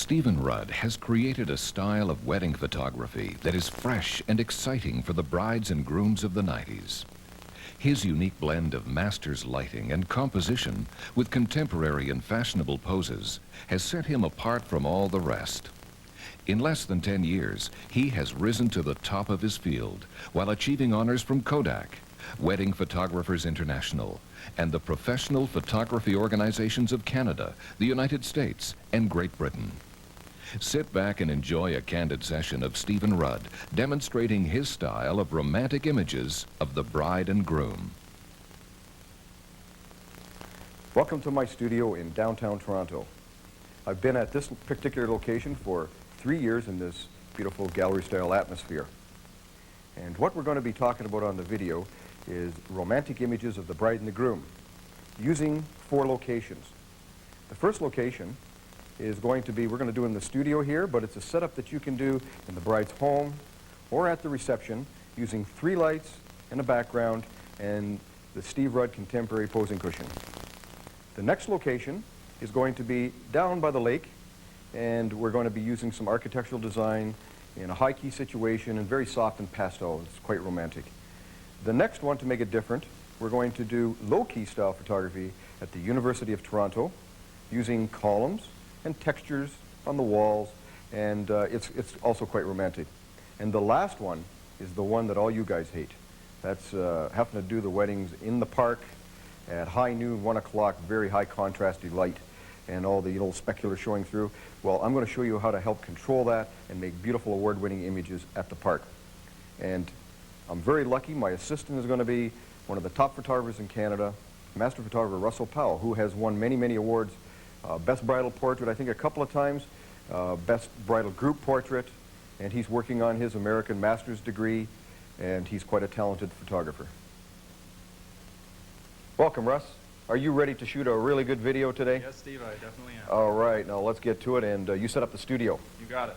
Stephen Rudd has created a style of wedding photography that is fresh and exciting for the brides and grooms of the 90s. His unique blend of master's lighting and composition with contemporary and fashionable poses has set him apart from all the rest. In less than 10 years, he has risen to the top of his field while achieving honors from Kodak, Wedding Photographers International, and the professional photography organizations of Canada, the United States, and Great Britain. Sit back and enjoy a candid session of Stephen Rudd demonstrating his style of romantic images of the bride and groom. Welcome to my studio in downtown Toronto. I've been at this particular location for 3 years in this beautiful gallery-style atmosphere. And what we're going to be talking about on the video is romantic images of the bride and the groom using 4 locations. The first location is going to be, we're going to do in the studio here, but it's a setup that you can do in the bride's home or at the reception using 3 lights in a background and the Steve Rudd contemporary posing cushion. The next location is going to be down by the lake, and we're going to be using some architectural design in a high-key situation and very soft and pastel. It's quite romantic. The next one, to make it different, we're going to do low-key style photography at the University of Toronto using columns and textures on the walls, and it's also quite romantic. And the last one is the one that all you guys hate. That's having to do the weddings in the park at high noon, 1 o'clock, very high contrasty light, and all the little specular showing through. Well, I'm going to show you how to help control that and make beautiful award-winning images at the park. And I'm very lucky. My assistant is going to be one of the top photographers in Canada, master photographer Russell Powell, who has won many, many awards. Best Bridal Portrait, I think, a couple of times. Best Bridal Group Portrait. And he's working on his American Master's degree, and he's quite a talented photographer. Welcome, Russ. Are you ready to shoot a really good video today? Yes, Steve, I definitely am. All right, now let's get to it, and you set up the studio. You got it.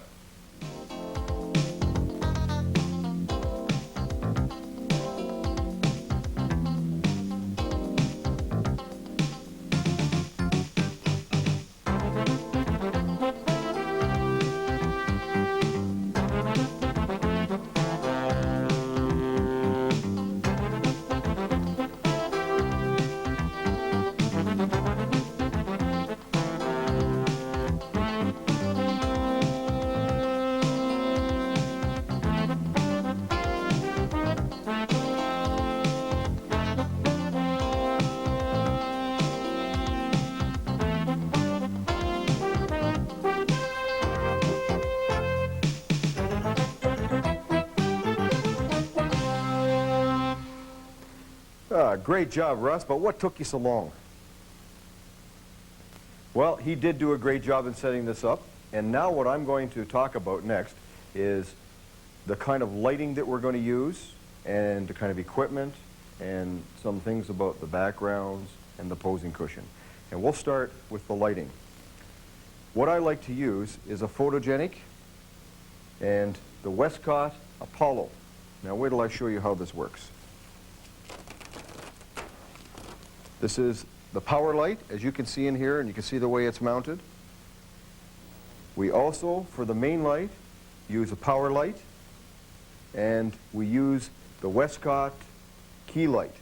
Great job, Russ, but what took you so long? Well, he did do a great job in setting this up, and now what I'm going to talk about next is the kind of lighting that we're going to use and the kind of equipment and some things about the backgrounds and the posing cushion. And we'll start with the lighting. What I like to use is a photogenic and the Westcott Apollo. Now wait till I show you how this works. This is the power light, as you can see in here, and you can see the way it's mounted. We also, for the main light, use a power light, and we use the Westcott key light.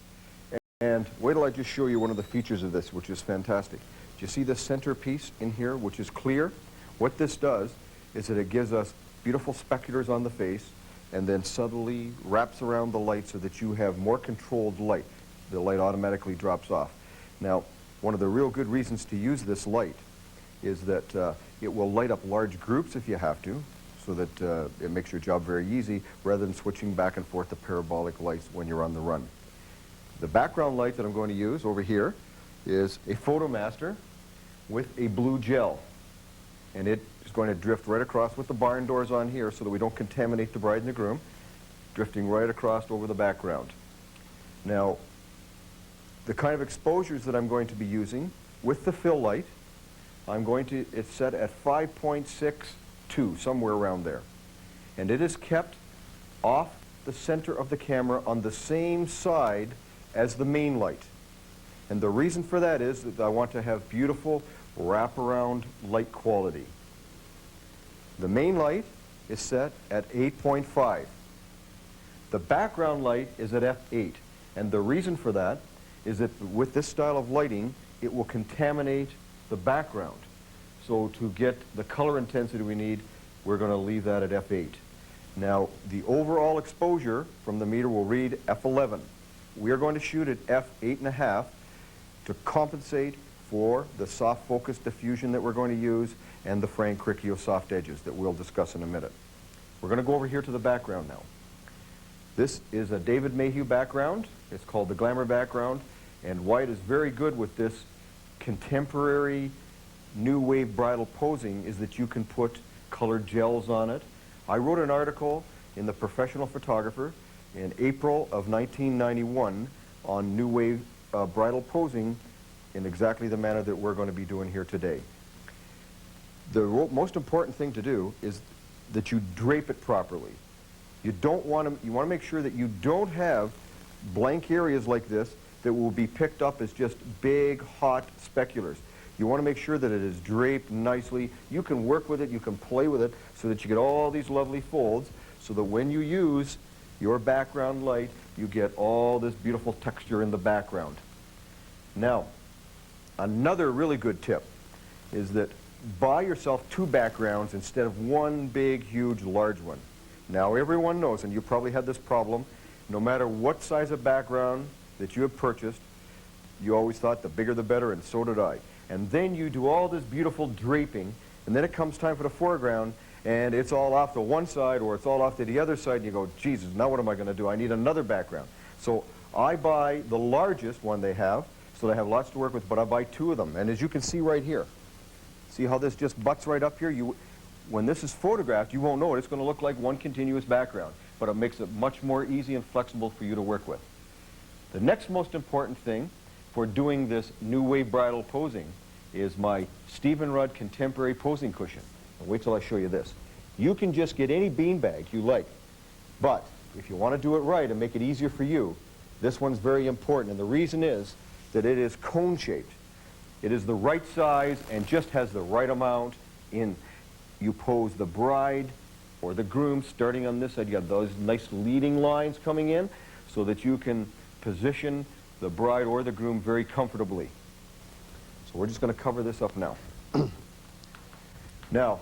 And wait till I just show you one of the features of this, which is fantastic. Do you see the center piece in here, which is clear? What this does is that it gives us beautiful speculars on the face, and then subtly wraps around the light so that you have more controlled light. The light automatically drops off. Now, one of the real good reasons to use this light is that it will light up large groups if you have to, so that it makes your job very easy, rather than switching back and forth to parabolic lights when you're on the run. The background light that I'm going to use over here is a Photomaster with a blue gel. And it is going to drift right across with the barn doors on here so that we don't contaminate the bride and the groom, drifting right across over the background. Now, the kind of exposures that I'm going to be using with the fill light, it's set at 5.62, somewhere around there. And it is kept off the center of the camera on the same side as the main light. And the reason for that is that I want to have beautiful wraparound light quality. The main light is set at 8.5. The background light is at f8. And the reason for that is that with this style of lighting, it will contaminate the background. So to get the color intensity we need, we're going to leave that at f8. Now, the overall exposure from the meter will read f11. We are going to shoot at f8.5 to compensate for the soft focus diffusion that we're going to use and the Frank Cricchio soft edges that we'll discuss in a minute. We're going to go over here to the background now. This is a David Mayhew background. It's called the Glamour background. And why it is very good with this contemporary new wave bridal posing is that you can put colored gels on it. I wrote an article in the Professional Photographer in April of 1991 on new wave bridal posing in exactly the manner that we're going to be doing here today. The most important thing to do is that you drape it properly. You want to make sure that you don't have blank areas like this that will be picked up as just big, hot speculars. You want to make sure that it is draped nicely. You can work with it, you can play with it, so that you get all these lovely folds, so that when you use your background light, you get all this beautiful texture in the background. Now, another really good tip is that buy yourself two backgrounds instead of one big, huge, large one. Now, everyone knows, and you probably had this problem, no matter what size of background that you have purchased, you always thought the bigger the better, and so did I. And then you do all this beautiful draping, and then it comes time for the foreground, and it's all off to one side or it's all off to the other side, and you go, Jesus, now what am I going to do? I need another background. So I buy the largest one they have, so they have lots to work with, but I buy two of them. And as you can see right here, see how this just butts right up here? When this is photographed, you won't know it. It's going to look like one continuous background, but it makes it much more easy and flexible for you to work with. The next most important thing for doing this new wave bridal posing is my Stephen Rudd Contemporary Posing Cushion. Now wait till I show you this. You can just get any beanbag you like, but if you want to do it right and make it easier for you, this one's very important, and the reason is that it is cone-shaped. It is the right size and just has the right amount in. You pose the bride or the groom starting on this side. You have those nice leading lines coming in so that you can position the bride or the groom very comfortably. So we're just going to cover this up now. Now,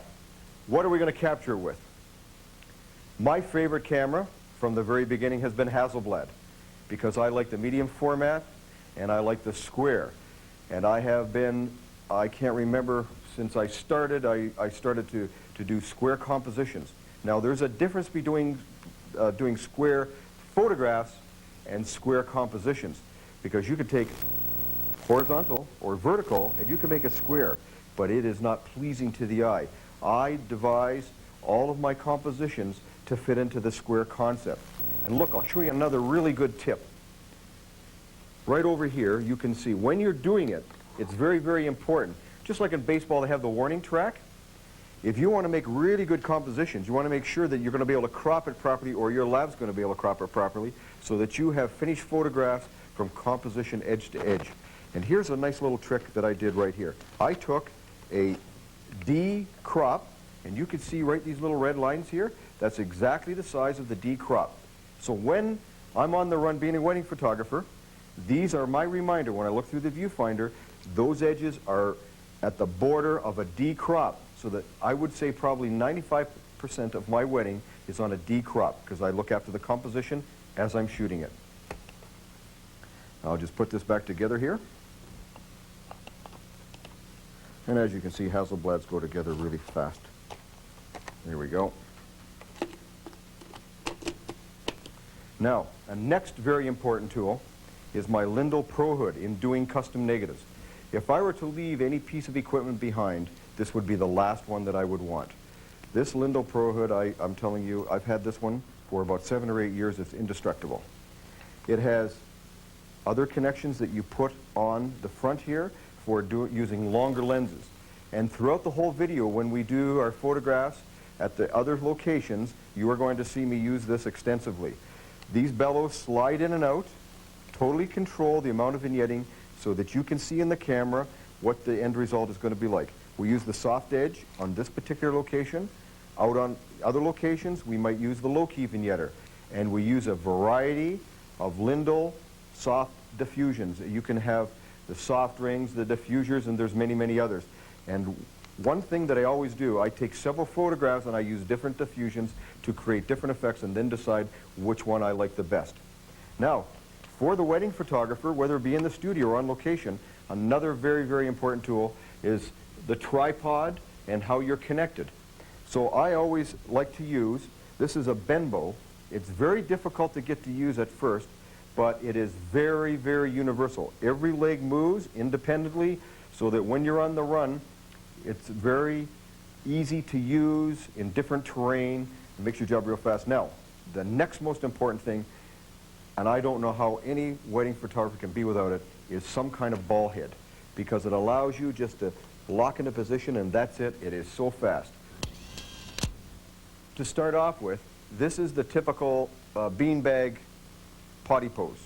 what are we going to capture it with? My favorite camera from the very beginning has been Hasselblad, because I like the medium format and I like the square. And I can't remember, since I started, I started to do square compositions. Now, there's a difference between doing square photographs and square compositions, because you could take horizontal or vertical and you can make a square, but it is not pleasing to the eye. I devise all of my compositions to fit into the square concept. And look, I'll show you another really good tip. Right over here, you can see when you're doing it, it's very, very important. Just like in baseball, they have the warning track. If you want to make really good compositions, you want to make sure that you're going to be able to crop it properly, or your lab's going to be able to crop it properly, so that you have finished photographs from composition edge to edge. And here's a nice little trick that I did right here. I took a D crop, and you can see right these little red lines here. That's exactly the size of the D crop. So when I'm on the run being a wedding photographer, these are my reminder when I look through the viewfinder. Those edges are at the border of a D crop, so that I would say probably 95% of my wedding is on a D crop, because I look after the composition as I'm shooting it. I'll just put this back together here. And as you can see, Hasselblads go together really fast. There we go. Now, a next very important tool is my Lindell Pro Hood in doing custom negatives. If I were to leave any piece of equipment behind, this would be the last one that I would want. This Lindell Pro Hood, I'm telling you, I've had this one for about 7 or 8 years. It's indestructible. It has other connections that you put on the front here for using longer lenses. And throughout the whole video, when we do our photographs at the other locations, you are going to see me use this extensively. These bellows slide in and out, totally control the amount of vignetting so that you can see in the camera what the end result is going to be like. We use the soft edge on this particular location Out on other locations, we might use the low-key vignetter, and we use a variety of Lindell soft diffusions. You can have the soft rings, the diffusers, and there's many, many others. And one thing that I always do, I take several photographs and I use different diffusions to create different effects and then decide which one I like the best. Now, for the wedding photographer, whether it be in the studio or on location, another very, very important tool is the tripod and how you're connected. So I always like to use, this is a Benbow. It's very difficult to get to use at first, but it is very, very universal. Every leg moves independently so that when you're on the run, it's very easy to use in different terrain. It makes your job real fast. Now, the next most important thing, and I don't know how any wedding photographer can be without it, is some kind of ball head, because it allows you just to lock into position and that's it. It is so fast. To start off with, this is the typical beanbag potty pose.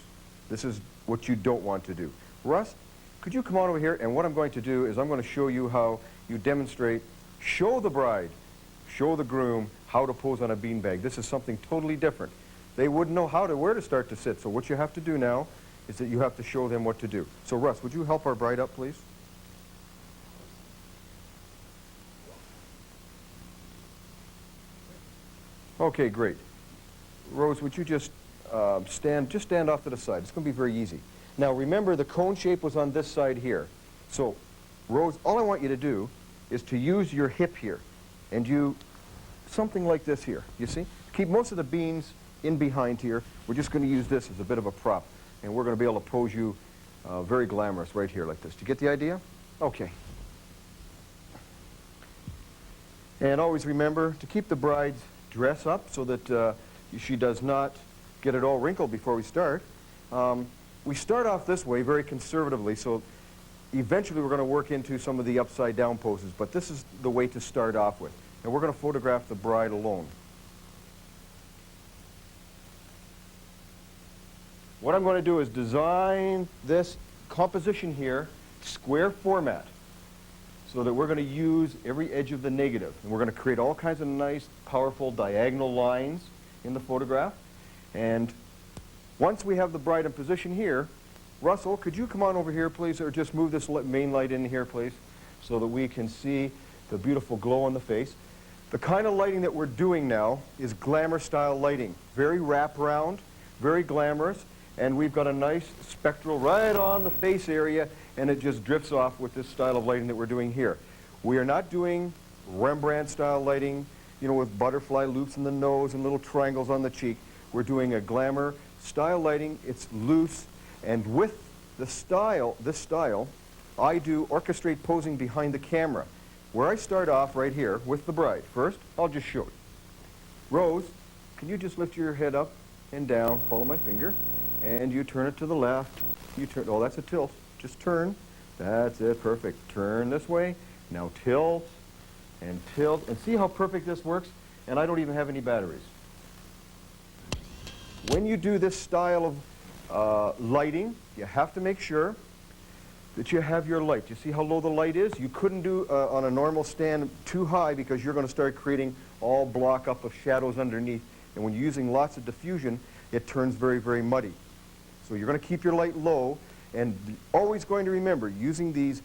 This is what you don't want to do. Russ, could you come on over here? And what I'm going to do is I'm going to show you how you demonstrate, show the bride, show the groom how to pose on a beanbag. This is something totally different. They wouldn't know where to start to sit. So what you have to do now is that you have to show them what to do. So Russ, would you help our bride up, please? Okay, great. Rose, would you just stand off to the side. It's going to be very easy. Now remember, the cone shape was on this side here. So Rose, all I want you to do is to use your hip here and you something like this here. You see? Keep most of the beans in behind here. We're just going to use this as a bit of a prop, and we're going to be able to pose you very glamorous right here like this. Do you get the idea? Okay. And always remember to keep the bride's dress up so that she does not get it all wrinkled before we start. We start off this way very conservatively, so eventually we're going to work into some of the upside down poses, but this is the way to start off with. And we're going to photograph the bride alone. What I'm going to do is design this composition here, square format, so that we're going to use every edge of the negative. And we're going to create all kinds of nice, powerful diagonal lines in the photograph. And once we have the bride in position here, Russell, could you come on over here, please, or just move this main light in here, please, so that we can see the beautiful glow on the face. The kind of lighting that we're doing now is glamour-style lighting. Very wraparound, very glamorous, and we've got a nice spectral right on the face area, and it just drifts off with this style of lighting that we're doing here. We are not doing Rembrandt-style lighting, you know, with butterfly loops in the nose and little triangles on the cheek. We're doing a glamour-style lighting. It's loose, and with the style, this style, I do orchestrate posing behind the camera, where I start off right here with the bride. First, I'll just show you. Rose, can you just lift your head up and down, follow my finger, and you turn it to the left. You turn, oh, that's a tilt. Just turn. That's it, perfect. Turn this way. Now tilt, and see how perfect this works? And I don't even have any batteries. When you do this style of lighting, you have to make sure that you have your light. You see how low the light is? You couldn't do on a normal stand too high because you're going to start creating all block up of shadows underneath. And when you're using lots of diffusion, it turns very, very muddy. So you're going to keep your light low, and always going to remember, using these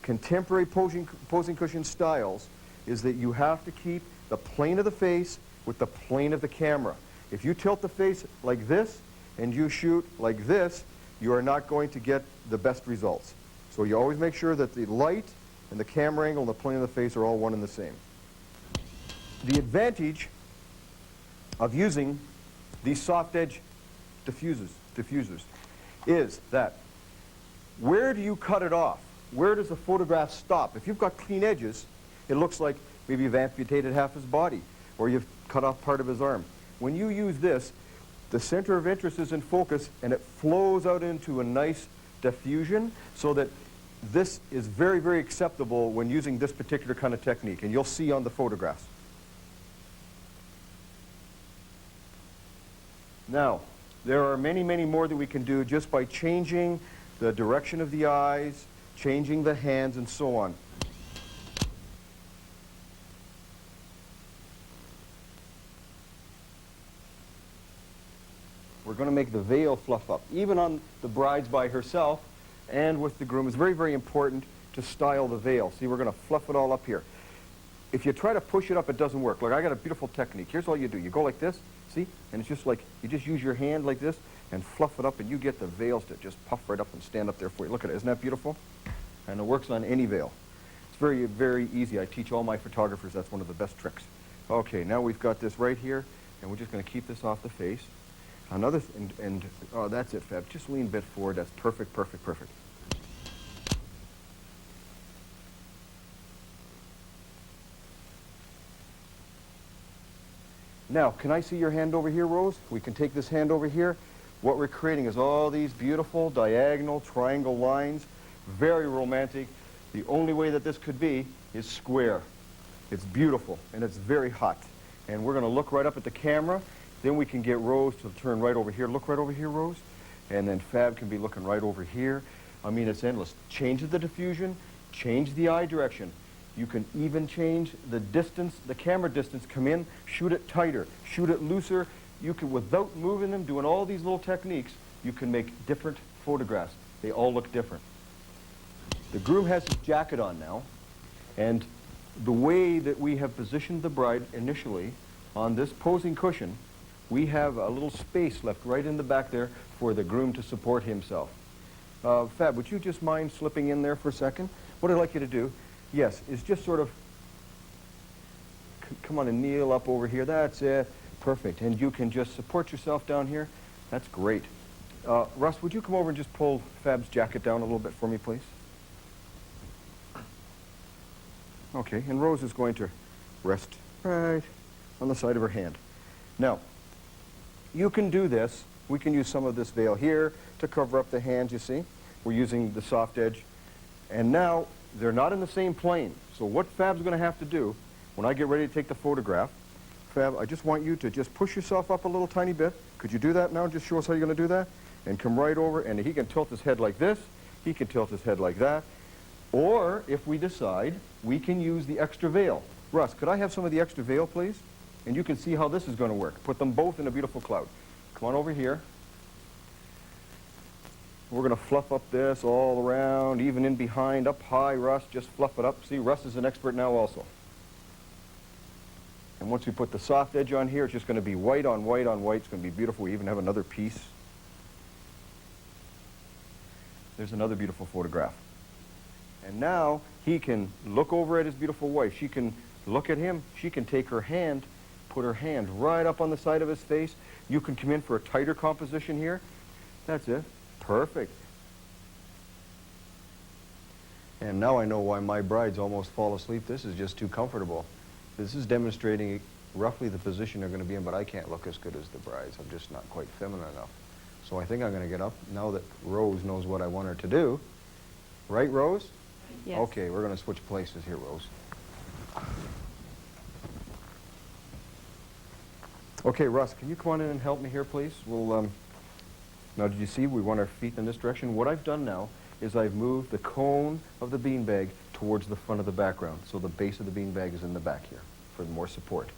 contemporary posing cushion styles, is that you have to keep the plane of the face with the plane of the camera. If you tilt the face like this and you shoot like this, you are not going to get the best results. So you always make sure that the light and the camera angle and the plane of the face are all one and the same. The advantage of using these soft edge diffusers is that where do you cut it off? Where does the photograph stop? If you've got clean edges, it looks like maybe you've amputated half his body or you've cut off part of his arm. When you use this, the center of interest is in focus and it flows out into a nice diffusion, so that this is very, very acceptable when using this particular kind of technique, and you'll see on the photographs. Now, there are many, many more that we can do just by changing the direction of the eyes, changing the hands, and so on. We're going to make the veil fluff up, even on the bride's by herself and with the groom. It's very, very important to style the veil. See, we're going to fluff it all up here. If you try to push it up, it doesn't work. Look, I got a beautiful technique. Here's all you do. You go like this, see? And it's just like, you just use your hand like this and fluff it up, and you get the veils to just puff right up and stand up there for you. Look at it. Isn't that beautiful? And it works on any veil. It's very, very easy. I teach all my photographers. That's one of the best tricks. Okay, now we've got this right here, and we're just going to keep this off the face. Another, oh, that's it, Fab. Just lean a bit forward. That's perfect, perfect, perfect. Now, can I see your hand over here, Rose? We can take this hand over here. What we're creating is all these beautiful diagonal triangle lines. Very romantic. The only way that this could be is square. It's beautiful, and it's very hot. And we're going to look right up at the camera. Then we can get Rose to turn right over here. Look right over here, Rose. And then Fab can be looking right over here. I mean, it's endless. Change the diffusion, change the eye direction. You can even change the distance, the camera distance. Come in, shoot it tighter, shoot it looser. You can, without moving them, doing all these little techniques, you can make different photographs. They all look different. The groom has his jacket on now, and the way that we have positioned the bride initially on this posing cushion, we have a little space left right in the back there for the groom to support himself. Fab, would you just mind slipping in there for a second? What I'd like you to do, yes, is just sort of come on and kneel up over here. That's it. Perfect. And you can just support yourself down here. That's great. Russ, would you come over and just pull Fab's jacket down a little bit for me, please? Okay, and Rose is going to rest right on the side of her hand. Now, you can do this. We can use some of this veil here to cover up the hands, you see. We're using the soft edge. And now, they're not in the same plane. So what Fab's going to have to do, when I get ready to take the photograph, Fab, I just want you to just push yourself up a little tiny bit. Could you do that now? Just show us how you're going to do that. And come right over, and he can tilt his head like this. He can tilt his head like that. Or, if we decide, we can use the extra veil. Russ, could I have some of the extra veil, please? And you can see how this is going to work. Put them both in a beautiful cloud. Come on over here. We're going to fluff up this all around, even in behind, up high, Russ. Just fluff it up. See, Russ is an expert now also. And once we put the soft edge on here, it's just going to be white on white on white. It's going to be beautiful. We even have another piece. There's another beautiful photograph. And now he can look over at his beautiful wife. She can look at him. She can take her hand, put her hand right up on the side of his face. You can come in for a tighter composition here. That's it. Perfect. And now I know why my brides almost fall asleep. This is just too comfortable. This is demonstrating roughly the position they're going to be in, but I can't look as good as the brides. I'm just not quite feminine enough. So I think I'm going to get up now that Rose knows what I want her to do. Right, Rose? Yes. Okay, we're going to switch places here, Rose. Okay, Russ, can you come on in and help me here, please? We'll, now, did you see we want our feet in this direction? What I've done now is I've moved the cone of the beanbag towards the front of the background. So the base of the beanbag is in the back here for more support.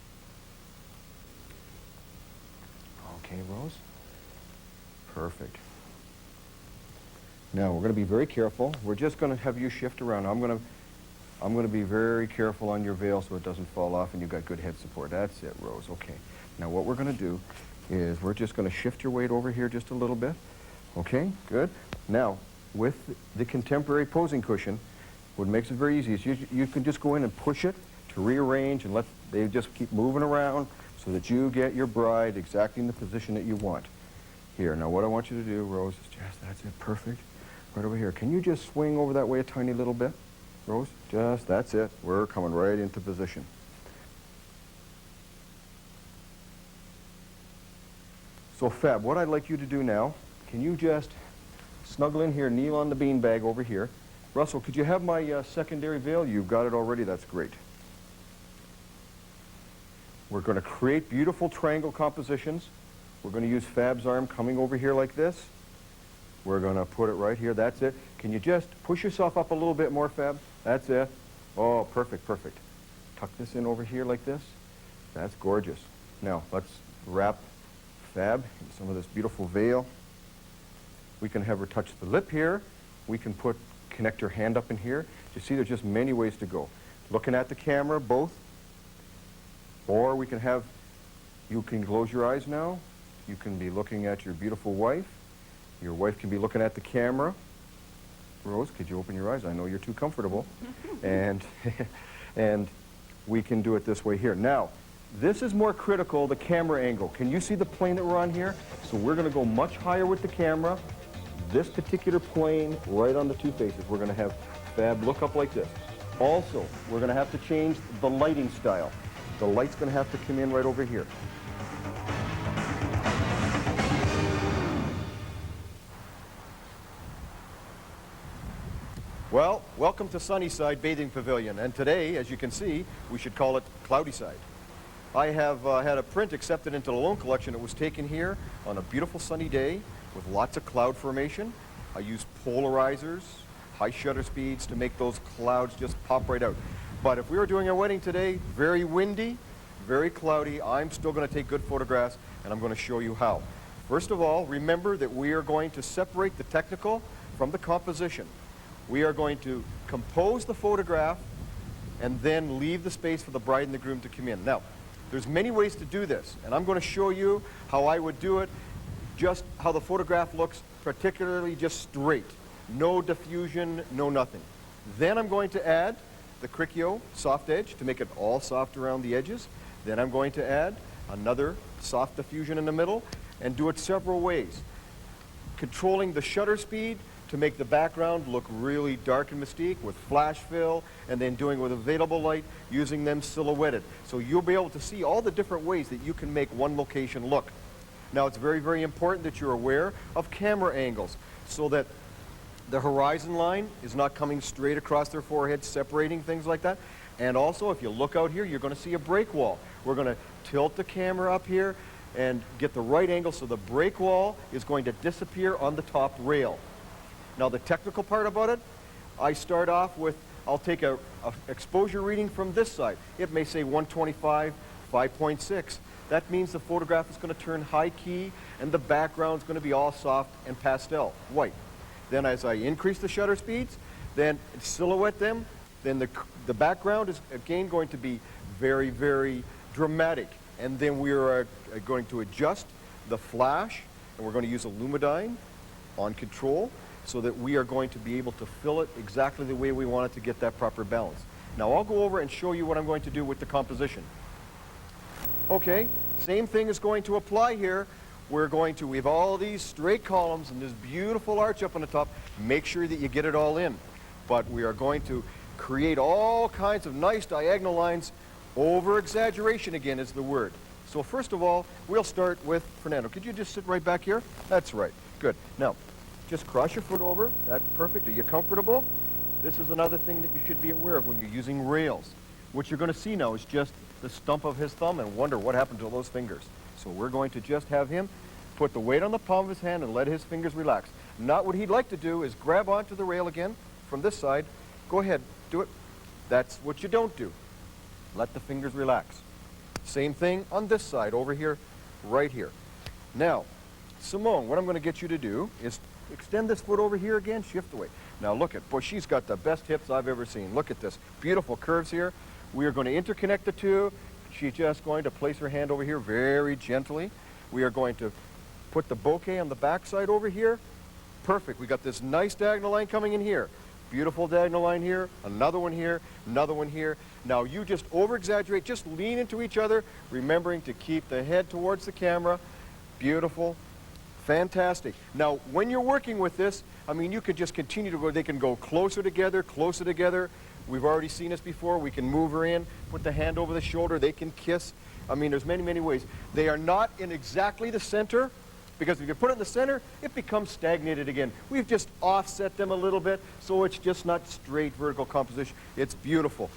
Okay, Rose. Perfect. Now, we're going to be very careful. We're just going to have you shift around. I'm going to be very careful on your veil so it doesn't fall off and you've got good head support. That's it, Rose. Okay. Now, what we're going to do is we're just going to shift your weight over here just a little bit. Okay, good. Now, with the contemporary posing cushion, what makes it very easy is you can just go in and push it to rearrange and let they just keep moving around so that you get your bride exactly in the position that you want. Here, now what I want you to do, Rose, is just, that's it, perfect. Right over here. Can you just swing over that way a tiny little bit, Rose? Just, that's it. We're coming right into position. So, Fab, what I'd like you to do now, can you just snuggle in here, kneel on the beanbag over here. Russell, could you have my secondary veil? You've got it already. That's great. We're going to create beautiful triangle compositions. We're going to use Fab's arm coming over here like this. We're going to put it right here. That's it. Can you just push yourself up a little bit more, Fab? That's it. Oh, perfect, perfect. Tuck this in over here like this. That's gorgeous. Now, let's wrap fab. Some of this beautiful veil. We can have her touch the lip here. We can connect her hand up in here. You see, there's just many ways to go. Looking at the camera, both. Or we can have, you can close your eyes now. You can be looking at your beautiful wife. Your wife can be looking at the camera. Rose, could you open your eyes? I know you're too comfortable. and we can do it this way here. Now, this is more critical, the camera angle. Can you see the plane that we're on here? So we're going to go much higher with the camera. This particular plane right on the two faces. We're going to have Fab look up like this. Also, we're going to have to change the lighting style. The light's going to have to come in right over here. Well, welcome to Sunnyside Bathing Pavilion, and today, as you can see, we should call it Cloudy Side. I have had a print accepted into the loan collection. It was taken here on a beautiful sunny day with lots of cloud formation. I used polarizers, high shutter speeds to make those clouds just pop right out. But if we were doing a wedding today, very windy, very cloudy, I'm still going to take good photographs, and I'm going to show you how. First of all, remember that we are going to separate the technical from the composition. We are going to compose the photograph and then leave the space for the bride and the groom to come in. Now, there's many ways to do this, and I'm going to show you how I would do it, just how the photograph looks, particularly just straight. No diffusion, no nothing. Then I'm going to add the Cricchio soft edge to make it all soft around the edges. Then I'm going to add another soft diffusion in the middle and do it several ways. Controlling the shutter speed to make the background look really dark and mystique with flash fill, and then doing with available light, using them silhouetted. So you'll be able to see all the different ways that you can make one location look. Now, it's very, very important that you're aware of camera angles so that the horizon line is not coming straight across their forehead, separating things like that. And also, if you look out here, you're going to see a break wall. We're going to tilt the camera up here and get the right angle so the break wall is going to disappear on the top rail. Now, the technical part about it, I start off with, I'll take a exposure reading from this side. It may say 125, 5.6. That means the photograph is going to turn high key and the background is going to be all soft and pastel, white. Then as I increase the shutter speeds, then silhouette them, then the background is again going to be very, very dramatic. And then we are going to adjust the flash, and we're going to use a Lumidyne on control so that we are going to be able to fill it exactly the way we want it to get that proper balance. Now I'll go over and show you what I'm going to do with the composition. Okay, same thing is going to apply here. We have all these straight columns and this beautiful arch up on the top. Make sure that you get it all in. But we are going to create all kinds of nice diagonal lines. Over-exaggeration again is the word. So first of all, we'll start with Fernando. Could you just sit right back here? That's right. Good. Now, just cross your foot over. That's perfect. Are you comfortable? This is another thing that you should be aware of when you're using rails. What you're going to see now is just the stump of his thumb and wonder what happened to those fingers. So we're going to just have him put the weight on the palm of his hand and let his fingers relax. Not what he'd like to do is grab onto the rail again from this side. Go ahead, do it. That's what you don't do. Let the fingers relax. Same thing on this side, over here, right here. Now, Simone, what I'm going to get you to do is extend this foot over here again, shift away. Now look at, boy, she's got the best hips I've ever seen. Look at this, beautiful curves here. We are going to interconnect the two. She's just going to place her hand over here very gently. We are going to put the bouquet on the back side over here. Perfect, we got this nice diagonal line coming in here. Beautiful diagonal line here, another one here, another one here. Now you just over-exaggerate, just lean into each other, remembering to keep the head towards the camera. Beautiful, fantastic. Now when you're working with this, I mean, you could just continue to go, they can go closer together, closer together. We've already seen this before. We can move her in, put the hand over the shoulder, they can kiss. I mean, there's many, many ways. They are not in exactly the center, because if you put it in the center, it becomes stagnated again. We've just offset them a little bit, so it's just not straight vertical composition. It's beautiful.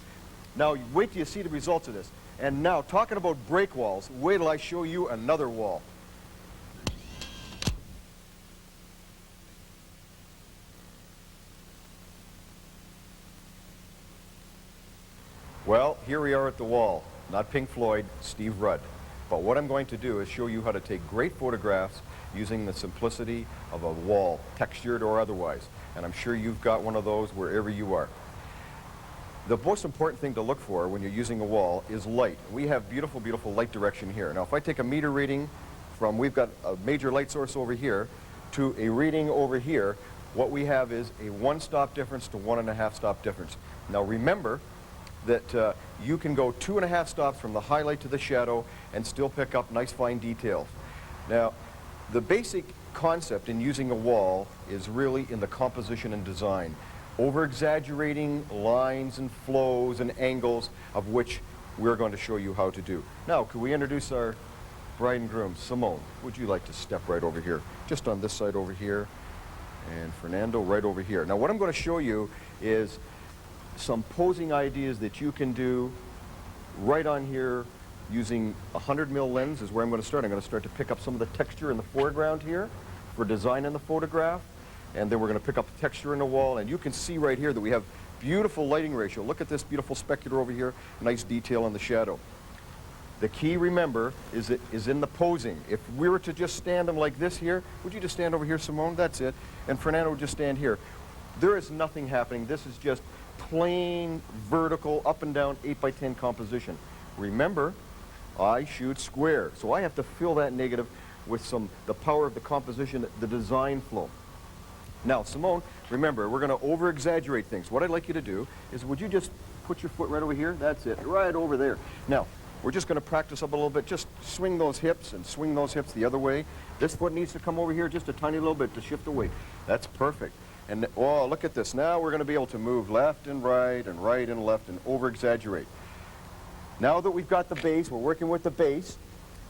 Now, wait till you see the results of this. And now, talking about break walls, wait till I show you another wall. Well, here we are at the wall. Not Pink Floyd, Steve Rudd. But what I'm going to do is show you how to take great photographs using the simplicity of a wall, textured or otherwise. And I'm sure you've got one of those wherever you are. The most important thing to look for when you're using a wall is light. We have beautiful, beautiful light direction here. Now, if I take a meter reading from, we've got a major light source over here, to a reading over here, what we have is a 1-stop difference to 1.5 stop difference. Now, remember that you can go 2.5 stops from the highlight to the shadow and still pick up nice fine details. Now, the basic concept in using a wall is really in the composition and design. Over-exaggerating lines and flows and angles, of which we're going to show you how to do. Now, could we introduce our bride and groom? Simone, would you like to step right over here? Just on this side over here. And Fernando right over here. Now, what I'm going to show you is some posing ideas that you can do right on here using a 100mm lens is where I'm going to start. I'm going to start to pick up some of the texture in the foreground here for design in the photograph. And then we're going to pick up the texture in the wall. And you can see right here that we have beautiful lighting ratio. Look at this beautiful specular over here. Nice detail in the shadow. The key, remember, is in the posing. If we were to just stand them like this here, would you just stand over here, Simone? That's it. And Fernando would just stand here. There is nothing happening. This is just plain, vertical, up and down, 8x10 composition. Remember, I shoot square. So I have to fill that negative with the power of the composition, the design flow. Now, Simone, remember, we're going to over-exaggerate things. What I'd like you to do is, would you just put your foot right over here? That's it, right over there. Now, we're just going to practice up a little bit. Just swing those hips and swing those hips the other way. This foot needs to come over here just a tiny little bit to shift the weight. That's perfect. And, oh, look at this. Now we're going to be able to move left and right and left and over-exaggerate. Now that we've got the base, we're working with the base.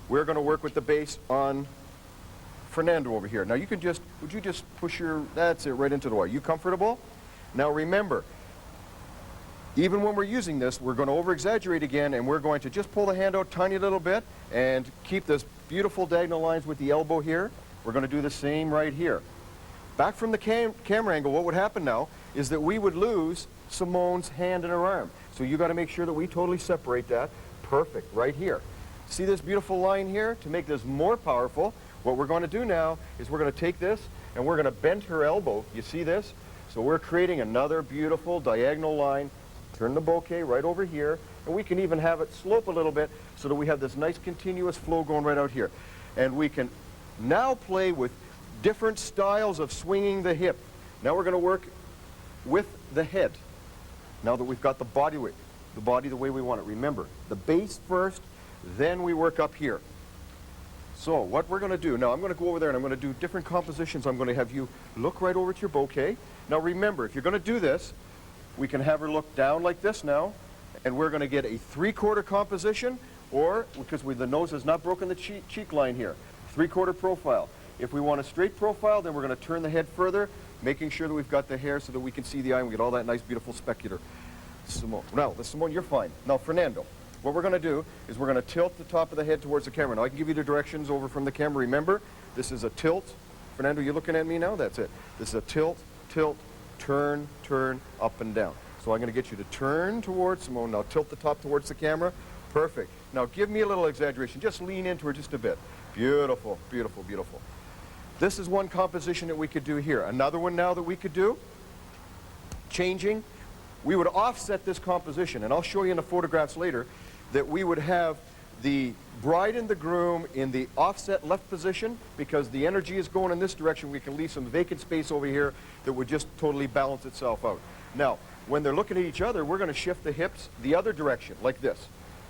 We're going to work with the base on Fernando over here. Now you can just, would you just push your, that's it, right into the wall. You comfortable? Now remember, even when we're using this, we're going to over-exaggerate again, and we're going to just pull the hand out tiny little bit and keep this beautiful diagonal lines with the elbow here. We're going to do the same right here. Back from the camera angle, what would happen now is that we would lose Simone's hand and her arm. So you got to make sure that we totally separate that. Perfect, right here. See this beautiful line here? To make this more powerful, what we're going to do now is we're going to take this and we're going to bend her elbow. You see this? So we're creating another beautiful diagonal line. Turn the bokeh right over here, and we can even have it slope a little bit so that we have this nice continuous flow going right out here. And we can now play with different styles of swinging the hip. Now we're going to work with the head. Now that we've got the body the way we want it. Remember, the base first, then we work up here. So what we're going to do, now I'm going to go over there and I'm going to do different compositions. I'm going to have you look right over at your bokeh. Now remember, if you're going to do this, we can have her look down like this now, and we're going to get a 3/4 composition, or, because the nose has not broken the cheek line here, 3/4 profile. If we want a straight profile, then we're going to turn the head further, making sure that we've got the hair so that we can see the eye and we get all that nice, beautiful specular. Simone, now, Simone, you're fine. Now, Fernando, what we're going to do is we're going to tilt the top of the head towards the camera. Now, I can give you the directions over from the camera. Remember, this is a tilt. Fernando, you looking at me now? That's it. This is a tilt, tilt, turn, turn, up and down. So I'm going to get you to turn towards Simone. Now, tilt the top towards the camera. Perfect. Now, give me a little exaggeration. Just lean into her just a bit. Beautiful, beautiful, beautiful. This is one composition that we could do here. Another one now that we could do, changing, we would offset this composition, and I'll show you in the photographs later that we would have the bride and the groom in the offset left position because the energy is going in this direction. We can leave some vacant space over here that would just totally balance itself out. Now, when they're looking at each other, we're going to shift the hips the other direction, like this.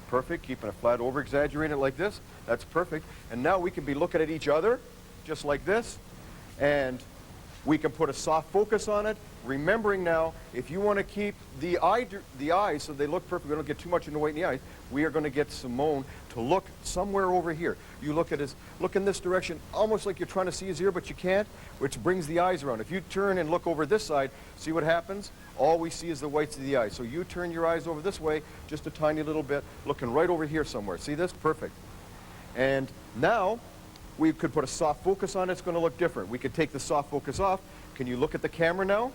Perfect, keeping it flat, over-exaggerating it like this. That's perfect. And now we can be looking at each other, just like this, and we can put a soft focus on it, remembering now, if you want to keep the eyes so they look perfect, we don't get too much in the white in the eyes, we are going to get Simone to look somewhere over here. You look at his, look in this direction, almost like you're trying to see his ear, but you can't, which brings the eyes around. If you turn and look over this side, see what happens? All we see is the whites of the eyes. So you turn your eyes over this way, just a tiny little bit, looking right over here somewhere. See this? Perfect. And now, we could put a soft focus on it. It's going to look different. We could take the soft focus off. Can you look at the camera now?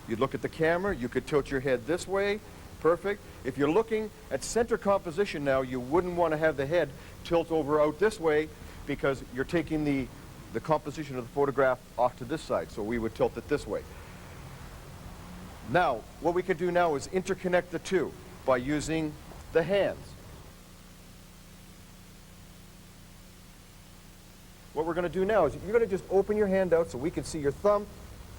You'd look at the camera. You could tilt your head this way. Perfect. If you're looking at center composition now, you wouldn't want to have the head tilt over out this way because you're taking the composition of the photograph off to this side, so we would tilt it this way. Now, what we can do now is interconnect the two by using the hands. What we're going to do now is you're going to just open your hand out so we can see your thumb.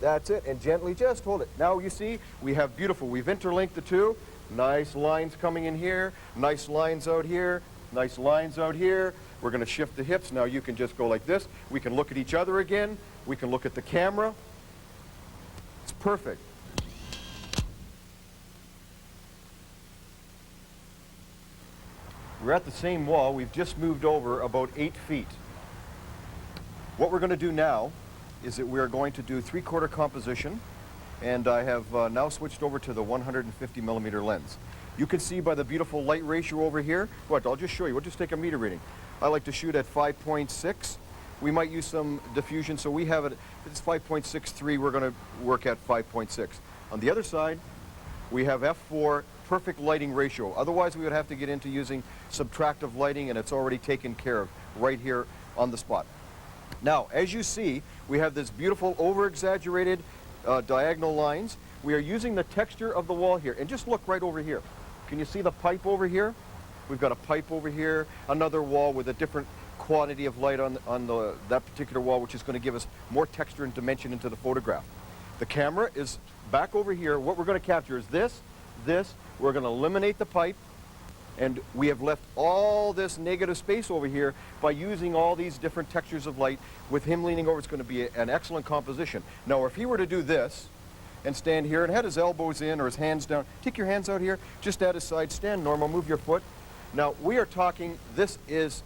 That's it, and gently just hold it. Now you see, we've interlinked the two. Nice lines coming in here, nice lines out here, nice lines out here. We're going to shift the hips. Now you can just go like this. We can look at each other again. We can look at the camera. It's perfect. We're at the same wall. We've just moved over about 8 feet. What we're going to do now is that we're going to do 3/4 composition, and I have now switched over to the 150 millimeter lens. You can see by the beautiful light ratio over here. What? I'll just show you. We'll just take a meter reading. I like to shoot at 5.6. We might use some diffusion, so we have it. It's 5.63. We're going to work at 5.6. On the other side, we have f4, perfect lighting ratio. Otherwise, we would have to get into using subtractive lighting, and it's already taken care of right here on the spot. Now, as you see, we have this beautiful over-exaggerated diagonal lines. We are using the texture of the wall here. And just look right over here. Can you see the pipe over here? We've got a pipe over here, another wall with a different quantity of light on that particular wall, which is going to give us more texture and dimension into the photograph. The camera is back over here. What we're going to capture is this. We're going to eliminate the pipe. And we have left all this negative space over here by using all these different textures of light. With him leaning over, it's going to be an excellent composition. Now, if he were to do this and stand here and had his elbows in or his hands down, take your hands out here, just at his side, stand normal, move your foot. Now, we are talking, this is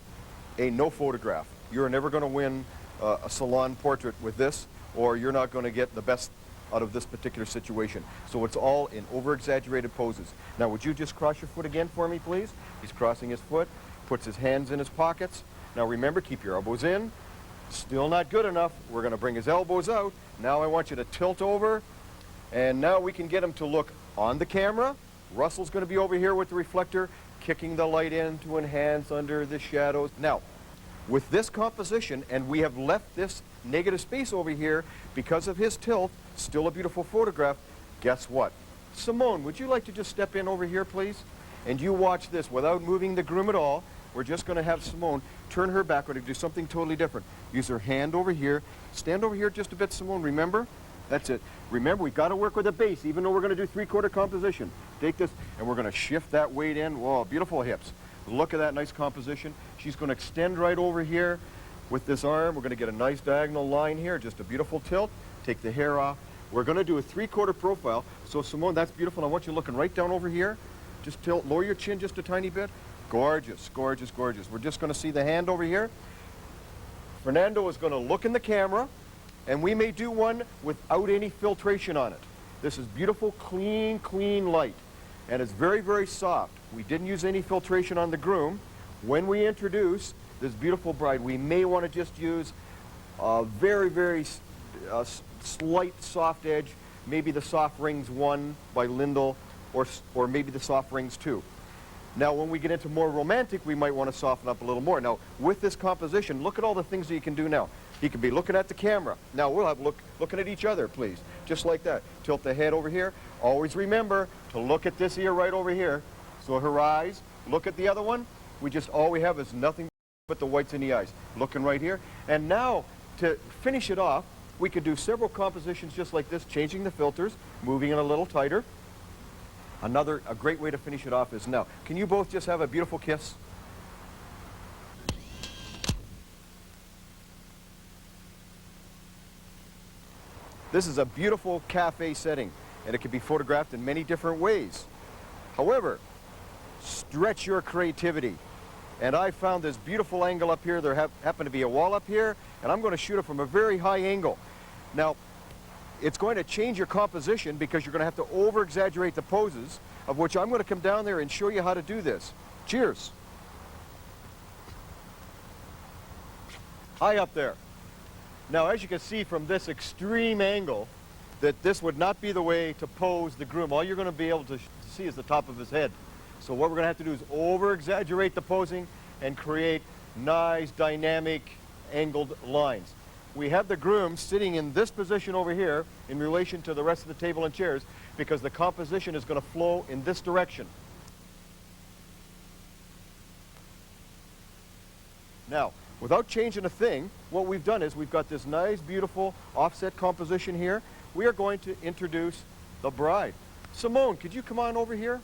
a no photograph. You're never going to win a salon portrait with this, or you're not going to get the best out of this particular situation. So it's all in over-exaggerated poses. Now, would you just cross your foot again for me, please? He's crossing his foot, puts his hands in his pockets. Now remember, keep your elbows in. Still not good enough. We're going to bring his elbows out. Now I want you to tilt over, and now we can get him to look on the camera. Russell's going to be over here with the reflector, kicking the light in to enhance under the shadows. Now, with this composition, and we have left this negative space over here because of his tilt, still a beautiful photograph. Guess what? Simone, would you like to just step in over here, please? And you watch this without moving the groom at all. We're just going to have Simone turn her back. We're going to do something totally different. Use her hand over here. Stand over here just a bit, Simone, remember? That's it. Remember, we've got to work with the base, even though we're going to do 3/4 composition. Take this, and we're going to shift that weight in. Whoa, beautiful hips. Look at that nice composition. She's going to extend right over here with this arm. We're going to get a nice diagonal line here, just a beautiful tilt. Take the hair off. We're going to do a 3/4 profile. So Simone, that's beautiful. I want you looking right down over here. Just tilt, lower your chin just a tiny bit. Gorgeous, gorgeous, gorgeous. We're just going to see the hand over here. Fernando is going to look in the camera, and we may do one without any filtration on it. This is beautiful, clean, clean light, and it's very, very soft. We didn't use any filtration on the groom. When we introduce this beautiful bride, we may want to just use a very, very slight soft edge, maybe the Soft Rings 1 by Lindell, or maybe the Soft Rings 2. Now, when we get into more romantic, we might want to soften up a little more. Now, with this composition, look at all the things that you can do now. He can be looking at the camera. Now, we'll have looking at each other, please. Just like that. Tilt the head over here. Always remember to look at this ear right over here. So her eyes, look at the other one. All we have is nothing but the whites in the eyes. Looking right here. And now, to finish it off, we could do several compositions just like this, changing the filters, moving it a little tighter. A great way to finish it off is now. Can you both just have a beautiful kiss? This is a beautiful cafe setting, and it can be photographed in many different ways. However, stretch your creativity. And I found this beautiful angle up here. There happened to be a wall up here, and I'm going to shoot it from a very high angle. Now, it's going to change your composition because you're going to have to over-exaggerate the poses, of which I'm going to come down there and show you how to do this. Cheers. Hi up there. Now, as you can see from this extreme angle, that this would not be the way to pose the groom. All you're going to be able to see is the top of his head. So what we're going to have to do is over-exaggerate the posing and create nice, dynamic, angled lines. We have the groom sitting in this position over here in relation to the rest of the table and chairs because the composition is going to flow in this direction. Now, without changing a thing, what we've done is we've got this nice, beautiful offset composition here. We are going to introduce the bride. Simone, could you come on over here?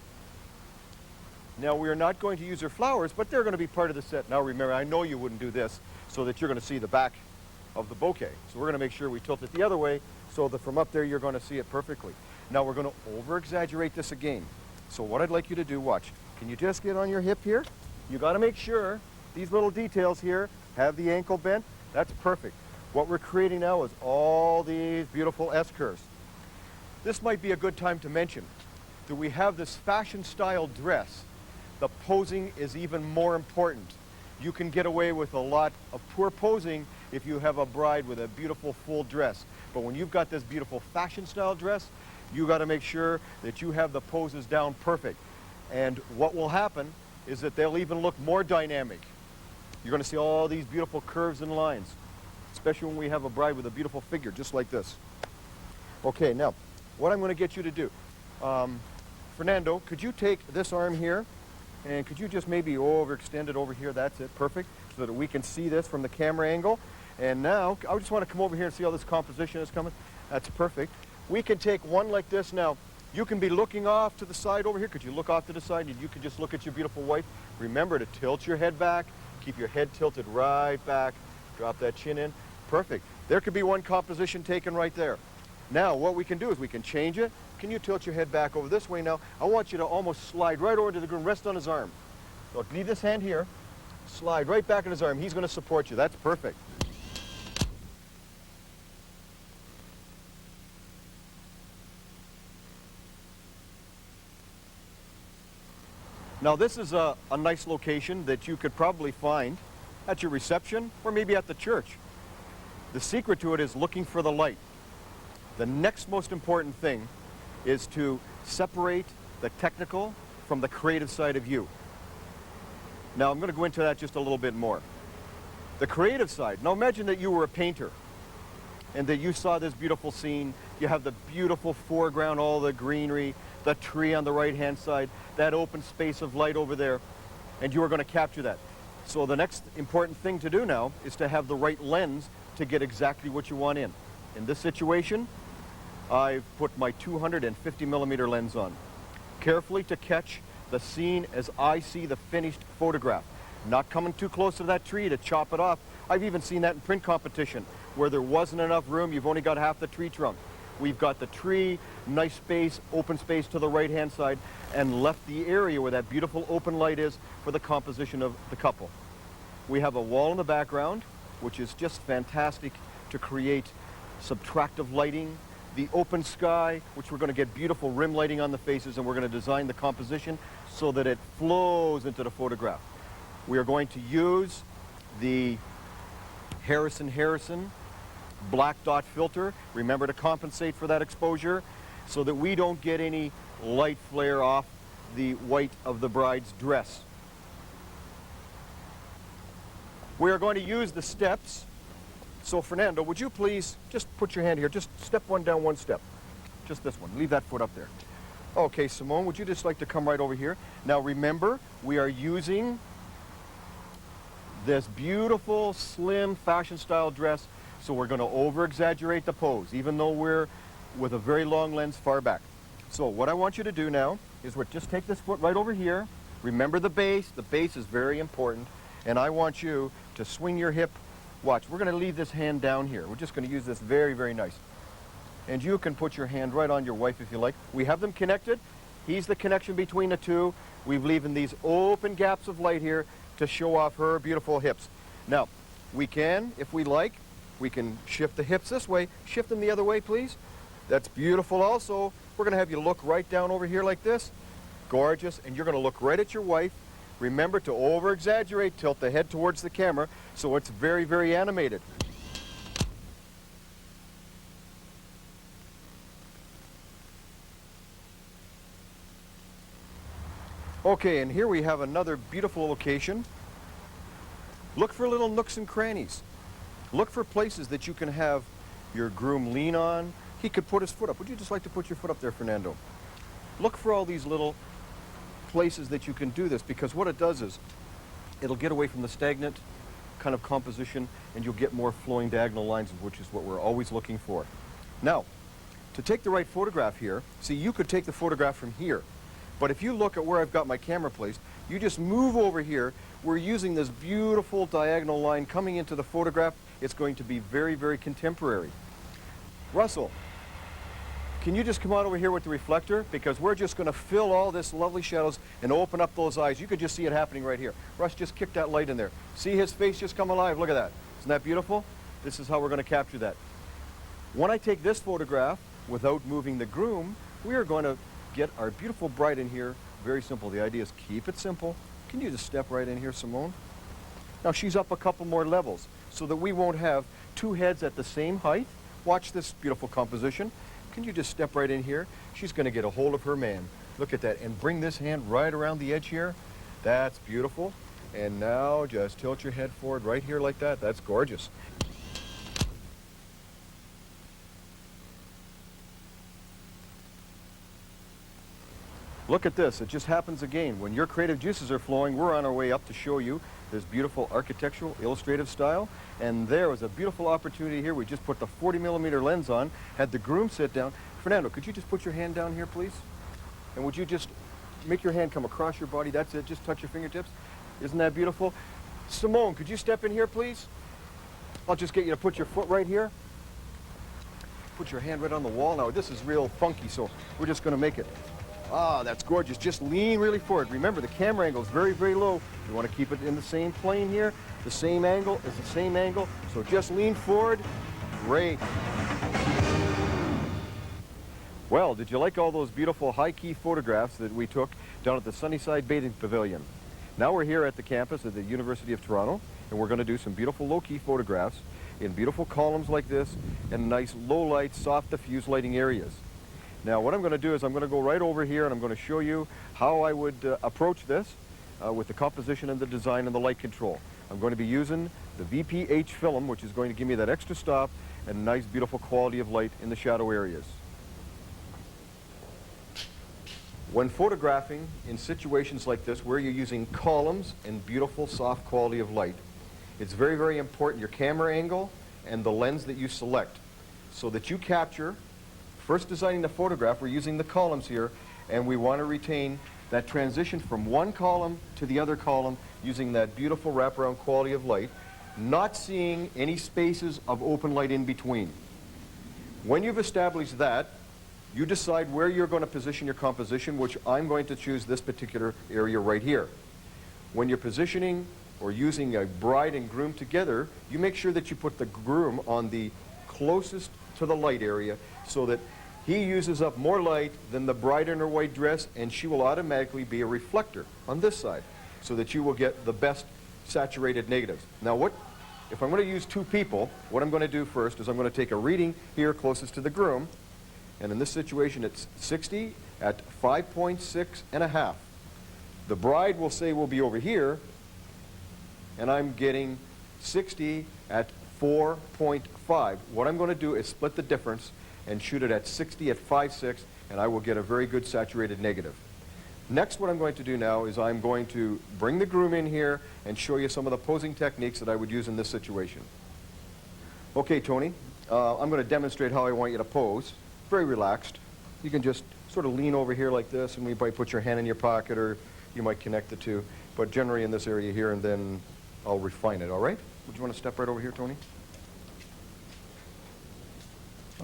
Now, we are not going to use her flowers, but they're going to be part of the set. Now, remember, I know you wouldn't do this so that you're going to see the back of the bouquet. So we're going to make sure we tilt it the other way so that from up there you're going to see it perfectly. Now, we're going to over-exaggerate this again. So what I'd like you to do, watch. Can you just get on your hip here? You got to make sure these little details here have the ankle bent. That's perfect. What we're creating now is all these beautiful S-curves. This might be a good time to mention that we have this fashion-style dress. The posing is even more important. You can get away with a lot of poor posing if you have a bride with a beautiful full dress. But when you've got this beautiful fashion-style dress, you got to make sure that you have the poses down perfect. And what will happen is that they'll even look more dynamic. You're going to see all these beautiful curves and lines, especially when we have a bride with a beautiful figure, just like this. Okay, now, what I'm going to get you to do, Fernando, could you take this arm here, and could you just maybe overextend it over here? That's it, perfect, so that we can see this from the camera angle. And now, I just want to come over here and see how this composition is coming. That's perfect. We can take one like this. Now, you can be looking off to the side over here. Could you look off to the side, and you can just look at your beautiful wife? Remember to tilt your head back. Keep your head tilted right back. Drop that chin in. Perfect. There could be one composition taken right there. Now, what we can do is we can change it. Can you tilt your head back over this way now? I want you to almost slide right over to the groom, rest on his arm. So leave this hand here, slide right back on his arm. He's going to support you. That's perfect. Now, this is a nice location that you could probably find at your reception or maybe at the church. The secret to it is looking for the light. The next most important thing is to separate the technical from the creative side of you. Now, I'm going to go into that just a little bit more. The creative side. Now, imagine that you were a painter and that you saw this beautiful scene. You have the beautiful foreground, all the greenery, the tree on the right-hand side, that open space of light over there, and you are going to capture that. So the next important thing to do now is to have the right lens to get exactly what you want in. In this situation, I've put my 250 millimeter lens on, carefully to catch the scene as I see the finished photograph. Not coming too close to that tree to chop it off. I've even seen that in print competition where there wasn't enough room, you've only got half the tree trunk. We've got the tree, nice space, open space to the right-hand side, and left the area where that beautiful open light is for the composition of the couple. We have a wall in the background, which is just fantastic to create subtractive lighting. The open sky, which we're going to get beautiful rim lighting on the faces, and we're going to design the composition so that it flows into the photograph. We are going to use the Harrison black dot filter. Remember to compensate for that exposure so that we don't get any light flare off the white of the bride's dress. We are going to use the steps. So Fernando, would you please just put your hand here, just step one down one step. Just this one, leave that foot up there. Okay, Simone, would you just like to come right over here? Now remember, we are using this beautiful, slim, fashion-style dress, so we're going to over-exaggerate the pose, even though we're with a very long lens far back. So what I want you to do now is just take this foot right over here. Remember the base. The base is very important. And I want you to swing your hip. Watch, we're going to leave this hand down here. We're just going to use this very, very nice. And you can put your hand right on your wife if you like. We have them connected. He's the connection between the two. We've leaving these open gaps of light here to show off her beautiful hips. Now, we can, if we like, we can shift the hips this way. Shift them the other way, please. That's beautiful also. We're going to have you look right down over here like this. Gorgeous. And you're going to look right at your wife. Remember to over-exaggerate, tilt the head towards the camera so it's very, very animated. Okay, and here we have another beautiful location. Look for little nooks and crannies. Look for places that you can have your groom lean on. He could put his foot up. Would you just like to put your foot up there, Fernando? Look for all these little places that you can do this, because what it does is it'll get away from the stagnant kind of composition, and you'll get more flowing diagonal lines, which is what we're always looking for. Now, to take the right photograph here, see, you could take the photograph from here, but if you look at where I've got my camera placed, you just move over here. We're using this beautiful diagonal line coming into the photograph. It's going to be very, very contemporary. Russell, can you just come on over here with the reflector? Because we're just going to fill all this lovely shadows and open up those eyes. You could just see it happening right here. Russ, just kick that light in there. See his face just come alive? Look at that. Isn't that beautiful? This is how we're going to capture that. When I take this photograph, without moving the groom, we are going to get our beautiful bride in here. Very simple. The idea is keep it simple. Can you just step right in here, Simone? Now she's up a couple more levels so that we won't have two heads at the same height. Watch this beautiful composition. Can you just step right in here? She's going to get a hold of her man. Look at that. And bring this hand right around the edge here. That's beautiful. And now just tilt your head forward right here like that. That's gorgeous. Look at this. It just happens again. When your creative juices are flowing, we're on our way up to show you this beautiful architectural illustrative style. And there was a beautiful opportunity here. We just put the 40mm lens on, had the groom sit down. Fernando, could you just put your hand down here, please? And would you just make your hand come across your body? That's it. Just touch your fingertips. Isn't that beautiful? Simone, could you step in here, please? I'll just get you to put your foot right here. Put your hand right on the wall. Now, this is real funky, so we're just going to make it. Ah, that's gorgeous. Just lean really forward. Remember, the camera angle is very, very low. You want to keep it in the same plane here. The same angle is the same angle. So just lean forward. Great. Well, did you like all those beautiful high-key photographs that we took down at the Sunnyside Bathing Pavilion? Now we're here at the campus of the University of Toronto, and we're going to do some beautiful low-key photographs in beautiful columns like this and nice low-light, soft diffuse lighting areas. Now what I'm going to do is I'm going to go right over here and I'm going to show you how I would approach this with the composition and the design and the light control. I'm going to be using the VPH film, which is going to give me that extra stop and nice beautiful quality of light in the shadow areas. When photographing in situations like this where you're using columns and beautiful soft quality of light, it's very, very important your camera angle and the lens that you select so that you capture. First designing the photograph, we're using the columns here, and we want to retain that transition from one column to the other column using that beautiful wraparound quality of light, not seeing any spaces of open light in between. When you've established that, you decide where you're going to position your composition, which I'm going to choose this particular area right here. When you're positioning or using a bride and groom together, you make sure that you put the groom on the closest to the light area so that he uses up more light than the bride in her white dress, and she will automatically be a reflector on this side so that you will get the best saturated negatives. Now if I'm going to use two people, what I'm going to do first is I'm going to take a reading here closest to the groom, and in this situation it's 60 at 5.6 and a half. The bride will say will be over here, and I'm getting 60 at 4.5. What I'm going to do is split the difference and shoot it at 60 at 5.6, and I will get a very good saturated negative. Next, what I'm going to do now is I'm going to bring the groom in here and show you some of the posing techniques that I would use in this situation. Okay, Tony, I'm going to demonstrate how I want you to pose. Very relaxed. You can just sort of lean over here like this, and you might put your hand in your pocket, or you might connect the two, but generally in this area here, and then I'll refine it, all right? Would you want to step right over here, Tony?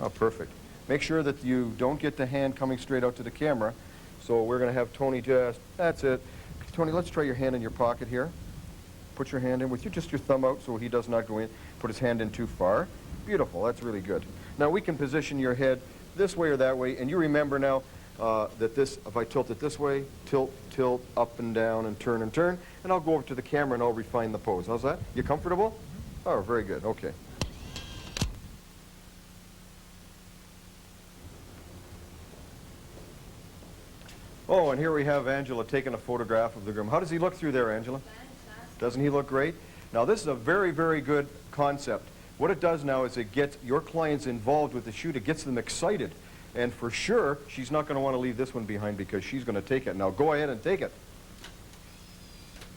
Oh, perfect. Make sure that you don't get the hand coming straight out to the camera. So we're going to have Tony that's it. Tony, let's try your hand in your pocket here. Put your hand in with just your thumb out so he does not go in. Put his hand in too far. Beautiful, that's really good. Now we can position your head this way or that way, and you remember now that if I tilt it this way, tilt, tilt, up and down, and turn, and I'll go over to the camera and I'll refine the pose. How's that? You comfortable? Oh, very good, okay. Oh, and here we have Angela taking a photograph of the groom. How does he look through there, Angela? Fantastic. Doesn't he look great? Now, this is a very, very good concept. What it does now is it gets your clients involved with the shoot. It gets them excited. And for sure, she's not going to want to leave this one behind because she's going to take it. Now, go ahead and take it.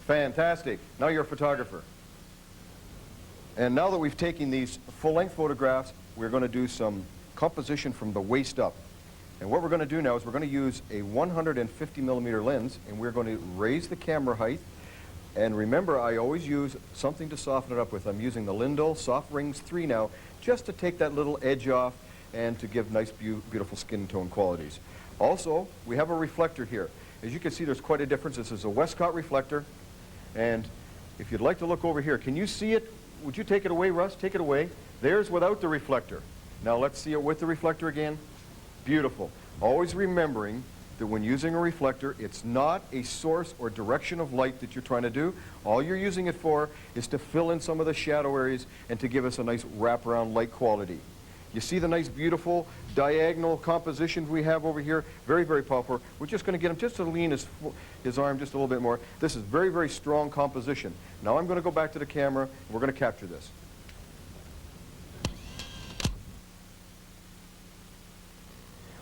Fantastic. Now you're a photographer. And now that we've taken these full-length photographs, we're going to do some composition from the waist up. And what we're going to do now is we're going to use a 150 millimeter lens, and we're going to raise the camera height. And remember, I always use something to soften it up with. I'm using the Lindell Soft Rings 3 now, just to take that little edge off and to give nice, beautiful skin tone qualities. Also, we have a reflector here. As you can see, there's quite a difference. This is a Westcott reflector. And if you'd like to look over here, can you see it? Would you take it away, Russ? Take it away. There's without the reflector. Now let's see it with the reflector again. Beautiful. Always remembering that when using a reflector, it's not a source or direction of light that you're trying to do. All you're using it for is to fill in some of the shadow areas and to give us a nice wraparound light quality. You see the nice, beautiful diagonal compositions we have over here? Very, very powerful. We're just going to get him just to lean his arm just a little bit more. This is very, very strong composition. Now I'm going to go back to the camera, and we're going to capture this.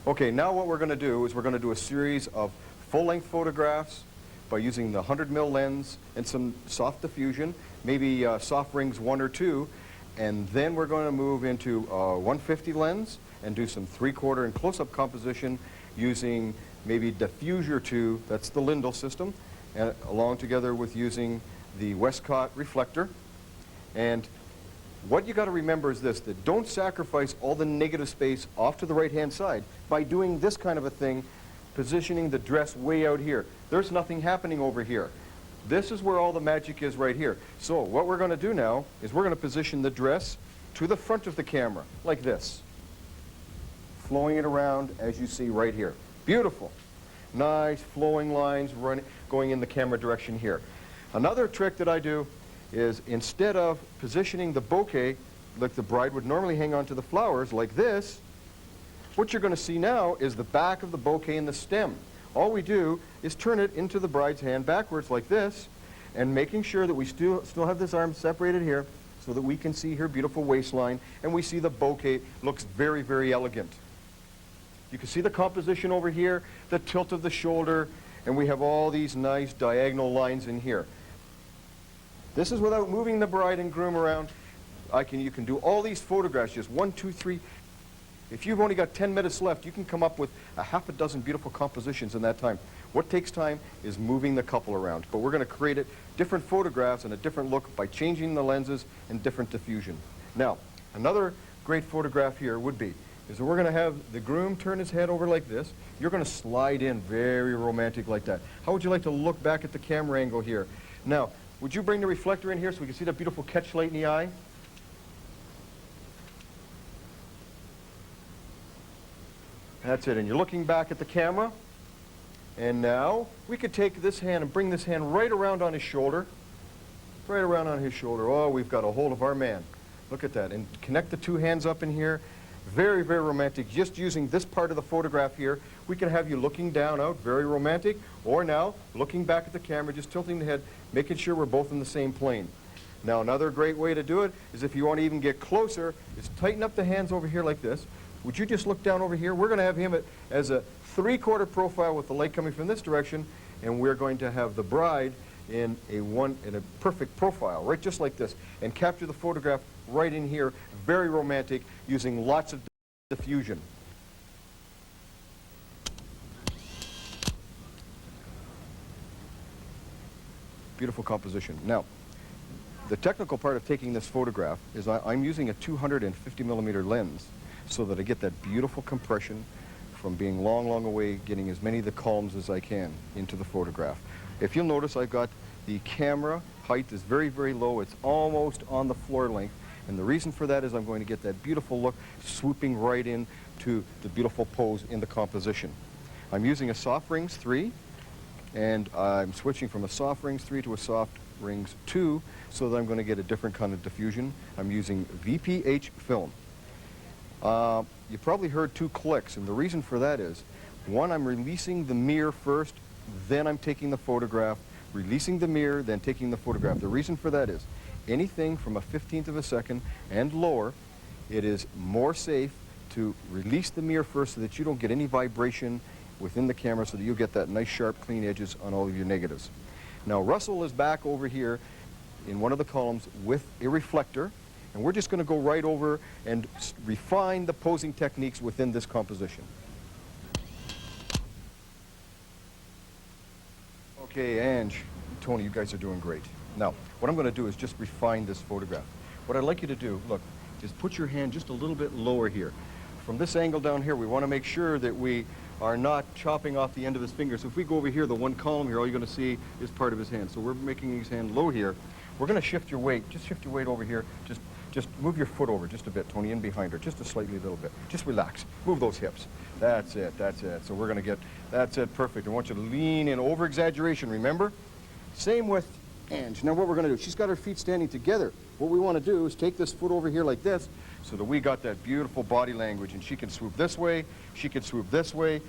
Okay, now what we're going to do is we're going to do a series of full-length photographs by using the 100mm lens and some soft diffusion, maybe soft rings 1 or 2, and then we're going to move into 150 lens and do some 3/4 and close-up composition using maybe diffuser 2, that's the Lindell system, and along together with using the Westcott reflector. And what you got to remember is this, that don't sacrifice all the negative space off to the right-hand side by doing this kind of a thing, positioning the dress way out here. There's nothing happening over here. This is where all the magic is right here. So what we're going to do now is we're going to position the dress to the front of the camera, like this. Flowing it around as you see right here. Beautiful. Nice flowing lines going in the camera direction here. Another trick that I do is instead of positioning the bouquet like the bride would normally hang on to the flowers like this, what you're going to see now is the back of the bouquet and the stem. All we do is turn it into the bride's hand backwards like this, and making sure that we still have this arm separated here so that we can see her beautiful waistline, and we see the bouquet looks very, very elegant. You can see the composition over here, the tilt of the shoulder, and we have all these nice diagonal lines in here. This is without moving the bride and groom around. You can do all these photographs, just 1, 2, 3. If you've only got 10 minutes left, you can come up with a half a dozen beautiful compositions in that time. What takes time is moving the couple around. But we're going to create different photographs and a different look by changing the lenses and different diffusion. Now, another great photograph here would be, is that we're going to have the groom turn his head over like this. You're going to slide in very romantic like that. How would you like to look back at the camera angle here? Now, would you bring the reflector in here so we can see that beautiful catch light in the eye? That's it, and you're looking back at the camera. And now, we could take this hand and bring this hand right around on his shoulder. Right around on his shoulder. Oh, we've got a hold of our man. Look at that, and connect the two hands up in here. Very, very romantic. Just using this part of the photograph here, we can have you looking down out, very romantic, or now, looking back at the camera, just tilting the head, making sure we're both in the same plane. Now, another great way to do it is if you want to even get closer, is tighten up the hands over here like this. Would you just look down over here? We're going to have him as a 3/4 profile with the light coming from this direction, and we're going to have the bride in a perfect profile, right just like this, and capture the photograph right in here, very romantic, using lots of diffusion. Beautiful composition. Now, the technical part of taking this photograph is I'm using a 250 millimeter lens so that I get that beautiful compression from being long, long away, getting as many of the columns as I can into the photograph. If you'll notice, I've got the camera height is very, very low. It's almost on the floor length. And the reason for that is I'm going to get that beautiful look swooping right in to the beautiful pose in the composition. I'm using a Soft Rings 3, and I'm switching from a Soft Rings 3 to a Soft Rings 2 so that I'm going to get a different kind of diffusion. I'm using VPH film. You probably heard 2 clicks, and the reason for that is, one, I'm releasing the mirror first, then I'm taking the photograph, releasing the mirror, then taking the photograph. The reason for that is, anything from a 15th of a second and lower, it is more safe to release the mirror first so that you don't get any vibration within the camera, so that you'll get that nice sharp clean edges on all of your negatives. Now Russell is back over here in one of the columns with a reflector, and we're just going to go right over and refine the posing techniques within this composition. Okay, Ange, Tony, you guys are doing great. Now, what I'm going to do is just refine this photograph. What I'd like you to do, look, is put your hand just a little bit lower here. From this angle down here, we want to make sure that we are not chopping off the end of his finger. So if we go over here, the one column here, all you're going to see is part of his hand. So we're making his hand low here. We're going to shift your weight. Just shift your weight over here. Just move your foot over just a bit, Tony, in behind her, just a slightly little bit. Just relax. Move those hips. That's it, that's it. So we're going to get, that's it, perfect. I want you to lean in, over-exaggeration, remember? Same with Ange. Now what we're going to do, she's got her feet standing together. What we want to do is take this foot over here like this, so that we got that beautiful body language, and she can swoop this way, she can swoop this way.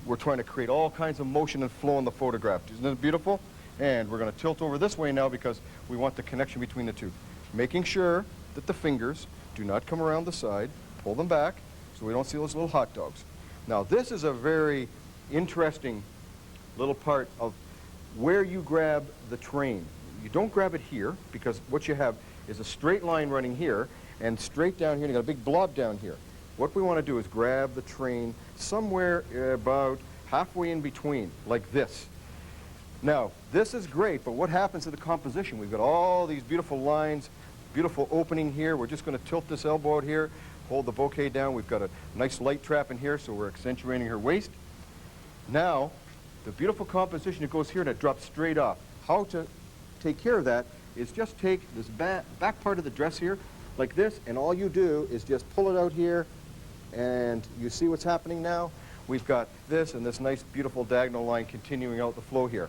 We're trying to create all kinds of motion and flow in the photograph. Isn't it beautiful? And we're going to tilt over this way now because we want the connection between the two. Making sure that the fingers do not come around the side. Pull them back so we don't see those little hot dogs. Now this is a very interesting little part of where you grab the train. You don't grab it here because what you have is a straight line running here and straight down here, and you got a big blob down here. What we want to do is grab the train somewhere about halfway in between, like this. Now, this is great, but what happens to the composition? We've got all these beautiful lines, beautiful opening here. We're just going to tilt this elbow out here, hold the bouquet down. We've got a nice light trap in here, so we're accentuating her waist. Now, the beautiful composition, it goes here and it drops straight off. How to take care of that is just take this back part of the dress here, like this, and all you do is just pull it out here, and you see what's happening now? We've got this and this nice, beautiful diagonal line continuing out the flow here.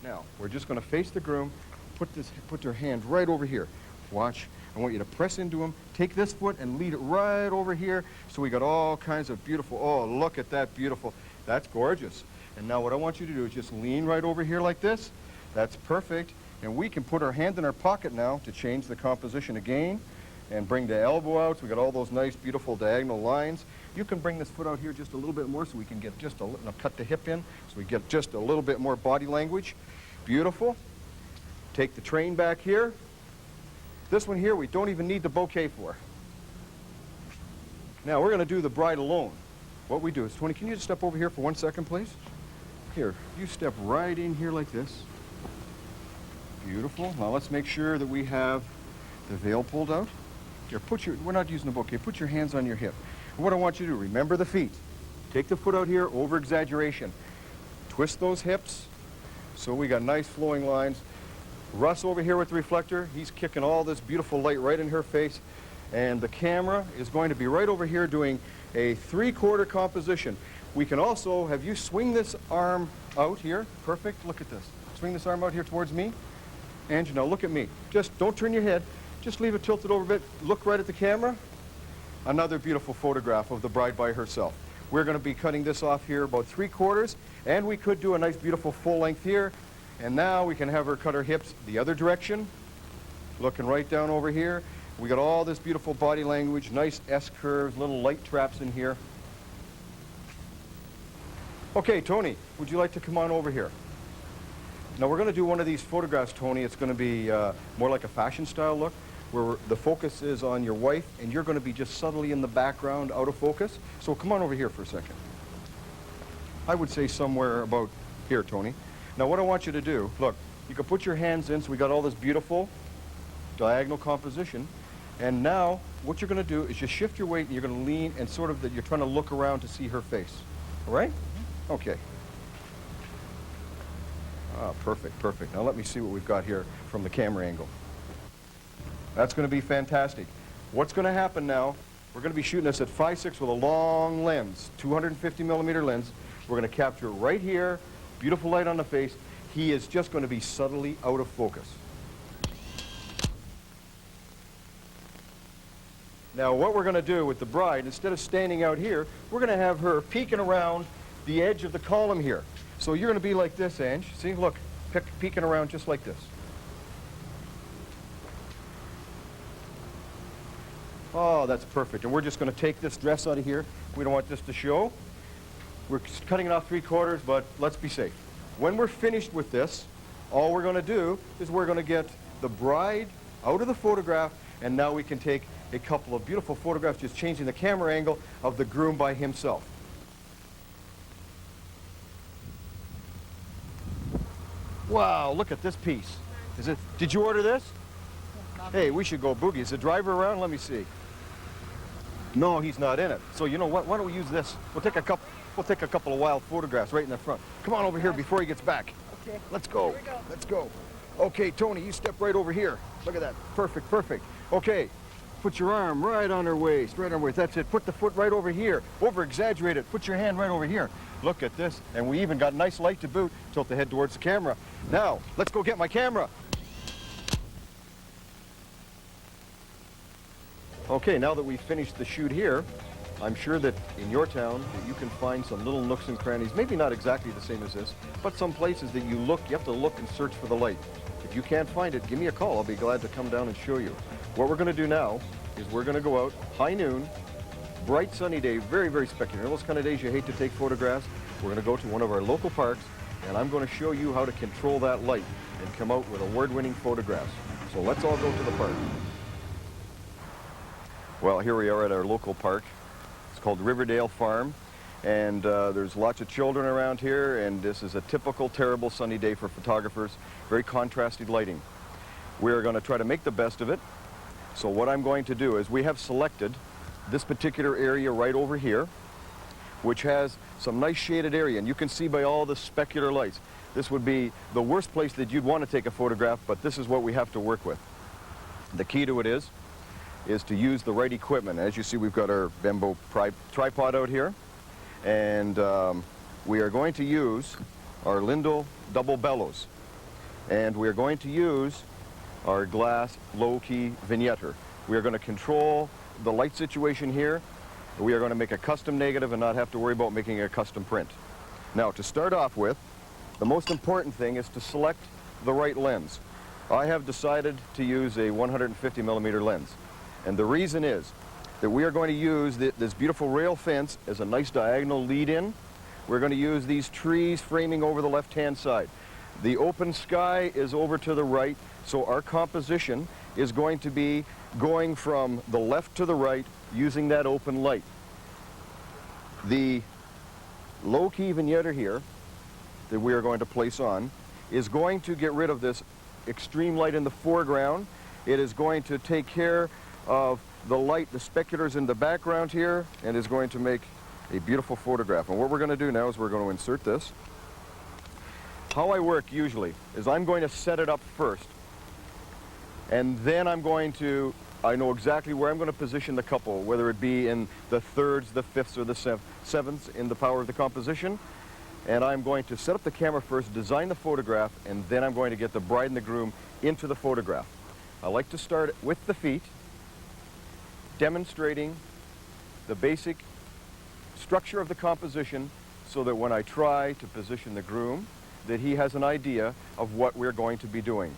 Now, we're just going to face the groom, put your hand right over here. Watch. I want you to press into him, take this foot and lead it right over here. So we got all kinds of beautiful, oh, look at that beautiful, that's gorgeous. And now what I want you to do is just lean right over here like this. That's perfect. And we can put our hand in our pocket now to change the composition again and bring the elbow out. So we got all those nice, beautiful diagonal lines. You can bring this foot out here just a little bit more so we can get just a little, cut the hip in so we get just a little bit more body language. Beautiful. Take the train back here. This one here, we don't even need the bouquet for. Now, we're going to do the bride alone. What we do is, Tony, can you just step over here for 1 second, please? Here, you step right in here like this. Beautiful. Now, let's make sure that we have the veil pulled out. Here, we're not using the bouquet. Put your hands on your hip. And what I want you to do, remember the feet. Take the foot out here, over-exaggeration. Twist those hips. So we got nice flowing lines. Russ over here with the reflector, he's kicking all this beautiful light right in her face. And the camera is going to be right over here doing a 3/4 composition. We can also have you swing this arm out here. Perfect. Look at this. Swing this arm out here towards me. Angie, now look at me. Just don't turn your head. Just leave it tilted over a bit. Look right at the camera. Another beautiful photograph of the bride by herself. We're going to be cutting this off here about 3/4, and we could do a nice beautiful full length here. And now we can have her cut her hips the other direction, looking right down over here. We got all this beautiful body language, nice S curves, little light traps in here. Okay, Tony, would you like to come on over here? Now we're going to do one of these photographs, Tony. It's going to be more like a fashion style look, where the focus is on your wife, and you're going to be just subtly in the background, out of focus. So come on over here for a second. I would say somewhere about here, Tony. Now what I want you to do, look, you can put your hands in, so we got all this beautiful diagonal composition. And now what you're going to do is just shift your weight, and you're going to lean, and sort of that you're trying to look around to see her face. All right? Okay. Ah, perfect, perfect. Now let me see what we've got here from the camera angle. That's going to be fantastic. What's going to happen now, we're going to be shooting this at 5.6 with a long lens, 250 millimeter lens. We're going to capture it right here, beautiful light on the face. He is just going to be subtly out of focus. Now what we're going to do with the bride, instead of standing out here, we're going to have her peeking around the edge of the column here. So you're going to be like this, Ange. See, look, peeking around just like this. Oh, that's perfect. And we're just going to take this dress out of here. We don't want this to show. We're cutting it off 3/4, but let's be safe. When we're finished with this, all we're going to do is we're going to get the bride out of the photograph, and now we can take a couple of beautiful photographs, just changing the camera angle of the groom by himself. Wow, look at this piece. Did you order this? Hey, we should go boogie. Is the driver around? Let me see. No, he's not in it. So you know what? Why don't we use this? We'll take a couple of wild photographs right in the front. Come on over here before he gets back. Okay. Let's go. Here we go. Let's go. Okay, Tony, you step right over here. Look at that. Perfect, perfect. Okay. Put your arm right on her waist, right on her waist. That's it. Put the foot right over here. Over-exaggerate it. Put your hand right over here. Look at this. And we even got nice light to boot. Tilt the head towards the camera. Now, let's go get my camera. Okay, now that we've finished the shoot here, I'm sure that in your town that you can find some little nooks and crannies, maybe not exactly the same as this, but some places that you have to look and search for the light. If you can't find it, give me a call. I'll be glad to come down and show you. What we're going to do now is we're going to go out, high noon, bright sunny day, very, very spectacular. Those kind of days you hate to take photographs. We're going to go to one of our local parks, and I'm going to show you how to control that light and come out with award-winning photographs. So let's all go to the park. Well, here we are at our local park. It's called Riverdale Farm, and there's lots of children around here, and this is a typical terrible sunny day for photographers. Very contrasted lighting. We're going to try to make the best of it. So what I'm going to do is we have selected this particular area right over here, which has some nice shaded area, and you can see by all the specular lights. This would be the worst place that you'd want to take a photograph, but this is what we have to work with. The key to it is to use the right equipment. As you see, we've got our Bembo tripod out here, and we are going to use our Lindell double bellows, and we are going to use our glass low-key vignetter. We are going to control the light situation here. We are going to make a custom negative and not have to worry about making a custom print. Now, to start off with, the most important thing is to select the right lens. I have decided to use a 150 millimeter lens. And the reason is that we are going to use this beautiful rail fence as a nice diagonal lead-in. We're going to use these trees framing over the left-hand side. The open sky is over to the right, so our composition is going to be going from the left to the right using that open light. The low-key vignetter here that we are going to place on is going to get rid of this extreme light in the foreground. It is going to take care of the light, the speculars in the background here, and is going to make a beautiful photograph. And what we're going to do now is we're going to insert this. How I work usually is I'm going to set it up first, and then I know exactly where I'm going to position the couple, whether it be in the thirds, the fifths, or the sevenths in the power of the composition. And I'm going to set up the camera first, design the photograph, and then I'm going to get the bride and the groom into the photograph. I like to start with the feet, demonstrating the basic structure of the composition so that when I try to position the groom, that he has an idea of what we're going to be doing.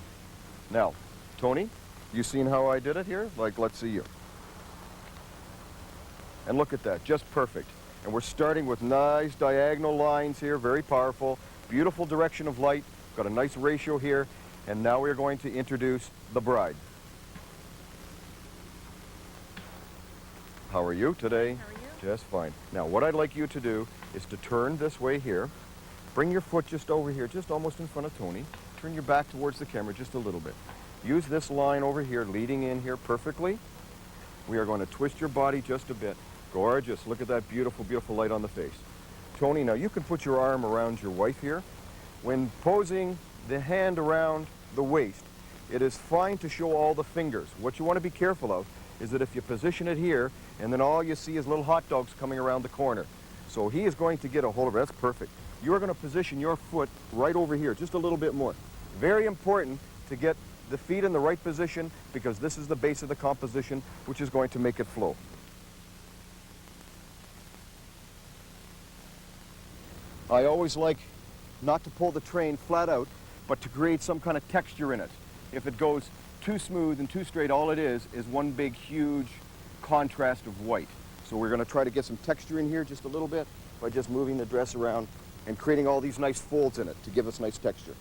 Now, Tony, you seen how I did it here? Like, let's see you. And look at that, just perfect. And we're starting with nice diagonal lines here, very powerful, beautiful direction of light, got a nice ratio here, and now we're going to introduce the bride. How are you today? How are you? Just fine. Now, what I'd like you to do is to turn this way here, bring your foot just over here, just almost in front of Tony, turn your back towards the camera just a little bit. Use this line over here, leading in here perfectly. We are going to twist your body just a bit. Gorgeous. Look at that beautiful, beautiful light on the face. Tony, now you can put your arm around your wife here. When posing the hand around the waist, it is fine to show all the fingers. What you want to be careful of is that if you position it here, and then all you see is little hot dogs coming around the corner. So he is going to get a hold of it. That's perfect. You are going to position your foot right over here, just a little bit more. Very important to get the feet in the right position, because this is the base of the composition, which is going to make it flow. I always like not to pull the train flat out, but to create some kind of texture in it. If it goes too smooth and too straight, all it is one big, huge contrast of white. So we're going to try to get some texture in here just a little bit by just moving the dress around and creating all these nice folds in it to give us nice texture.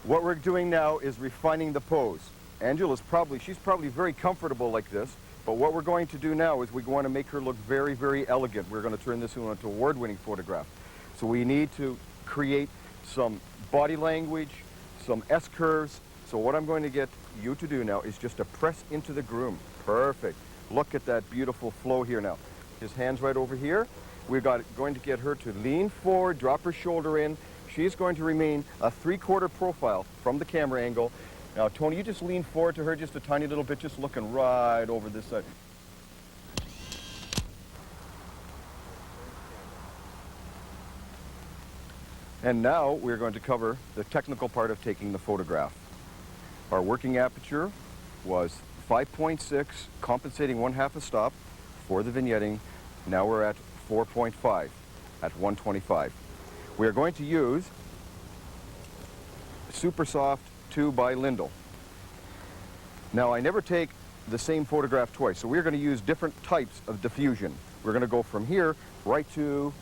What we're doing now is refining the pose. She's probably very comfortable like this, but what we're going to do now is we want to make her look very, very elegant. We're going to turn this into an award-winning photograph. So we need to create some body language, some S-curves. So what I'm going to get you to do now is just to press into the groom. Perfect. Look at that beautiful flow here now. His hand's right over here. We're going to get her to lean forward, drop her shoulder in. She's going to remain a 3/4 profile from the camera angle. Now, Tony, you just lean forward to her just a tiny little bit, just looking right over this side. And now we're going to cover the technical part of taking the photograph. Our working aperture was 5.6, compensating 1/2 a stop for the vignetting. Now we're at 4.5 at 125. We are going to use Super Soft 2 by Lindell. Now I never take the same photograph twice, so we're going to use different types of diffusion. We're going to go from here right to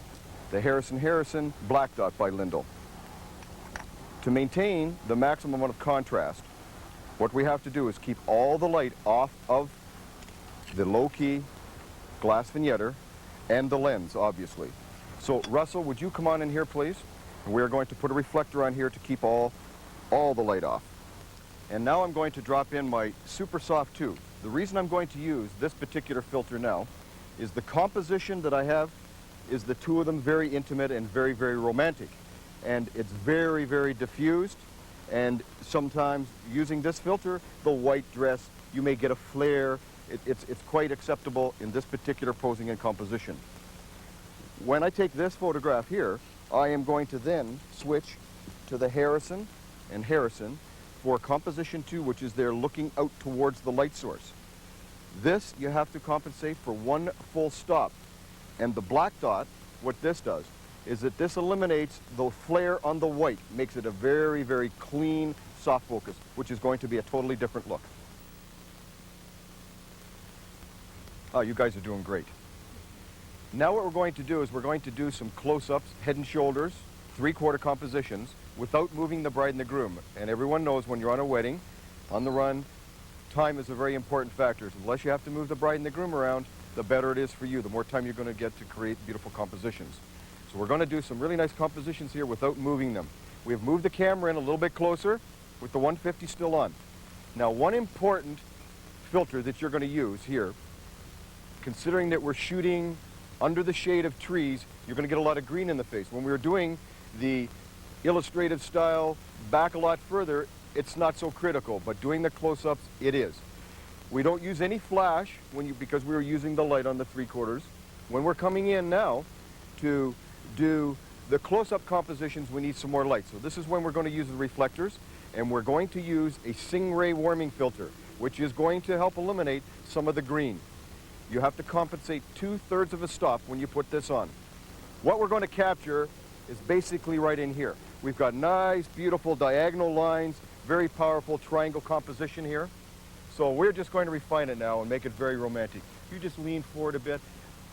the Harrison Black Dot by Lindell. To maintain the maximum amount of contrast, what we have to do is keep all the light off of the low-key glass vignetter and the lens, obviously. So Russell, would you come on in here, please? And we're going to put a reflector on here to keep all the light off. And now I'm going to drop in my Super Soft 2. The reason I'm going to use this particular filter now is the composition that I have is the two of them very intimate and very, very romantic. And it's very, very diffused. And sometimes using this filter, the white dress, you may get a flare. It's quite acceptable in this particular posing and composition. When I take this photograph here, I am going to then switch to the Harrison for composition 2, which is there looking out towards the light source. This, you have to compensate for 1 full stop. And the black dot, what this does, is that this eliminates the flare on the white, makes it a very, very clean, soft focus, which is going to be a totally different look. Oh, you guys are doing great. Now what we're going to do is we're going to do some close-ups, head and shoulders, 3/4 compositions, without moving the bride and the groom. And everyone knows when you're on a wedding, on the run, time is a very important factor. Unless you have to move the bride and the groom around, the better it is for you, the more time you're going to get to create beautiful compositions. So we're going to do some really nice compositions here without moving them. We have moved the camera in a little bit closer with the 150 still on. Now, one important filter that you're going to use here, considering that we're shooting under the shade of trees, you're going to get a lot of green in the face. When we were doing the illustrative style back a lot further, it's not so critical, but doing the close-ups, it is. We don't use any flash because we were using the light on the 3/4. When we're coming in now to do the close-up compositions, we need some more light. So this is when we're going to use the reflectors, and we're going to use a Stingray warming filter, which is going to help eliminate some of the green. You have to compensate 2/3 of a stop when you put this on. What we're going to capture is basically right in here. We've got nice, beautiful diagonal lines, very powerful triangle composition here. So we're just going to refine it now and make it very romantic. You just lean forward a bit.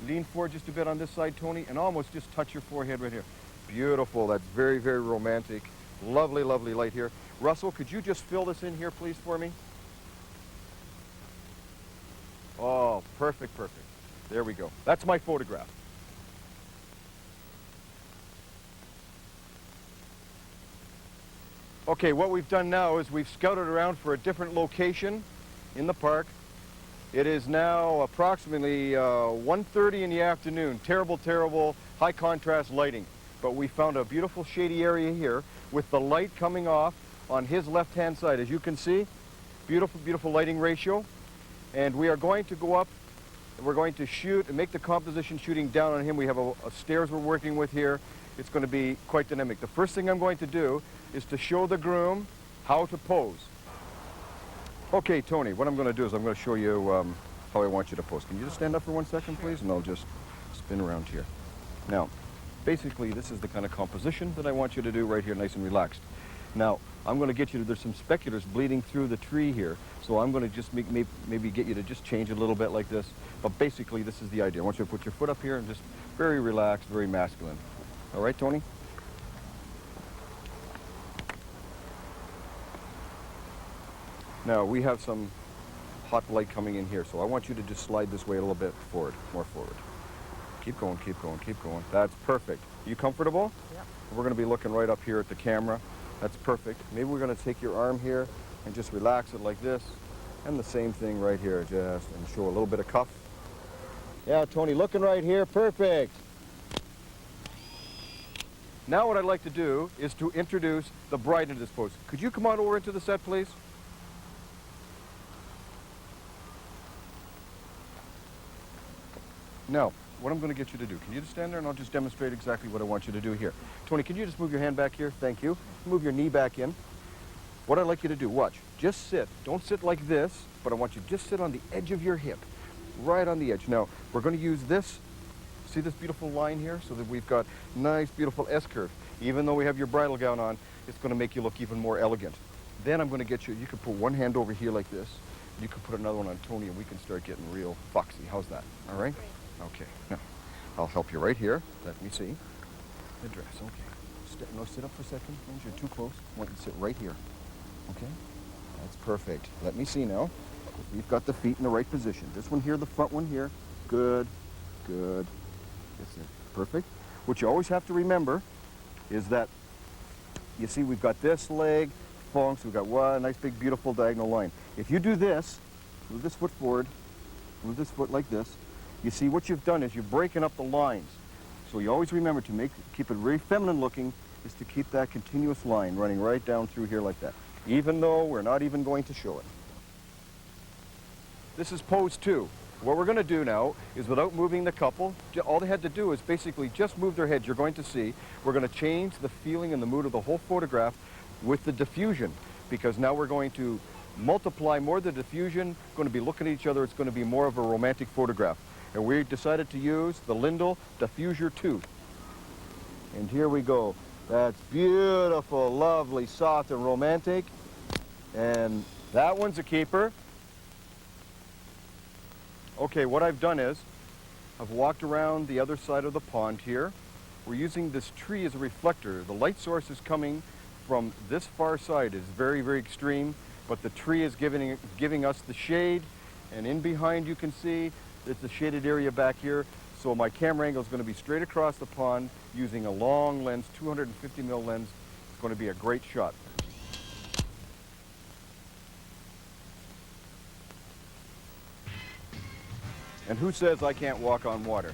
Lean forward just a bit on this side, Tony, and almost just touch your forehead right here. Beautiful. That's very, very romantic. Lovely, lovely light here. Russell, could you just fill this in here, please, for me? Oh, perfect, perfect. There we go. That's my photograph. Okay, what we've done now is we've scouted around for a different location in the park. It is now approximately 1:30 in the afternoon. Terrible, terrible high contrast lighting. But we found a beautiful shady area here with the light coming off on his left-hand side. As you can see, beautiful, beautiful lighting ratio. And we are going to go up, and we're going to shoot and make the composition shooting down on him. We have a stairs we're working with here. It's going to be quite dynamic. The first thing I'm going to do is to show the groom how to pose. Okay, Tony, what I'm going to do is I'm going to show you how I want you to pose. Can you just stand up for 1 second, please? And I'll just spin around here. Now, basically, this is the kind of composition that I want you to do right here, nice and relaxed. Now, I'm going to get you to, there's some speculators bleeding through the tree here, so I'm going to just maybe get you to just change a little bit like this. But basically, this is the idea. I want you to put your foot up here and just very relaxed, very masculine. All right, Tony? Now, we have some hot light coming in here, so I want you to just slide this way a little bit forward, more forward. Keep going, keep going, keep going. That's perfect. You comfortable? Yep. We're going to be looking right up here at the camera. That's perfect. Maybe we're going to take your arm here and just relax it like this. And the same thing right here, just, and show a little bit of cuff. Yeah, Tony, looking right here, perfect. Now what I'd like to do is to introduce the bride into this pose. Could you come on over into the set, please? Now, what I'm going to get you to do, can you just stand there and I'll just demonstrate exactly what I want you to do here. Tony, can you just move your hand back here? Thank you. Move your knee back in. What I'd like you to do, watch, just sit. Don't sit like this, but I want you to just sit on the edge of your hip, right on the edge. Now, we're going to use this, see this beautiful line here, so that we've got nice, beautiful S-curve. Even though we have your bridal gown on, it's going to make you look even more elegant. Then I'm going to get you, you can put one hand over here like this, you can put another one on Tony, and we can start getting real foxy. How's that? All right? Okay, now, I'll help you right here. Let me see. The dress, okay. No, sit up for a second. You're too close. I want you to sit right here. Okay? That's perfect. Let me see now. We've got the feet in the right position. This one here, the front one here. Good, good. That's it. Perfect. What you always have to remember is that, you see, we've got this leg, so we've got one nice big beautiful diagonal line. If you do this, move this foot forward, move this foot like this, you see what you've done is you're breaking up the lines. So you always remember to keep it very feminine looking is to keep that continuous line running right down through here like that, even though we're not even going to show it. This is pose 2. What we're going to do now is, without moving the couple, all they had to do is basically just move their heads. You're going to see we're going to change the feeling and the mood of the whole photograph with the diffusion, because now we're going to multiply more the diffusion, going to be looking at each other. It's going to be more of a romantic photograph. And we decided to use the Lindell Diffuser 2. And here we go. That's beautiful, lovely, soft, and romantic. And that one's a keeper. Okay, what I've done is I've walked around the other side of the pond here. We're using this tree as a reflector. The light source is coming from this far side. It's very, very extreme, but the tree is giving us the shade. And in behind you can see it's a shaded area back here. So my camera angle is going to be straight across the pond using a long lens, 250 mil lens. It's going to be a great shot. And who says I can't walk on water?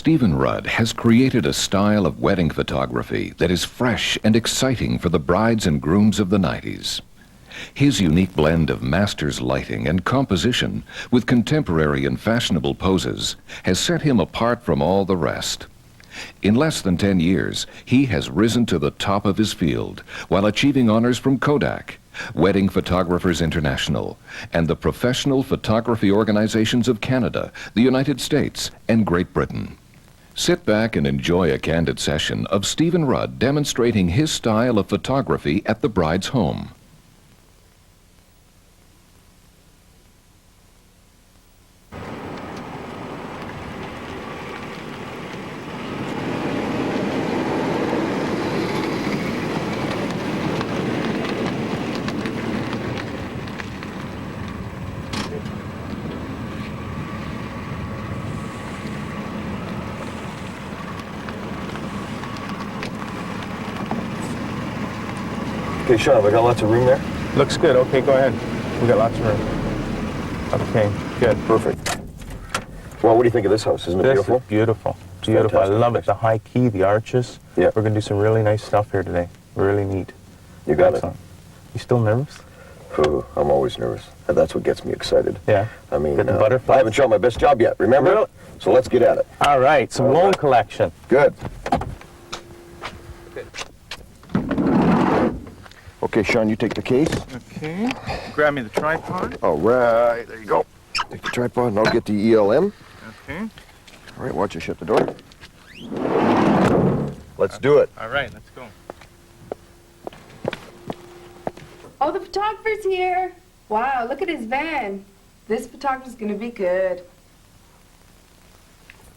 Stephen Rudd has created a style of wedding photography that is fresh and exciting for the brides and grooms of the 90s. His unique blend of master's lighting and composition with contemporary and fashionable poses has set him apart from all the rest. In less than 10 years, he has risen to the top of his field while achieving honors from Kodak, Wedding Photographers International, and the Professional Photography Organizations of Canada, the United States, and Great Britain. Sit back and enjoy a candid session of Stephen Rudd demonstrating his style of photography at the bride's home. Okay, Sean, have I got lots of room there? Looks good. Okay, go ahead. We got lots of room. Okay, good. Perfect. Well, what do you think of this house? Isn't it This beautiful? is beautiful. Beautiful. I fantastic. love it. The high key, the arches. Yeah. We're going to do some really nice stuff here today. Really neat. You got Excellent. You still nervous? it. Ooh, I'm always nervous. And that's what gets me excited. Yeah. I mean, Get the butterflies? I haven't shown my best job yet, remember? Really? So let's get at it. All right, some All loan right. collection. Good. Okay, Sean, you take the case. Okay. Grab me the tripod. All right, there you go. Take the tripod and I'll get the ELM. Okay. All right, watch you shut the door. Let's do it. All right, let's go. Oh, the photographer's here. Wow, look at his van. This photographer's gonna be good.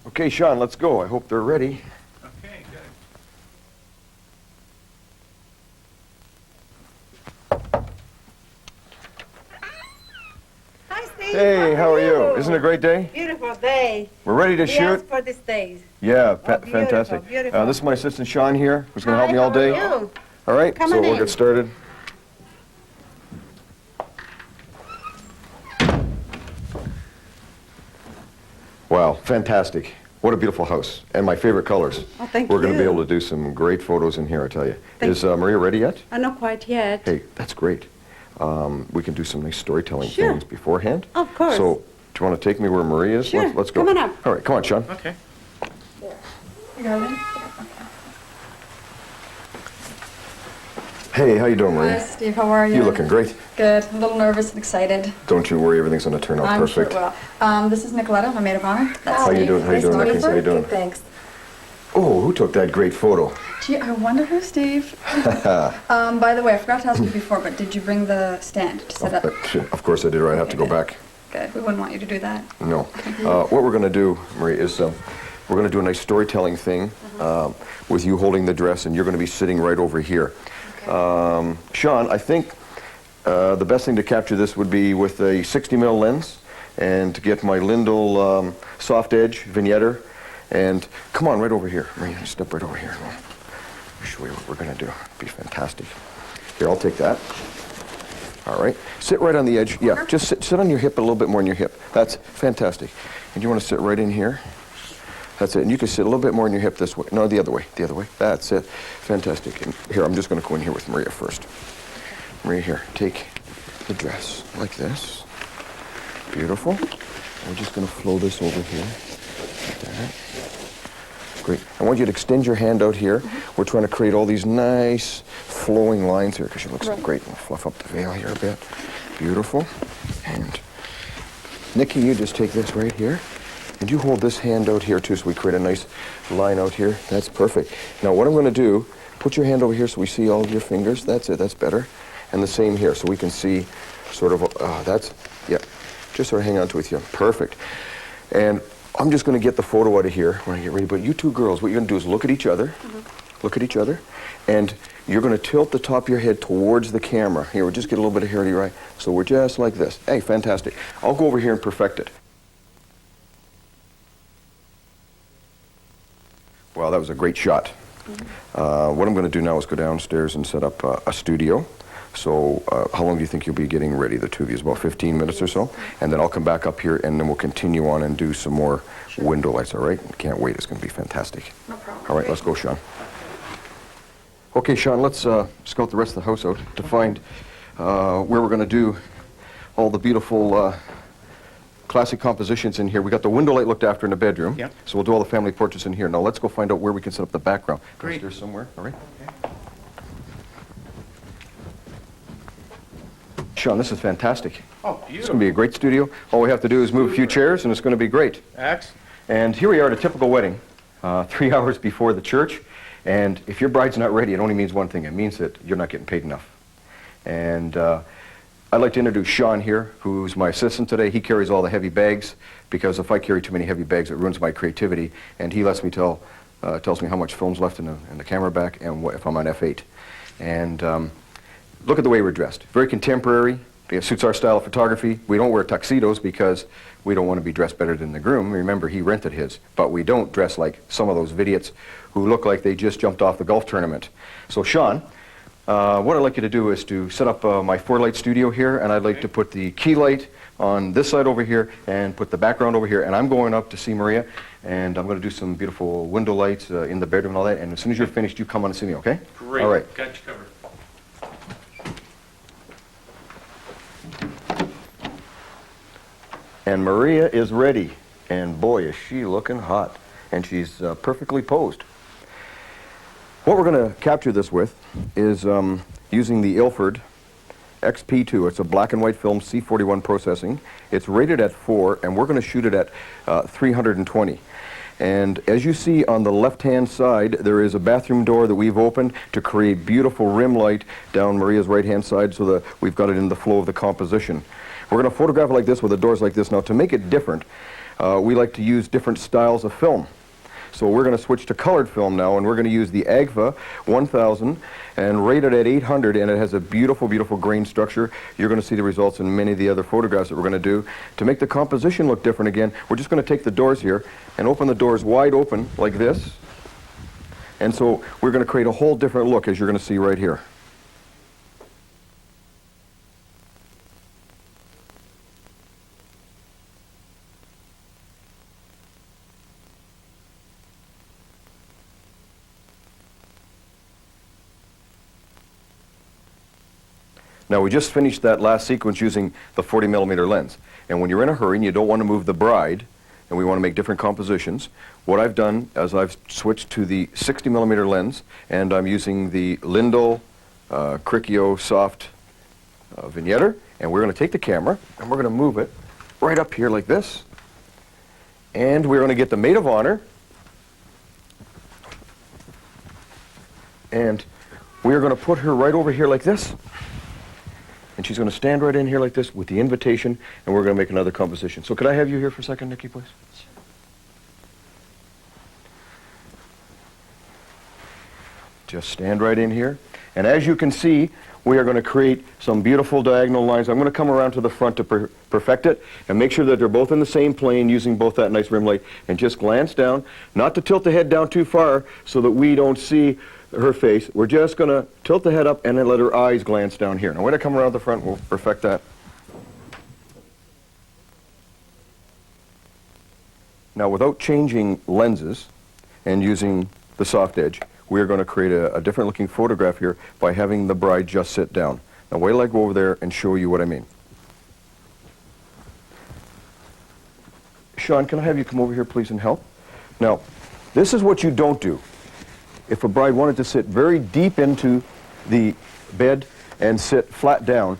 Okay, Sean, let's go. I hope they're ready. Okay, good. Hi, Steve. Hey, how are you? Isn't it a great day? Beautiful day. We're ready to We shoot. asked for this day. Yeah, beautiful, fantastic. beautiful. This is my assistant Sean here, who's going to help me all How are day. you? All right, Come so on we'll in. get started. Wow, fantastic. What a beautiful house, and my favorite colors. Oh, thank We're going to be you. able to do some great photos in here, I tell you. Thank Is Maria ready yet? Not quite yet. Hey, that's great. We can do some nice storytelling Sure. things beforehand. Of course. So, do you want to take me where Maria is? Sure. Let's go. Come on up. All right, come on, Sean. Okay. Hey, how you doing, Hi, Maria? Steve. How are you? You're looking great. Good. A little nervous and excited. Don't you worry, everything's going to turn out I'm perfect. sure it will. This is Nicoletta, my maid of honor. That's How you Steve. doing? How you doing, Nice to Nicky? meet How you doing? Thanks. Oh, who took that great photo? Gee, I wonder who, Steve. By the way, I forgot to ask you before, but did you bring the stand to set up? Of course I did. I have to go back. Good. We wouldn't want you to do that. No. What we're going to do, Marie, is we're going to do a nice storytelling thing with you holding the dress, and you're going to be sitting right over here. Sean, I think the best thing to capture this would be with a 60mm lens and to get my Lindell soft edge vignetter. And come on, right over here. Marie, step right over here. I'll show you what we're going to do. It'll be fantastic. Here, I'll take that. All right. Sit right on the edge. Yeah, just sit on your hip, a little bit more on your hip. That's fantastic. And you want to sit right in here. That's it. And you can sit a little bit more on your hip this way. No, the other way. The other way. That's it. Fantastic. And here, I'm just going to go in here with Maria first. Maria, here. Take the dress like this. Beautiful. We're just going to flow this over here. Like that. Great. I want you to extend your hand out here. We're trying to create all these nice flowing lines here because she looks great. We'll fluff up the veil here a bit. Beautiful. And Nikki, you just take this right here. And you hold this hand out here too so we create a nice line out here. That's perfect. Now what I'm going to do, put your hand over here so we see all of your fingers. That's it. That's better. And the same here so we can see sort of, yeah. Just sort of hang on to it with you. Perfect. And I'm just going to get the photo out of here when I get ready. But you two girls, what you're going to do is look at each other. Look at each other. And you're going to tilt the top of your head towards the camera. Here, we'll just get a little bit of hair to your right. So we're just like this. Hey, fantastic. I'll go over here and perfect it. Well, that was a great shot. What I'm going to do now is go downstairs and set up a studio So how long do you think you'll be getting ready, the two of you? About 15 minutes or so? And then I'll come back up here, and then we'll continue on and do some more window lights, all right? Can't wait. It's going to be fantastic. No problem. All right, let's go, Sean. Okay, Sean, let's scout the rest of the house out to find where we're going to do all the beautiful classic compositions in here. We got the window light looked after in the bedroom. Yep. So we'll do all the family portraits in here. Now let's go find out where we can set up the background. Great. Upstairs somewhere, all right? Sean, this is fantastic. Oh, It's beautiful. going to be a great studio. All we have to do is move a few chairs, and it's going to be great. Excellent. And here we are at a typical wedding, 3 hours before the church. And if your bride's not ready, it only means one thing. It means that you're not getting paid enough. And I'd like to introduce Sean here, who's my assistant today. He carries all the heavy bags, because if I carry too many heavy bags, it ruins my creativity. And he lets me tells me how much film's left in the camera back and if I'm on F8. And look at the way we're dressed. Very contemporary. It suits our style of photography. We don't wear tuxedos because we don't want to be dressed better than the groom. Remember, he rented his. But we don't dress like some of those idiots who look like they just jumped off the golf tournament. So, Sean, what I'd like you to do is to set up my 4-light studio here, and I'd like to put the key light on this side over here and put the background over here. And I'm going up to see Maria, and I'm going to do some beautiful window lights in the bedroom and all that. And as soon as you're finished, you come on and see me, okay? Great. All right. Got you covered. And Maria is ready, and boy, is she looking hot, and she's perfectly posed. What we're going to capture this with is using the Ilford XP2. It's a black and white film, C41 processing. It's rated at 4, and we're going to shoot it at 320. And as you see on the left-hand side, there is a bathroom door that we've opened to create beautiful rim light down Maria's right-hand side, so that we've got it in the flow of the composition. We're going to photograph it like this with the doors like this. Now, to make it different, we like to use different styles of film. So we're going to switch to colored film now, and we're going to use the Agfa 1000 and rate it at 800, and it has a beautiful, beautiful grain structure. You're going to see the results in many of the other photographs that we're going to do. To make the composition look different again, we're just going to take the doors here and open the doors wide open like this. And so we're going to create a whole different look, as you're going to see right here. Now, we just finished that last sequence using the 40mm lens. And when you're in a hurry and you don't want to move the bride, and we want to make different compositions, what I've done is I've switched to the 60mm lens, and I'm using the Lindell Cricchio soft vignetter. And we're going to take the camera, and we're going to move it right up here like this. And we're going to get the maid of honor. And we are going to put her right over here like this. And she's going to stand right in here like this with the invitation, and we're going to make another composition. So could I have you here for a second, Nikki, please? Just stand right in here. And as you can see, we are going to create some beautiful diagonal lines. I'm going to come around to the front to perfect it and make sure that they're both in the same plane using both that nice rim light. And just glance down, not to tilt the head down too far so that we don't see her face. We're just going to tilt the head up and then let her eyes glance down here. Now, when I come around the front, we'll perfect that. Now, without changing lenses and using the soft edge, we're going to create a different looking photograph here by having the bride just sit down. Now, wait till I go over there and show you what I mean. Sean, can I have you come over here, please, and help? Now, this is what you don't do. If a bride wanted to sit very deep into the bed and sit flat down,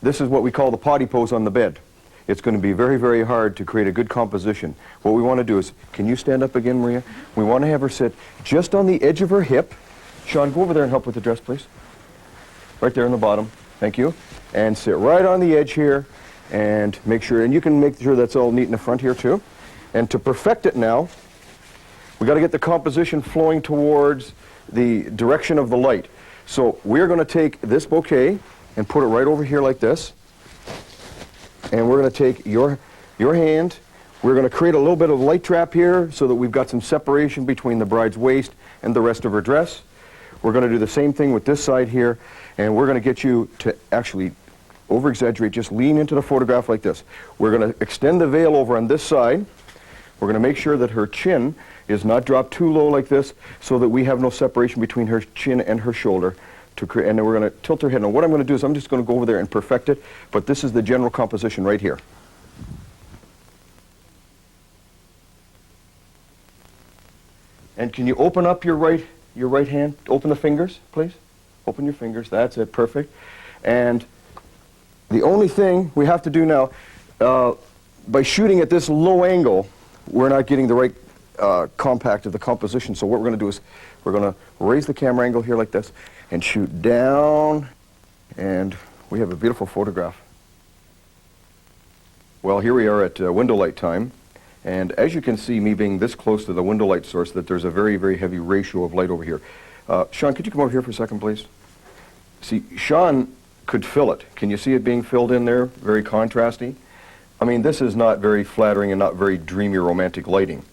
this is what we call the potty pose on the bed. It's going to be very, very hard to create a good composition. What we want to do is, can you stand up again, Maria? We want to have her sit just on the edge of her hip. Sean, go over there and help with the dress, please. Right there on the bottom. Thank you. And sit right on the edge here and make sure, and you can make sure that's all neat in the front here too. And to perfect it now, we got to get the composition flowing towards the direction of the light. So we're going to take this bouquet and put it right over here like this. And we're going to take your hand. We're going to create a little bit of light trap here so that we've got some separation between the bride's waist and the rest of her dress. We're going to do the same thing with this side here, and we're going to get you to actually over-exaggerate, just lean into the photograph like this. We're going to extend the veil over on this side. We're going to make sure that her chin is not dropped too low like this so that we have no separation between her chin and her shoulder. And then we're going to tilt her head. Now what I'm going to do is I'm just going to go over there and perfect it, but this is the general composition right here. And can you open up your right hand? Open the fingers, please. Open your fingers. That's it. Perfect. And the only thing we have to do now, by shooting at this low angle, we're not getting the right compact of the composition. So what we're going to do is we're going to raise the camera angle here like this and shoot down, and we have a beautiful photograph. Well, here we are at window light time. And as you can see, me being this close to the window light source, that there's a very, very heavy ratio of light over here. Sean, could you come over here for a second, please? See, Sean could fill it. Can you see it being filled in there? Very contrasty. I mean, this is not very flattering and not very dreamy or romantic lighting.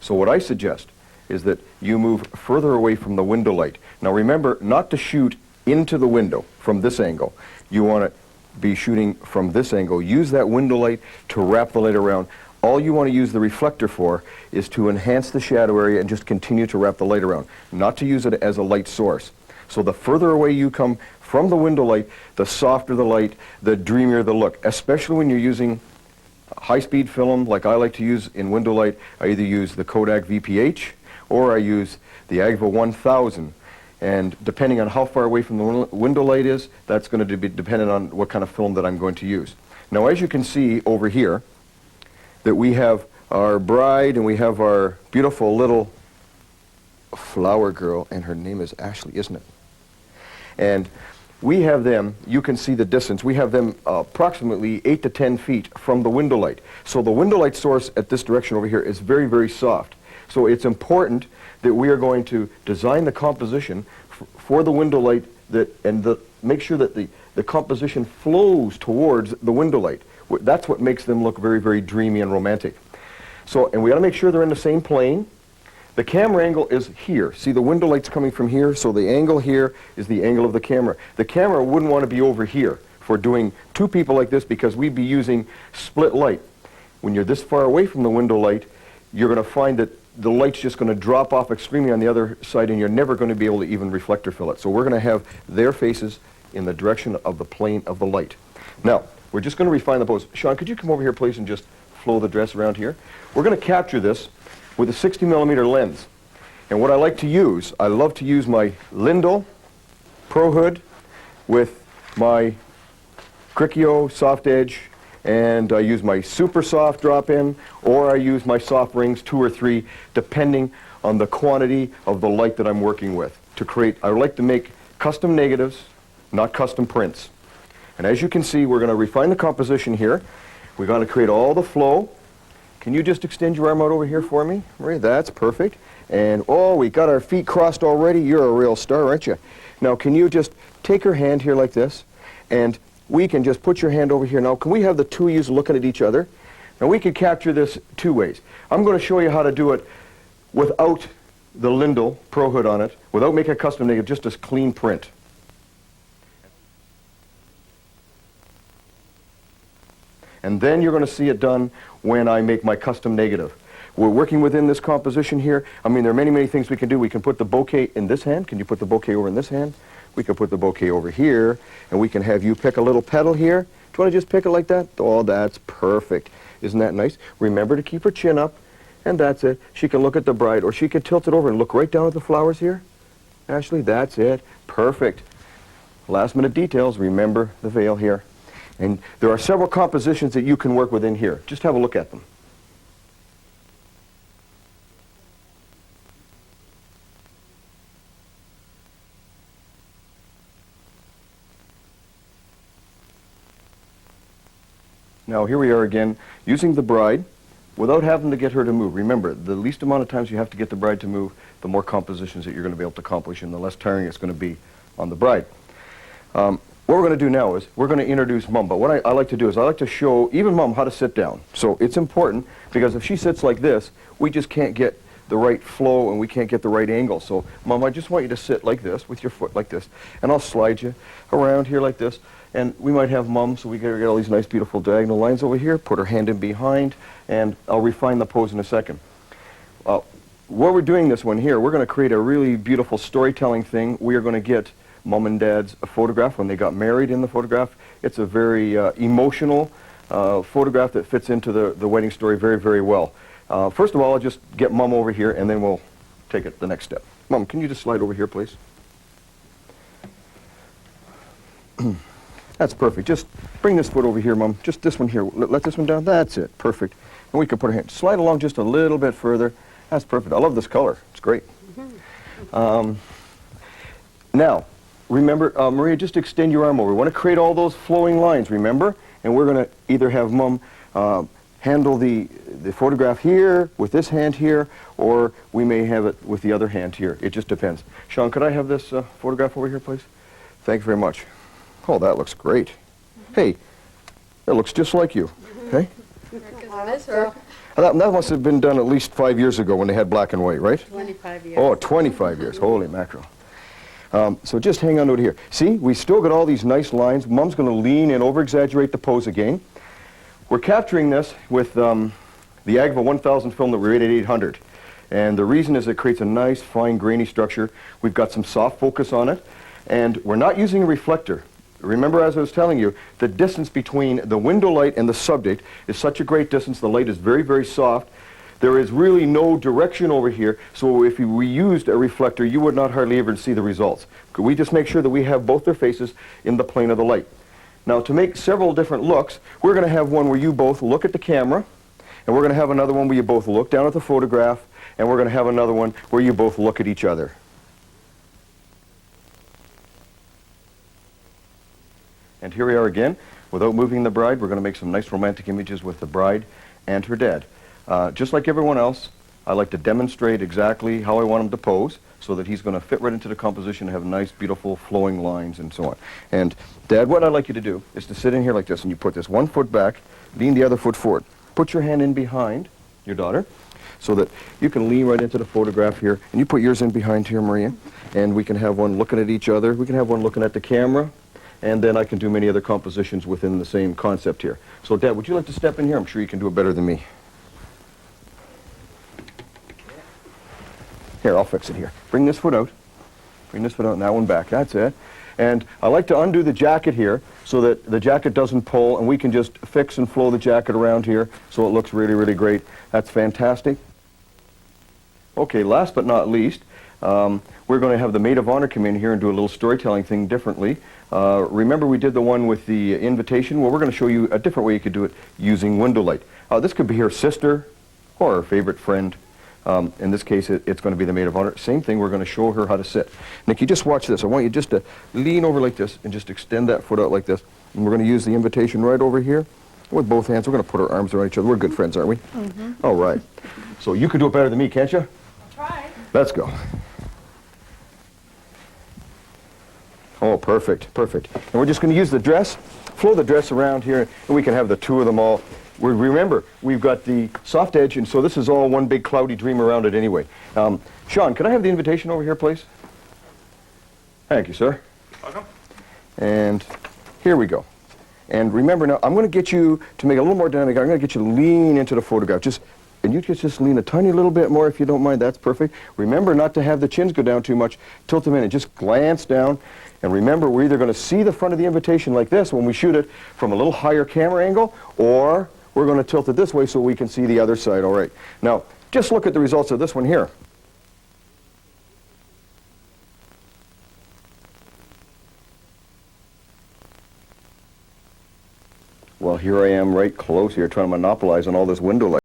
So what I suggest is that you move further away from the window light. Now remember, not to shoot into the window from this angle. You want to be shooting from this angle. Use that window light to wrap the light around. All you want to use the reflector for is to enhance the shadow area and just continue to wrap the light around, not to use it as a light source. So the further away you come from the window light, the softer the light, the dreamier the look, especially when you're using high-speed film like I like to use in window light. I either use the Kodak VPH or I use the Agva 1000. And depending on how far away from the window light is, that's going to be dependent on what kind of film that I'm going to use. Now as you can see over here, that we have our bride and we have our beautiful little flower girl, and her name is Ashley, isn't it? And we have them, you can see the distance, we have them approximately 8 to 10 feet from the window light. So the window light source at this direction over here is very, very soft. So it's important that we are going to design the composition for the window light make sure that the composition flows towards the window light. That's what makes them look very, very dreamy and romantic. So, and we got to make sure they're in the same plane. The camera angle is here. See, the window light's coming from here, so the angle here is the angle of the camera. The camera wouldn't want to be over here for doing two people like this because we'd be using split light. When you're this far away from the window light, you're going to find that the light's just going to drop off extremely on the other side, and you're never going to be able to even reflector fill it. So we're going to have their faces in the direction of the plane of the light. Now, we're just going to refine the pose. Sean, could you come over here, please, and just flow the dress around here? We're going to capture this with a 60mm lens. And what I like to use, I love to use my Lindell Pro Hood with my Cricchio Soft Edge, and I use my Super Soft drop-in, or I use my soft rings, 2 or 3, depending on the quantity of the light that I'm working with. I like to make custom negatives, not custom prints. And as you can see, we're going to refine the composition here. We're going to create all the flow. Can you just extend your arm out over here for me, Marie? That's perfect. And oh, we got our feet crossed already. You're a real star, aren't you? Now, can you just take her hand here like this, and we can just put your hand over here. Now, can we have the two of you looking at each other? Now, we can capture this 2 ways. I'm going to show you how to do it without the Lindell Pro Hood on it, without making a custom negative, just a clean print. And then you're going to see it done when I make my custom negative. We're working within this composition here. I mean, there are many, many things we can do. We can put the bouquet in this hand. Can you put the bouquet over in this hand? We can put the bouquet over here, and we can have you pick a little petal here. Do you want to just pick it like that? Oh, that's perfect. Isn't that nice? Remember to keep her chin up, and that's it. She can look at the bride, or she can tilt it over and look right down at the flowers here. Ashley, that's it. Perfect. Last minute details. Remember the veil here. And there are several compositions that you can work within here. Just have a look at them. Now here we are again, using the bride without having to get her to move. Remember, the least amount of times you have to get the bride to move, the more compositions that you're going to be able to accomplish and the less tiring it's going to be on the bride. What we're going to do now is we're going to introduce Mum. But what I like to do is I like to show even Mum how to sit down. So it's important because if she sits like this, we just can't get the right flow and we can't get the right angle. So, Mom, I just want you to sit like this with your foot like this, and I'll slide you around here like this. And we might have Mom, so we get all these nice, beautiful diagonal lines over here, put her hand in behind, and I'll refine the pose in a second. While we're doing this one here, we're going to create a really beautiful storytelling thing. We are going to get Mom and Dad's photograph when they got married in the photograph. It's a very emotional photograph that fits into the wedding story very, very well. First of all, I'll just get Mom over here, and then we'll take it the next step. Mom, can you just slide over here, please? That's perfect. Just bring this foot over here, Mom. Just this one here. Let this one down. That's it. Perfect. And we can put our hand. Slide along just a little bit further. That's perfect. I love this color. It's great. Now, remember, Maria, just extend your arm over. We want to create all those flowing lines, remember? And we're going to either have Mom handle the photograph here with this hand here, or we may have it with the other hand here. It just depends. Sean, could I have this photograph over here, please? Thank you very much. Oh, that looks great. Hey, that looks just like you. Okay? That must have been done at least 5 years ago when they had black and white, right? 25 years. Oh, 25 years. Holy mackerel. So just hang on to it here. See, we still got all these nice lines. Mom's going to lean and over-exaggerate the pose again. We're capturing this with the Agva 1000 film that we rated 800. And the reason is it creates a nice, fine, grainy structure. We've got some soft focus on it. And we're not using a reflector. Remember, as I was telling you, the distance between the window light and the subject is such a great distance. The light is very, very soft. There is really no direction over here, so if we used a reflector, you would not hardly ever see the results. We just make sure that we have both their faces in the plane of the light. Now, to make several different looks, we're going to have one where you both look at the camera, and we're going to have another one where you both look down at the photograph, and we're going to have another one where you both look at each other. And here we are again. Without moving the bride, we're going to make some nice romantic images with the bride and her dad. Just like everyone else, I like to demonstrate exactly how I want him to pose so that he's going to fit right into the composition and have nice, beautiful, flowing lines and so on. And Dad, what I'd like you to do is to sit in here like this, and you put this one foot back, lean the other foot forward. Put your hand in behind your daughter so that you can lean right into the photograph here, and you put yours in behind here, Maria, and we can have one looking at each other. We can have one looking at the camera. And then I can do many other compositions within the same concept here. So, Dad, would you like to step in here? I'm sure you can do it better than me. Here, I'll fix it here. Bring this foot out. Bring this foot out and that one back. That's it. And I like to undo the jacket here so that the jacket doesn't pull, and we can just fix and flow the jacket around here so it looks really, really great. That's fantastic. Okay, last but not least, we're going to have the maid of honor come in here and do a little storytelling thing differently. Remember we did the one with the invitation? Well, we're going to show you a different way you could do it using window light. This could be her sister or her favorite friend. In this case, it's going to be the maid of honor. Same thing, we're going to show her how to sit. Nikki, just watch this. I want you just to lean over like this and just extend that foot out like this. And we're going to use the invitation right over here with both hands. We're going to put our arms around each other. We're good friends, aren't we? Mm-hmm. All right. So you can do it better than me, can't you? I'll try. Let's go. Oh, perfect, perfect. And we're just going to use the dress, flow the dress around here, and we can have the two of them all. Remember, we've got the soft edge, and so this is all one big cloudy dream around it anyway. Sean, can I have the invitation over here, please? Thank you, sir. Welcome. And here we go. And remember now, I'm going to get you to make it a little more dynamic. I'm going to get you to lean into the photograph. And you can just lean a tiny little bit more if you don't mind. That's perfect. Remember not to have the chins go down too much. Tilt them in and just glance down. And remember, we're either going to see the front of the invitation like this when we shoot it from a little higher camera angle, or we're going to tilt it this way so we can see the other side. All right. Now, just look at the results of this one here. Well, here I am right close here trying to monopolize on all this window light.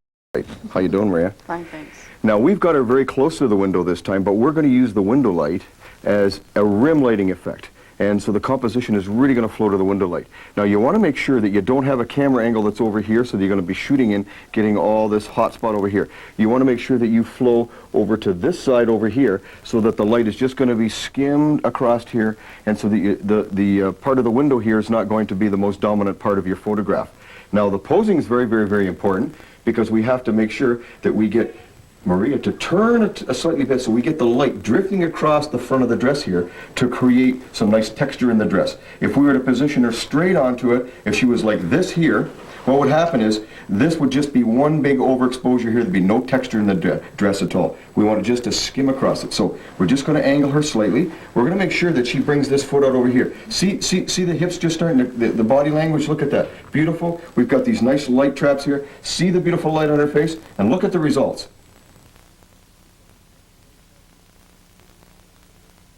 How you doing, Maria? Fine, thanks. Now, we've got her very close to the window this time, but we're going to use the window light as a rim lighting effect. And so the composition is really going to flow to the window light. Now, you want to make sure that you don't have a camera angle that's over here, so that you're going to be shooting in, getting all this hot spot over here. You want to make sure that you flow over to this side over here, so that the light is just going to be skimmed across here, and so the part of the window here is not going to be the most dominant part of your photograph. Now, the posing is very, very, very important, because we have to make sure that we get Maria, to turn it a slightly bit so we get the light drifting across the front of the dress here to create some nice texture in the dress. If we were to position her straight onto it, if she was like this here, what would happen is this would just be one big overexposure here. There'd be no texture in the dress at all. We want it just to skim across it. So we're just going to angle her slightly. We're going to make sure that she brings this foot out over here. See the hips just starting to, the body language, look at that. Beautiful. We've got these nice light traps here. See the beautiful light on her face, and look at the results.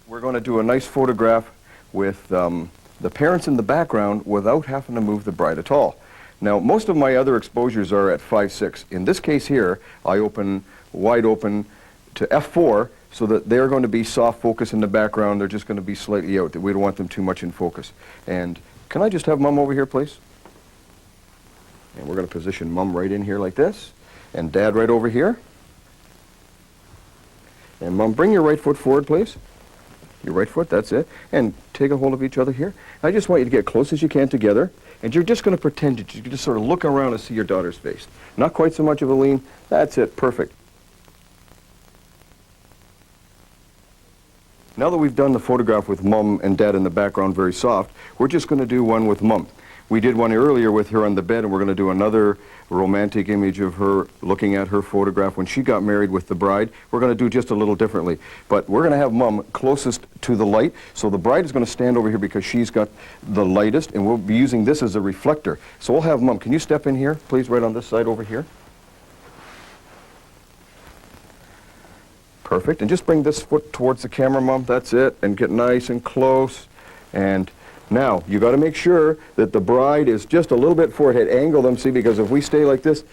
We're going to do a nice photograph with the parents in the background without having to move the bride at all. Now, most of my other exposures are at 5/6. In this case here, I open wide open to f4 so that they're going to be soft focus in the background. They're just going to be slightly out. We don't want them too much in focus. And can I just have Mom over here, please? And we're going to position Mom right in here like this, and Dad right over here. And Mom, bring your right foot forward, please. Your right foot, that's it. And take a hold of each other here. I just want you to get close as you can together. And you're just going to pretend that you can just sort of look around and see your daughter's face. Not quite so much of a lean. That's it. Perfect. Now that we've done the photograph with Mom and Dad in the background very soft, we're just going to do one with Mom. We did one earlier with her on the bed, and we're going to do another romantic image of her looking at her photograph when she got married with the bride. We're going to do just a little differently. But we're going to have Mom closest to the light. So the bride is going to stand over here because she's got the lightest, and we'll be using this as a reflector. So we'll have Mom. Can you step in here, please, right on this side over here? Perfect. And just bring this foot towards the camera, Mom. That's it. And get nice and close. And now, you got to make sure that the bride is just a little bit forehead. Angle them, see, because if we stay like this,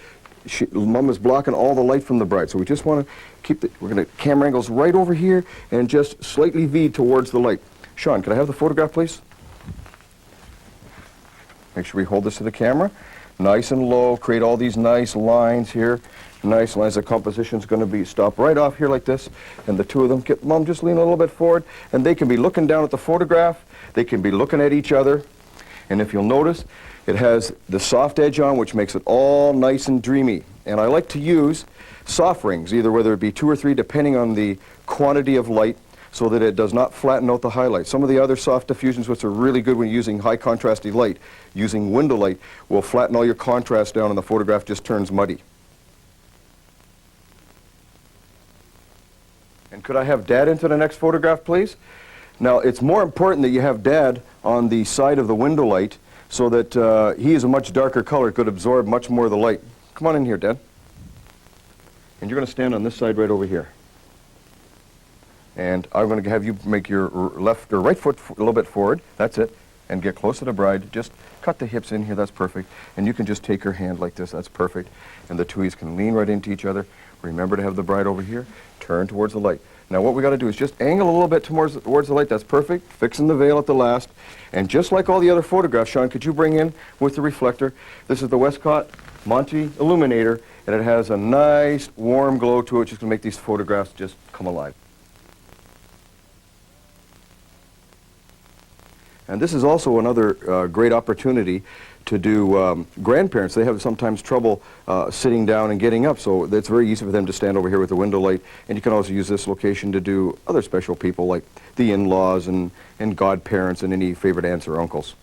Mom is blocking all the light from the bride. So we just want to keep the, we're going to, camera angles right over here and just slightly V towards the light. Sean, can I have the photograph, please? Make sure we hold this to the camera. Nice and low, create all these nice lines here. Nice lines. The composition's going to be stop right off here like this. And the two of them, get Mom, just lean a little bit forward. And they can be looking down at the photograph. They can be looking at each other. And if you'll notice, it has the soft edge on, which makes it all nice and dreamy. And I like to use soft rings, either whether it be 2 or 3, depending on the quantity of light, so that it does not flatten out the highlight. Some of the other soft diffusions, which are really good when you're using high contrasty light, using window light, will flatten all your contrast down and the photograph just turns muddy. And could I have Dad into the next photograph, please? Now, it's more important that you have Dad on the side of the window light so that he is a much darker color, could absorb much more of the light. Come on in here, Dad. And you're going to stand on this side right over here. And I'm going to have you make your left or right foot a little bit forward. That's it. And get close to the bride. Just cut the hips in here. That's perfect. And you can just take her hand like this. That's perfect. And the two of you can lean right into each other. Remember to have the bride over here. Turn towards the light. Now what we got to do is just angle a little bit towards the light. That's perfect. Fixing the veil at the last. And just like all the other photographs, Sean, could you bring in with the reflector? This is the Westcott Monty Illuminator, and it has a nice warm glow to it, just to make these photographs just come alive. And this is also another great opportunity to do grandparents. They have sometimes trouble sitting down and getting up, so it's very easy for them to stand over here with the window light. And you can also use this location to do other special people like the in-laws and godparents and any favorite aunts or uncles.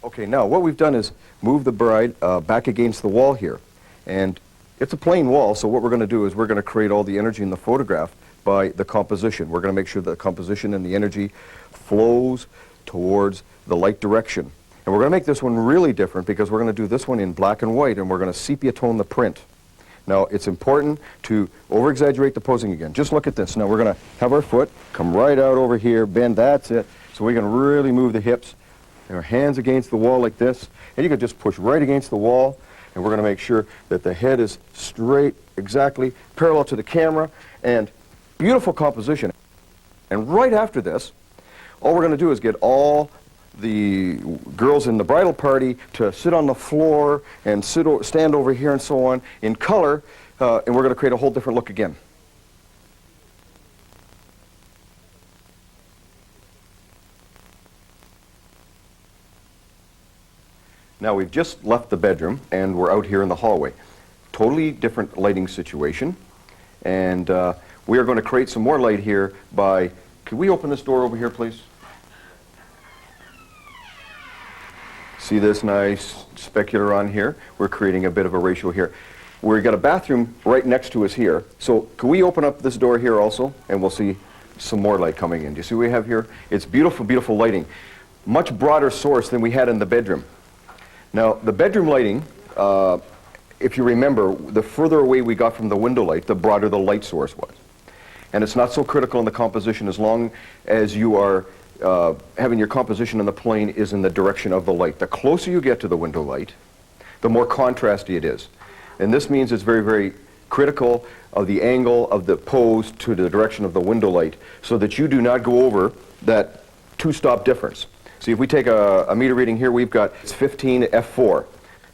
Okay, now what we've done is move the bride back against the wall here. And it's a plain wall, so what we're going to do is we're going to create all the energy in the photograph by the composition. We're going to make sure that the composition and the energy flows towards the light direction. And we're going to make this one really different because we're going to do this one in black and white, and we're going to sepia tone the print. Now, it's important to over-exaggerate the posing again. Just look at this. Now, we're going to have our foot come right out over here, bend, that's it. So we can really move the hips. And our hands against the wall like this. And you can just push right against the wall. And we're going to make sure that the head is straight, exactly, parallel to the camera, and beautiful composition. And right after this, all we're going to do is get all the girls in the bridal party to sit on the floor and stand over here and so on in color, and we're going to create a whole different look again. Now we've just left the bedroom and we're out here in the hallway. Totally different lighting situation. And we are going to create some more light here by, could we open this door over here, please? See this nice specular on here? We're creating a bit of a ratio here. We've got a bathroom right next to us here. So can we open up this door here also? And we'll see some more light coming in. Do you see what we have here? It's beautiful, beautiful lighting. Much broader source than we had in the bedroom. Now, the bedroom lighting, if you remember, the further away we got from the window light, the broader the light source was. And it's not so critical in the composition as long as you are having your composition on the plane is in the direction of the light. The closer you get to the window light, the more contrasty it is. And this means it's very, very critical of the angle of the pose to the direction of the window light so that you do not go over that two-stop difference. See, if we take a meter reading here, we've got 15 f4.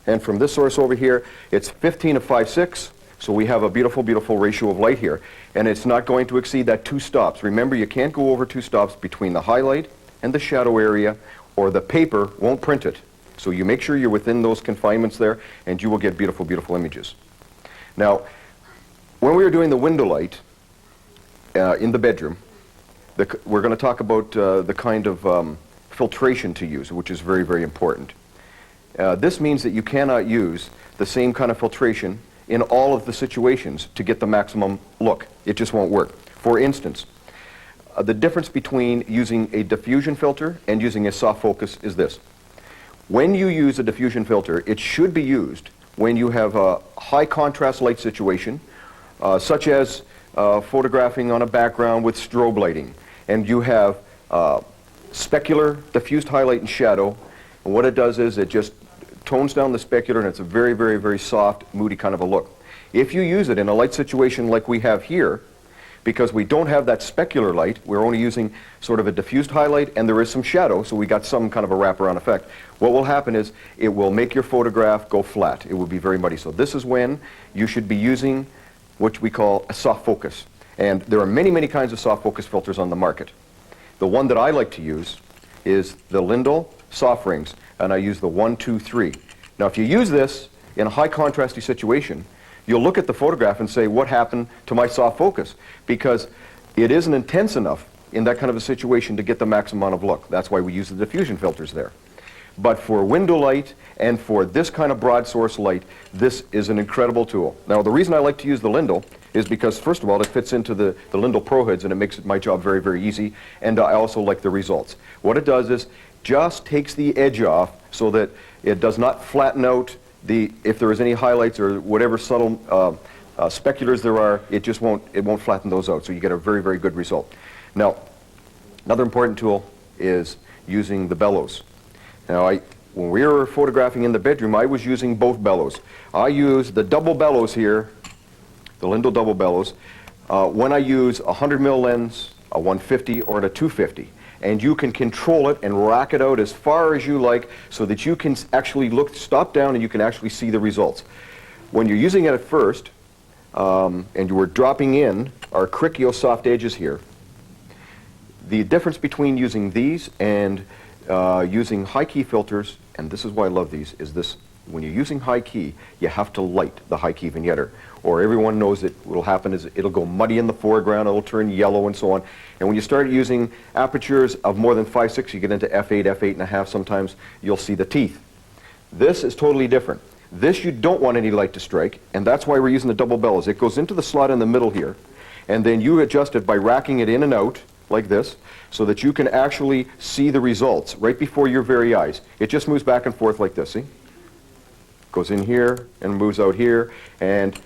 And from this source over here, it's 15 of 5/6. So we have a beautiful, beautiful ratio of light here. And it's not going to exceed that 2 stops. Remember, you can't go over 2 stops between the highlight and the shadow area, or the paper won't print it. So you make sure you're within those confinements there, and you will get beautiful, beautiful images. Now, when we were doing the window light in the bedroom, we're going to talk about the kind of filtration to use, which is very, very important. This means that you cannot use the same kind of filtration in all of the situations to get the maximum look. It just won't work. For instance, the difference between using a diffusion filter and using a soft focus is this. When you use a diffusion filter, it should be used when you have a high contrast light situation, such as photographing on a background with strobe lighting, and you have specular, diffused highlight and shadow, and what it does is it just tones down the specular, and it's a very, very, very soft, moody kind of a look. If you use it in a light situation like we have here, because we don't have that specular light, we're only using sort of a diffused highlight, and there is some shadow, so we got some kind of a wraparound effect. What will happen is it will make your photograph go flat. It will be very muddy. So this is when you should be using what we call a soft focus. And there are many, many kinds of soft focus filters on the market. The one that I like to use is the Lindell soft rings, and I use the 1, 2, 3. Now, if you use this in a high contrasty situation, you'll look at the photograph and say, what happened to my soft focus? Because it isn't intense enough in that kind of a situation to get the maximum amount of look. That's why we use the diffusion filters there. But for window light and for this kind of broad source light, this is an incredible tool. Now, the reason I like to use the Lindell is because, first of all, it fits into the Lindell Pro hoods, and it makes my job very, very easy, and I also like the results. What it does is just takes the edge off so that it does not flatten out if there is any highlights or whatever subtle speculars there are, it won't flatten those out, so you get a very, very good result. Now, another important tool is using the bellows. Now, when we were photographing in the bedroom, I was using both bellows. I use the double bellows here, the Lindell double bellows, when I use a 100 mil lens, a 150 or a 250. And you can control it and rack it out as far as you like so that you can actually stop down and you can actually see the results. When you're using it at first, and you were dropping in our Cricchio soft edges here, the difference between using these and using high key filters, and this is why I love these, is this: when you're using high key, you have to light the high key vignetter, or everyone knows that what will happen is it'll go muddy in the foreground, it'll turn yellow and so on. And when you start using apertures of more than 5/6, you get into f8, f8.5 sometimes, you'll see the teeth. This is totally different. This you don't want any light to strike, and that's why we're using the double bellows. It goes into the slot in the middle here, and then you adjust it by racking it in and out like this, so that you can actually see the results right before your very eyes. It just moves back and forth like this, see? Goes in here and moves out here, and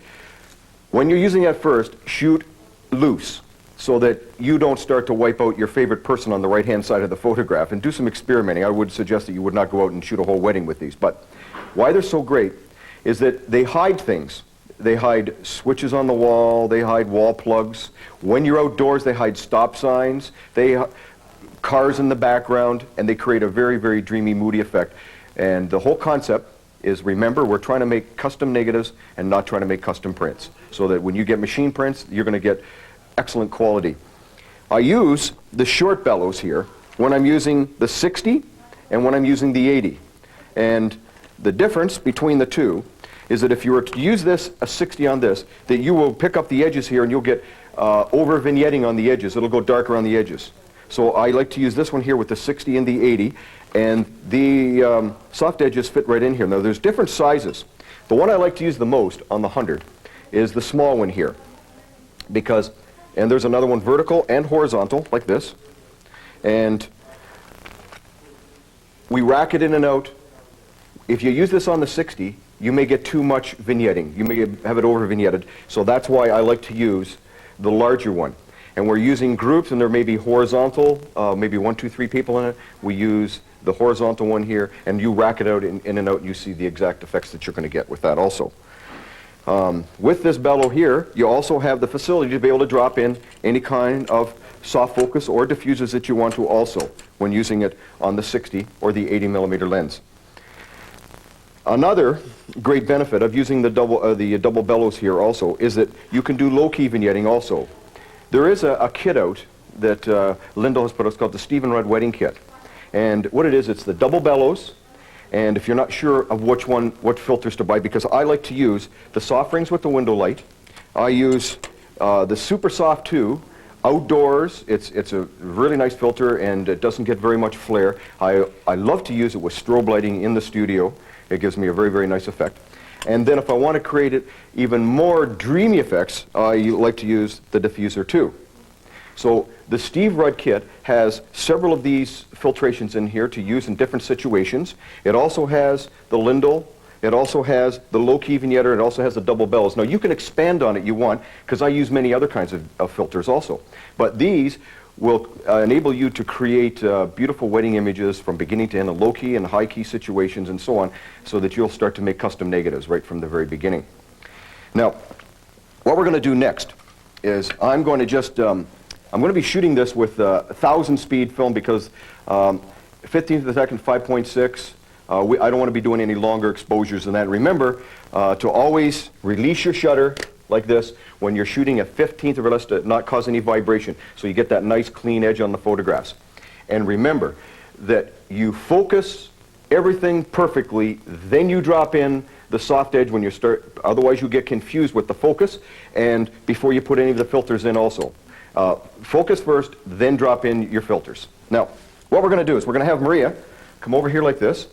when you're using it at first, shoot loose so that you don't start to wipe out your favorite person on the right-hand side of the photograph, and do some experimenting. I would suggest that you would not go out and shoot a whole wedding with these, but why they're so great is that they hide things. They hide switches on the wall, they hide wall plugs. When you're outdoors, they hide stop signs, cars in the background, and they create a very, very dreamy, moody effect. And the whole concept is, remember, we're trying to make custom negatives and not trying to make custom prints, so that when you get machine prints, you're going to get excellent quality. I use the short bellows here when I'm using the 60 and when I'm using the 80. And the difference between the two is that if you were to use this, a 60 on this, that you will pick up the edges here and you'll get over vignetting on the edges. It'll go darker on the edges. So I like to use this one here with the 60 and the 80, and the soft edges fit right in here. Now there's different sizes. The one I like to use the most on the 100 is the small one here, because, and there's another one vertical and horizontal like this, and we rack it in and out. If you use this on the 60, you may get too much vignetting. You may have it over vignetted. So that's why I like to use the larger one. And we're using groups, and there may be horizontal, maybe 1, 2, 3 people in it. We use the horizontal one here, and you rack it out in and out, and you see the exact effects that you're going to get with that also. With this bellow here, you also have the facility to be able to drop in any kind of soft focus or diffusers that you want to also when using it on the 60 or the 80 millimeter lens. Another great benefit of using the double bellows here also is that you can do low-key vignetting also. There is a kit out that Lindell has put out. It's called the Stephen Rudd Wedding Kit. And what it is, it's the double bellows. And if you're not sure of what filters to buy, because I like to use the soft rings with the window light. I use the Super Soft 2 outdoors. It's a really nice filter, and it doesn't get very much flare. I love to use it with strobe lighting in the studio. It gives me a very, very nice effect. And then if I want to create it even more dreamy effects, I like to use the diffuser too. So the Steve Rudd kit has several of these filtrations in here to use in different situations. It also has the Lindell. It also has the low-key vignetter. It also has the double bellows. Now you can expand on it you want, because I use many other kinds of filters also. But these will enable you to create beautiful wedding images from beginning to end, low-key and high-key situations and so on, so that you'll start to make custom negatives right from the very beginning. Now, what we're going to do next is I'm going to just, I'm going to be shooting this with 1,000 speed film, because 15th of the second, 5.6, I don't want to be doing any longer exposures than that. Remember to always release your shutter like this when you're shooting a 15th or less to not cause any vibration, so you get that nice clean edge on the photographs. And remember that you focus everything perfectly, then you drop in the soft edge when you start, otherwise you get confused with the focus, and before you put any of the filters in also. Focus first, then drop in your filters. Now, what we're going to do is we're going to have Maria come over here like this,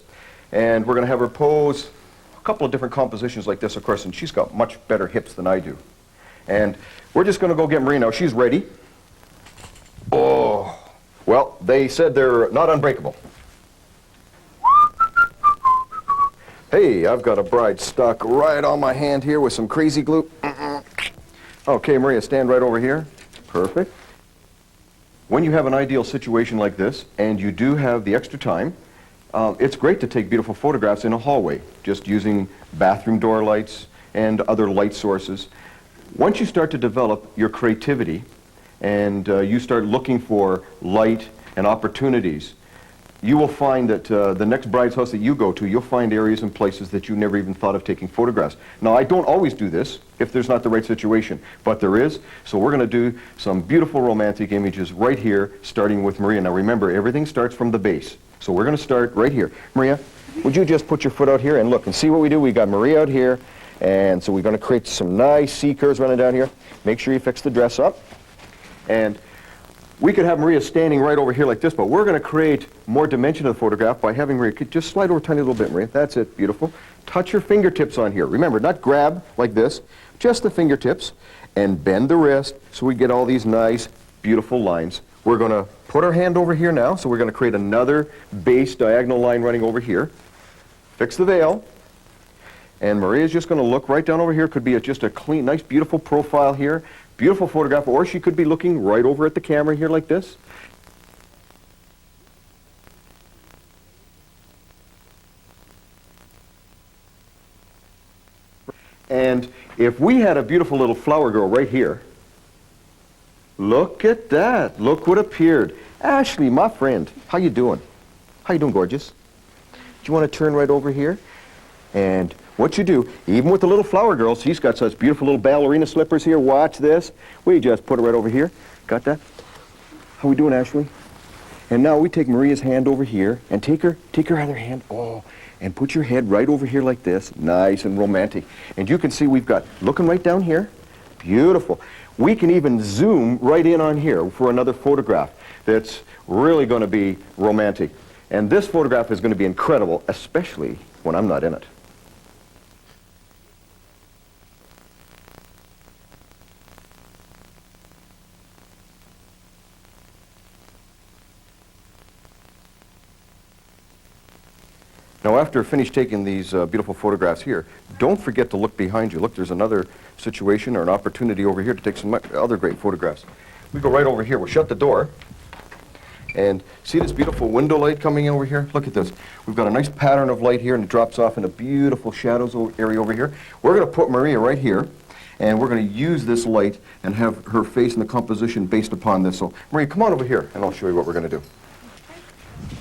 and we're going to have her pose a couple of different compositions like this, of course, and she's got much better hips than I do. And we're just going to go get Maria now. She's ready. Oh, well, they said they're not unbreakable. Hey, I've got a bride stuck right on my hand here with some crazy glue. Okay, Maria, stand right over here. Perfect. When you have an ideal situation like this, and you do have the extra time, it's great to take beautiful photographs in a hallway, just using bathroom door lights and other light sources. Once you start to develop your creativity and you start looking for light and opportunities, you will find that the next bride's house that you go to, you'll find areas and places that you never even thought of taking photographs. Now, I don't always do this if there's not the right situation, but there is. So we're going to do some beautiful romantic images right here, starting with Maria. Now, remember, everything starts from the base. So we're going to start right here. Maria, would you just put your foot out here and look and see what we do? We got Maria out here, and so we're going to create some nice C-curves running down here. Make sure you fix the dress up. And we could have Maria standing right over here like this, but we're going to create more dimension of the photograph by having Maria, just slide over a tiny little bit, Maria. That's it, beautiful. Touch your fingertips on here. Remember, not grab like this, just the fingertips, and bend the wrist so we get all these nice, beautiful lines. We're going to put our hand over here now, so we're going to create another base diagonal line running over here. Fix the veil. And Maria's just going to look right down over here. Could be just a clean, nice, beautiful profile here. Beautiful photograph, or she could be looking right over at the camera here like this. And if we had a beautiful little flower girl right here, look at that. Look what appeared. Ashley, my friend, how you doing? How you doing, gorgeous? Do you want to turn right over here? And what you do, even with the little flower girl, she's got such beautiful little ballerina slippers here. Watch this. We just put it right over here. Got that? How we doing, Ashley? And now we take Maria's hand over here and take her other hand. Oh, and put your head right over here like this, nice and romantic. And you can see we've got, looking right down here, beautiful. We can even zoom right in on here for another photograph that's really going to be romantic. And this photograph is going to be incredible, especially when I'm not in it. Now, after finished taking these beautiful photographs here, don't forget to look behind you. Look, there's another situation or an opportunity over here to take some other great photographs. We go right over here. We'll shut the door. And see this beautiful window light coming in over here? Look at this. We've got a nice pattern of light here, and it drops off in a beautiful shadows area over here. We're going to put Maria right here, and we're going to use this light and have her face and the composition based upon this. So, Maria, come on over here, and I'll show you what we're going to do.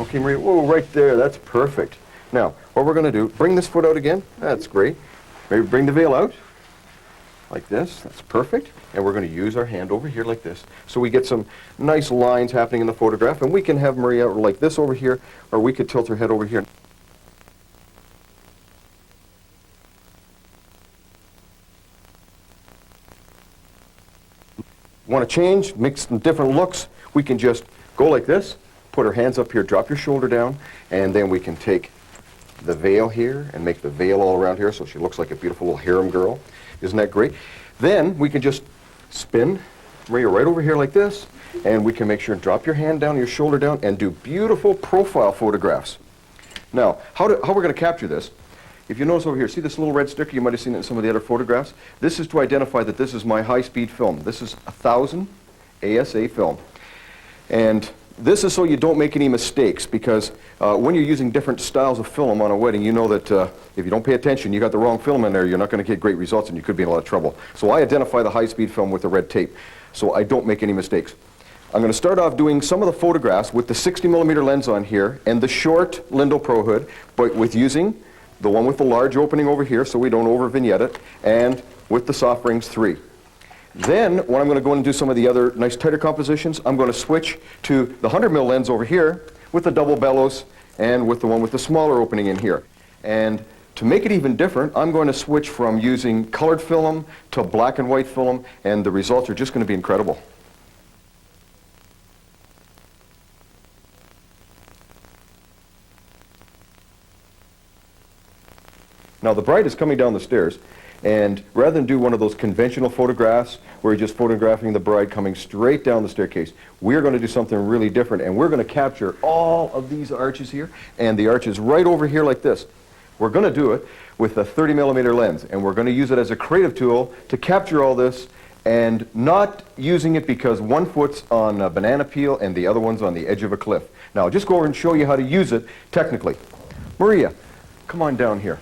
Okay, Maria. Whoa, right there. That's perfect. Now, what we're going to do, bring this foot out again. That's great. Maybe bring the veil out like this. That's perfect. And we're going to use our hand over here like this. So we get some nice lines happening in the photograph. And we can have Maria like this over here, or we could tilt her head over here. Want to change, mix some different looks, we can just go like this, put her hands up here, drop your shoulder down, and then we can take the veil here and make the veil all around here so she looks like a beautiful little harem girl. Isn't that great? Then we can just spin Maria right over here like this, and we can make sure and drop your hand down, your shoulder down, and do beautiful profile photographs. Now, how we're going to capture this, if you notice over here, see this little red sticker? You might have seen it in some of the other photographs. This is to identify that this is my high-speed film. This is 1000 ASA film. And this is so you don't make any mistakes, because when you're using different styles of film on a wedding, you know that if you don't pay attention, you got the wrong film in there, you're not going to get great results and you could be in a lot of trouble. So I identify the high-speed film with the red tape, so I don't make any mistakes. I'm going to start off doing some of the photographs with the 60mm lens on here and the short Lindo Pro hood, but with using the one with the large opening over here so we don't over-vignette it, and with the Soft Rings 3. Then, when I'm going to go in and do some of the other nice tighter compositions, I'm going to switch to the 100mm lens over here with the double bellows and with the one with the smaller opening in here. And to make it even different, I'm going to switch from using colored film to black and white film, and the results are just going to be incredible. Now, the bride is coming down the stairs, and rather than do one of those conventional photographs where you're just photographing the bride coming straight down the staircase, we're going to do something really different, and we're going to capture all of these arches here and the arches right over here like this. We're going to do it with a 30mm lens, and we're going to use it as a creative tool to capture all this, and not using it because one foot's on a banana peel and the other one's on the edge of a cliff. Now, I'll just go over and show you how to use it technically. Maria, come on down here.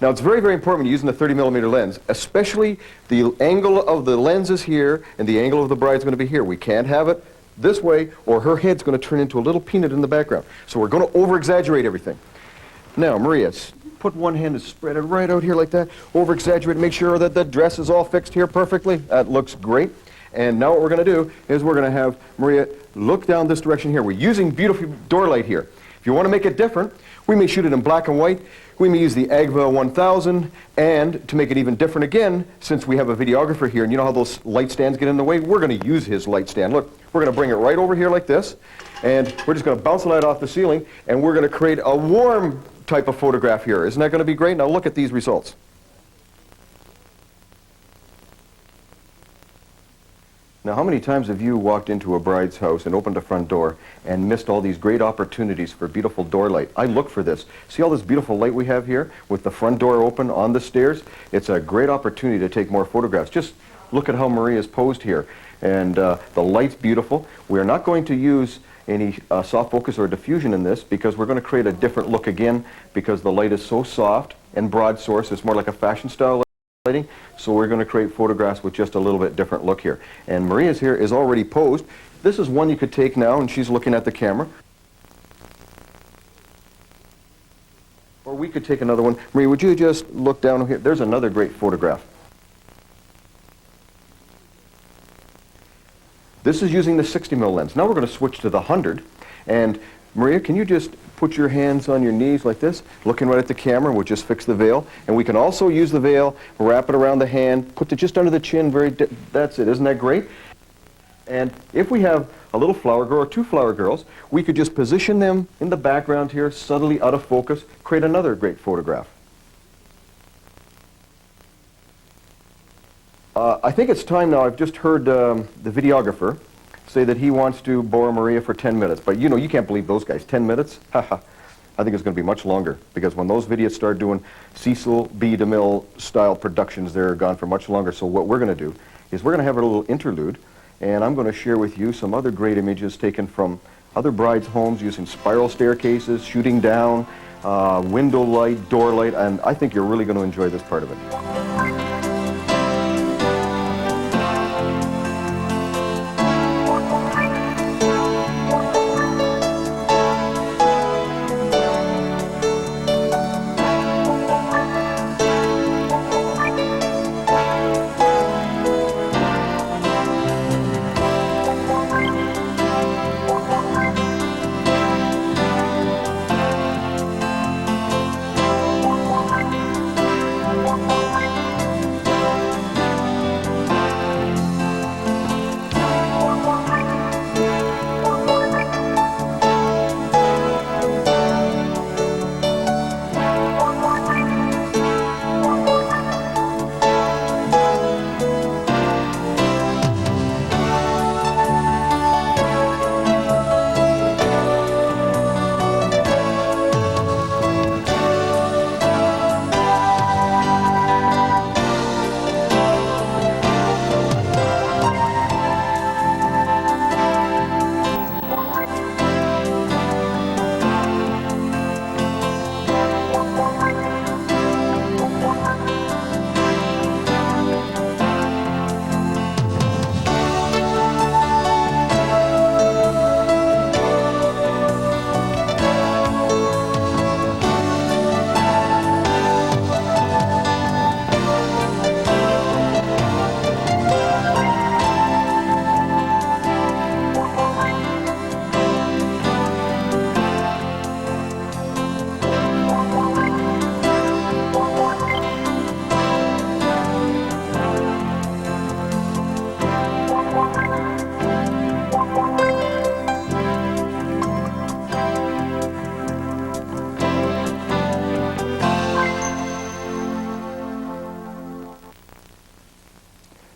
Now, it's very, very important when you're using the 30mm lens, especially the angle of the lens is here and the angle of the bride's going to be here. We can't have it this way or her head's going to turn into a little peanut in the background. So we're going to over-exaggerate everything. Now, Maria, put one hand and spread it right out here like that. Over-exaggerate, make sure that the dress is all fixed here perfectly. That looks great. And now what we're going to do is we're going to have Maria look down this direction here. We're using beautiful door light here. If you want to make it different, we may shoot it in black and white. We may use the Agva 1000, and to make it even different again, since we have a videographer here, and you know how those light stands get in the way, we're going to use his light stand. Look, we're going to bring it right over here like this, and we're just going to bounce the light off the ceiling, and we're going to create a warm type of photograph here. Isn't that going to be great? Now look at these results. Now, how many times have you walked into a bride's house and opened a front door and missed all these great opportunities for beautiful door light? I look for this. See all this beautiful light we have here with the front door open on the stairs? It's a great opportunity to take more photographs. Just look at how Maria's posed here. And the light's beautiful. We're not going to use any soft focus or diffusion in this because we're going to create a different look again because the light is so soft and broad source. It's more like a fashion style lighting, so we're going to create photographs with just a little bit different look here. And Maria's here is already posed. This is one you could take now, and she's looking at the camera. Or we could take another one. Maria, would you just look down here? There's another great photograph. This is using the 60mm lens. Now we're going to switch to the 100. And Maria, can you just put your hands on your knees like this, looking right at the camera. We'll just fix the veil. And we can also use the veil, wrap it around the hand, put it just under the chin. That's it. Isn't that great? And if we have a little flower girl or two flower girls, we could just position them in the background here, subtly out of focus, create another great photograph. I think it's time now. I've just heard the videographer say that he wants to borrow Maria for 10 minutes. But you know, you can't believe those guys. 10 minutes? Haha. I think it's going to be much longer, because when those videos start doing Cecil B. DeMille style productions, they're gone for much longer. So what we're going to do is we're going to have a little interlude, and I'm going to share with you some other great images taken from other brides' homes using spiral staircases, shooting down, window light, door light, and I think you're really going to enjoy this part of it.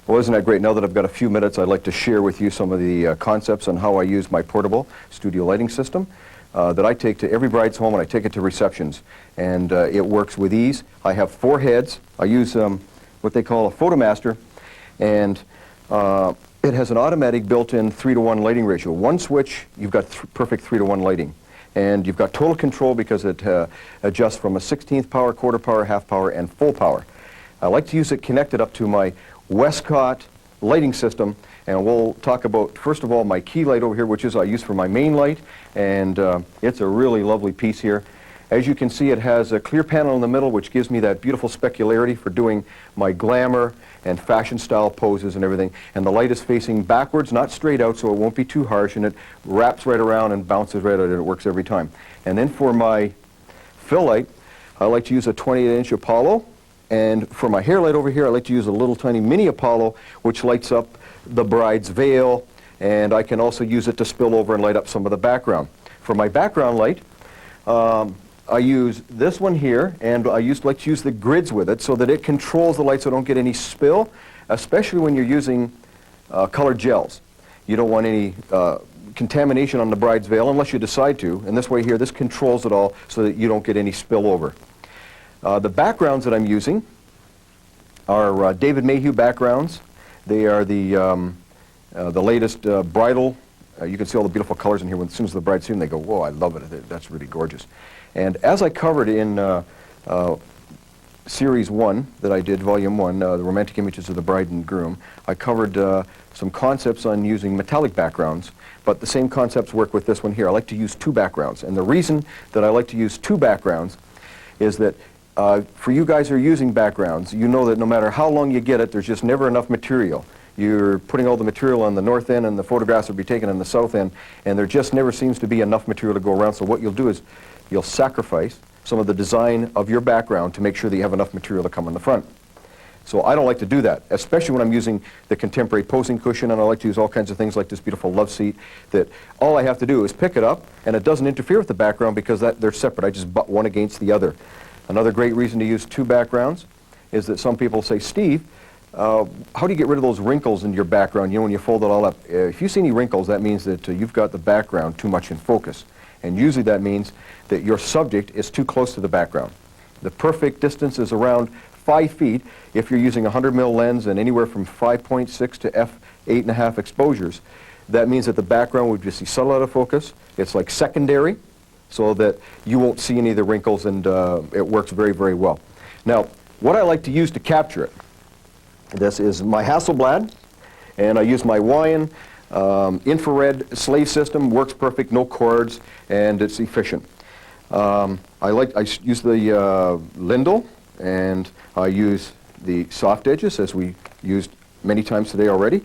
Well, isn't that great? Now that I've got a few minutes, I'd like to share with you some of the concepts on how I use my portable studio lighting system that I take to every bride's home, and I take it to receptions. And it works with ease. I have 4 heads. I use what they call a Photomaster, and it has an automatic built-in 3-to-1 lighting ratio. One switch, you've got perfect 3-to-1 lighting. And you've got total control because it adjusts from a 16th power, quarter power, half power, and full power. I like to use it connected up to my Westcott lighting system, and we'll talk about, first of all, my key light over here, which is I use for my main light, and it's a really lovely piece here. As you can see, it has a clear panel in the middle, which gives me that beautiful specularity for doing my glamour and fashion style poses and everything. And the light is facing backwards, not straight out, so it won't be too harsh, and it wraps right around and bounces right out, and it works every time. And then for my fill light, I like to use a 28-inch Apollo. And for my hair light over here, I like to use a little tiny mini Apollo, which lights up the bride's veil, and I can also use it to spill over and light up some of the background. For my background light, I use this one here, and I like to use the grids with it so that it controls the light so I don't get any spill, especially when you're using colored gels. You don't want any contamination on the bride's veil unless you decide to, and this way here, this controls it all so that you don't get any spillover. The backgrounds that I'm using are David Mayhew backgrounds. They are the latest bridal. You can see all the beautiful colors in here. As soon as the bride's seen, they go, "Whoa, I love it. That's really gorgeous." And as I covered in Series 1 that I did, Volume 1, the romantic images of the bride and groom, I covered some concepts on using metallic backgrounds, but the same concepts work with this one here. I like to use 2 backgrounds, and the reason that I like to use 2 backgrounds is that for you guys who are using backgrounds, you know that no matter how long you get it, there's just never enough material. You're putting all the material on the north end, and the photographs will be taken on the south end, and there just never seems to be enough material to go around. So what you'll do is you'll sacrifice some of the design of your background to make sure that you have enough material to come on the front. So I don't like to do that, especially when I'm using the contemporary posing cushion, and I like to use all kinds of things like this beautiful love seat that all I have to do is pick it up, and it doesn't interfere with the background because they're separate. I just butt one against the other. Another great reason to use two backgrounds is that some people say, Steve, how do you get rid of those wrinkles in your background, you know, when you fold it all up? If you see any wrinkles, that means that you've got the background too much in focus. And usually that means that your subject is too close to the background. The perfect distance is around 5 feet if you're using a 100mm lens and anywhere from 5.6 to f8.5 exposures. That means that the background would just be subtle out of focus. It's like secondary, so that you won't see any of the wrinkles, and it works very, very well. Now, what I like to use to capture it, this is my Hasselblad, and I use my Weian infrared slave system. Works perfect, no cords, and it's efficient. I use the Lindell, and I use the soft edges, as we used many times today already.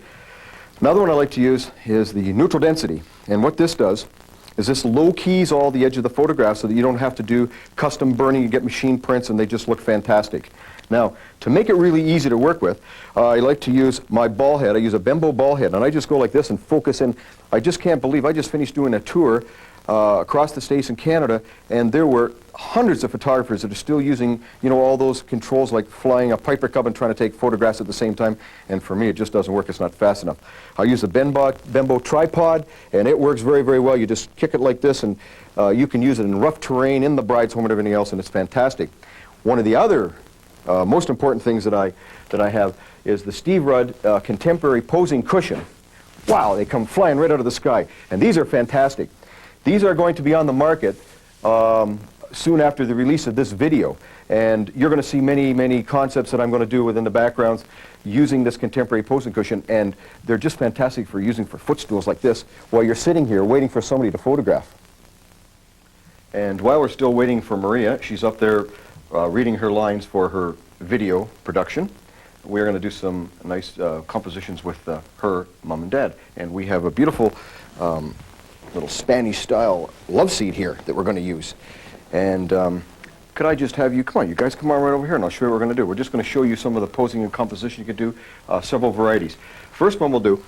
Another one I like to use is the neutral density, and what this does is this low keys all the edge of the photograph so that you don't have to do custom burning. You get machine prints and they just look fantastic. Now, to make it really easy to work with, I like to use my ball head. I use a Bembo ball head, and I just go like this and focus in. I just can't believe I just finished doing a tour across the States and Canada, and there were hundreds of photographers that are still using, you know, all those controls like flying a Piper Cub and trying to take photographs at the same time, and for me it just doesn't work. It's not fast enough. I use a Bembo tripod, and it works very, very well. You just kick it like this, and you can use it in rough terrain, in the bride's home and everything else, and it's fantastic. One of the other most important things that I have is the Steve Rudd contemporary posing cushion. Wow, they come flying right out of the sky, and these are fantastic. These are going to be on the market soon after the release of this video, and you're going to see many, many concepts that I'm going to do within the backgrounds using this contemporary posing cushion, and they're just fantastic for using for footstools like this while you're sitting here waiting for somebody to photograph. And while we're still waiting for Maria, she's up there reading her lines for her video production. We're going to do some nice compositions with her mom and dad, and we have a beautiful little Spanish-style love seat here that we're going to use. And could I just have you, come on, you guys come on right over here, and I'll show you what we're going to do. We're just going to show you some of the posing and composition you could do, several varieties. First one we'll do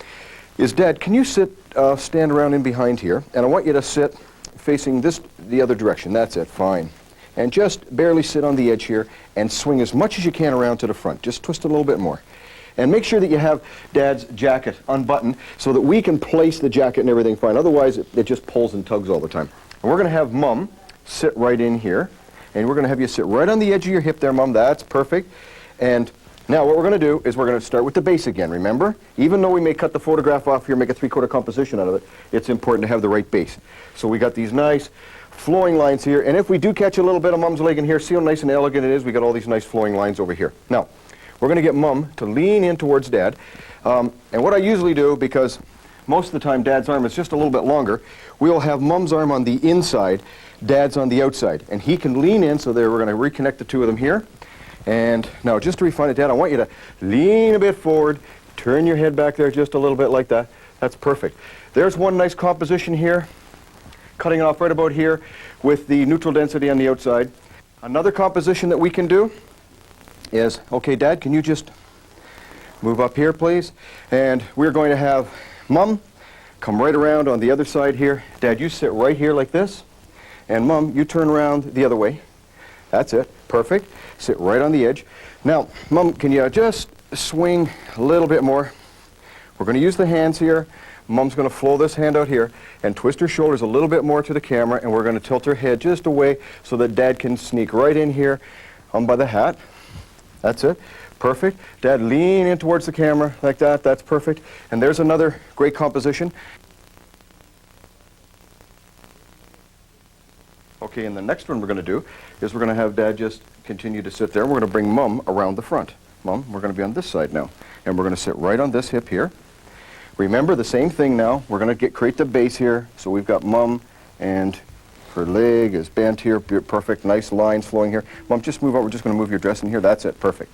is, Dad, can you stand around in behind here, and I want you to sit facing the other direction. That's it, fine. And just barely sit on the edge here and swing as much as you can around to the front. Just twist it a little bit more. And make sure that you have Dad's jacket unbuttoned so that we can place the jacket and everything fine. Otherwise, it just pulls and tugs all the time. And we're going to have Mom sit right in here. And we're going to have you sit right on the edge of your hip there, Mom. That's perfect. And now what we're going to do is we're going to start with the base again, remember? Even though we may cut the photograph off here, make a three-quarter composition out of it, it's important to have the right base. So we got these nice flowing lines here, and if we do catch a little bit of Mom's leg in here, see how nice and elegant it is? We got all these nice flowing lines over here. Now, we're going to get Mom to lean in towards Dad, and what I usually do, because most of the time Dad's arm is just a little bit longer, we'll have Mom's arm on the inside, Dad's on the outside, and he can lean in, so there we're going to reconnect the two of them here. And now, just to refine it, Dad, I want you to lean a bit forward, turn your head back there just a little bit like that. That's perfect. There's one nice composition here, cutting it off right about here with the neutral density on the outside. Another composition that we can do is, okay, Dad, can you just move up here, please? And we're going to have Mom come right around on the other side here. Dad, you sit right here like this, and Mom, you turn around the other way. That's it, perfect. Sit right on the edge. Now, Mom, can you just swing a little bit more? We're going to use the hands here. Mom's going to flow this hand out here and twist her shoulders a little bit more to the camera, and we're going to tilt her head just away so that Dad can sneak right in here by the hat. That's it. Perfect. Dad, lean in towards the camera like that. That's perfect. And there's another great composition. Okay, and the next one we're going to do is we're going to have Dad just continue to sit there, and we're going to bring Mom around the front. Mom, we're going to be on this side now, and we're going to sit right on this hip here. Remember the same thing now. We're going to create the base here. So we've got Mom, and her leg is bent here. Perfect. Nice lines flowing here. Mom, just move over. We're just going to move your dress in here. That's it. Perfect.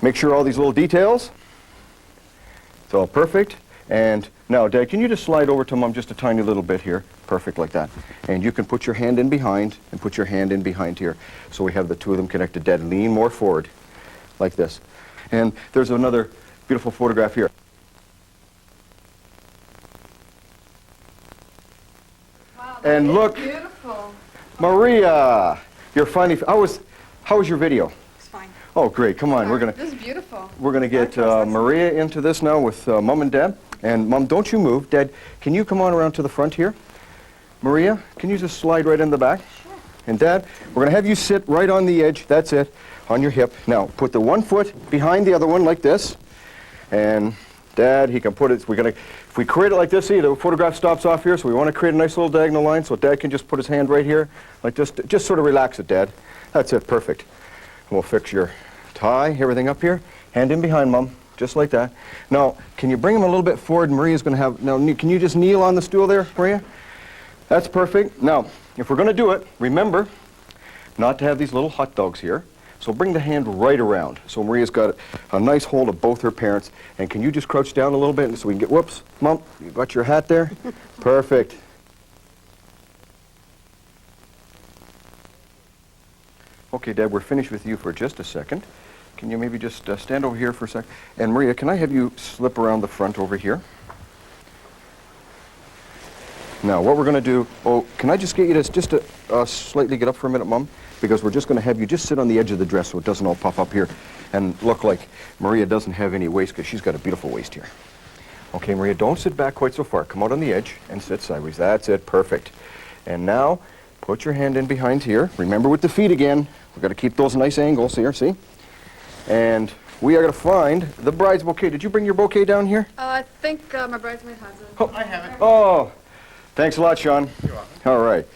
Make sure all these little details. It's all perfect. And Now, Dad, can you just slide over to Mom just a tiny little bit here? Perfect, like that. And you can put your hand in behind and put your hand in behind here. So we have the two of them connected. Dad, lean more forward, like this. And there's another beautiful photograph here. Wow, And look, beautiful. Maria, you're finally, how was your video? It's fine. Oh, great, come on, This is beautiful. we're gonna get Maria into this now with Mom and Dad. And Mom, don't you move. Dad, can you come on around to the front here? Maria, can you just slide right in the back? Sure. And Dad, we're gonna have you sit right on the edge, that's it, on your hip. Now, put the one foot behind the other one like this. And Dad, he can put it, if we create it like this, see, the photograph stops off here, so we wanna create a nice little diagonal line, so Dad can just put his hand right here, like this, just sort of relax it, Dad. That's it, perfect. And we'll fix your tie, everything up here, hand in behind Mom. Just like that. Now, can you bring him a little bit forward? Maria's going to have... Now, can you just kneel on the stool there, Maria? That's perfect. Now, if we're going to do it, remember not to have these little hot dogs here. So bring the hand right around. So Maria's got a nice hold of both her parents. And can you just crouch down a little bit so we can get... Whoops. Mom, you got your hat there? Perfect. Okay, Dad, we're finished with you for just a second. Can you maybe just stand over here for a sec? And Maria, can I have you slip around the front over here? Now, what we're going to do... Oh, can I just get you to just to slightly get up for a minute, Mom? Because we're just going to have you just sit on the edge of the dress so it doesn't all pop up here and look like Maria doesn't have any waist because she's got a beautiful waist here. Okay, Maria, don't sit back quite so far. Come out on the edge and sit sideways. That's it. Perfect. And now, put your hand in behind here. Remember with the feet again. We've got to keep those nice angles here, see? And we are going to find the bride's bouquet. Did you bring your bouquet down here? I think my bridesmaid has it. Oh, I have it. Oh, thanks a lot, Sean. You're welcome. All right.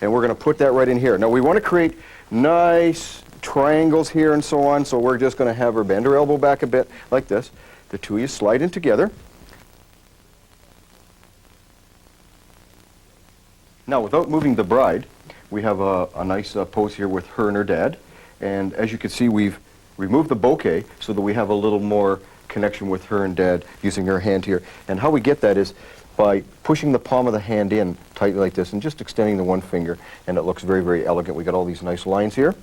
And we're going to put that right in here. Now, we want to create nice triangles here and so on, so we're just going to have her bend her elbow back a bit like this. The two of you slide in together. Now, without moving the bride, we have a nice pose here with her and her dad. And as you can see, we've removed the bouquet so that we have a little more connection with her and Dad using her hand here. And how we get that is by pushing the palm of the hand in tightly like this and just extending the one finger, and it looks very, very elegant. We got all these nice lines here.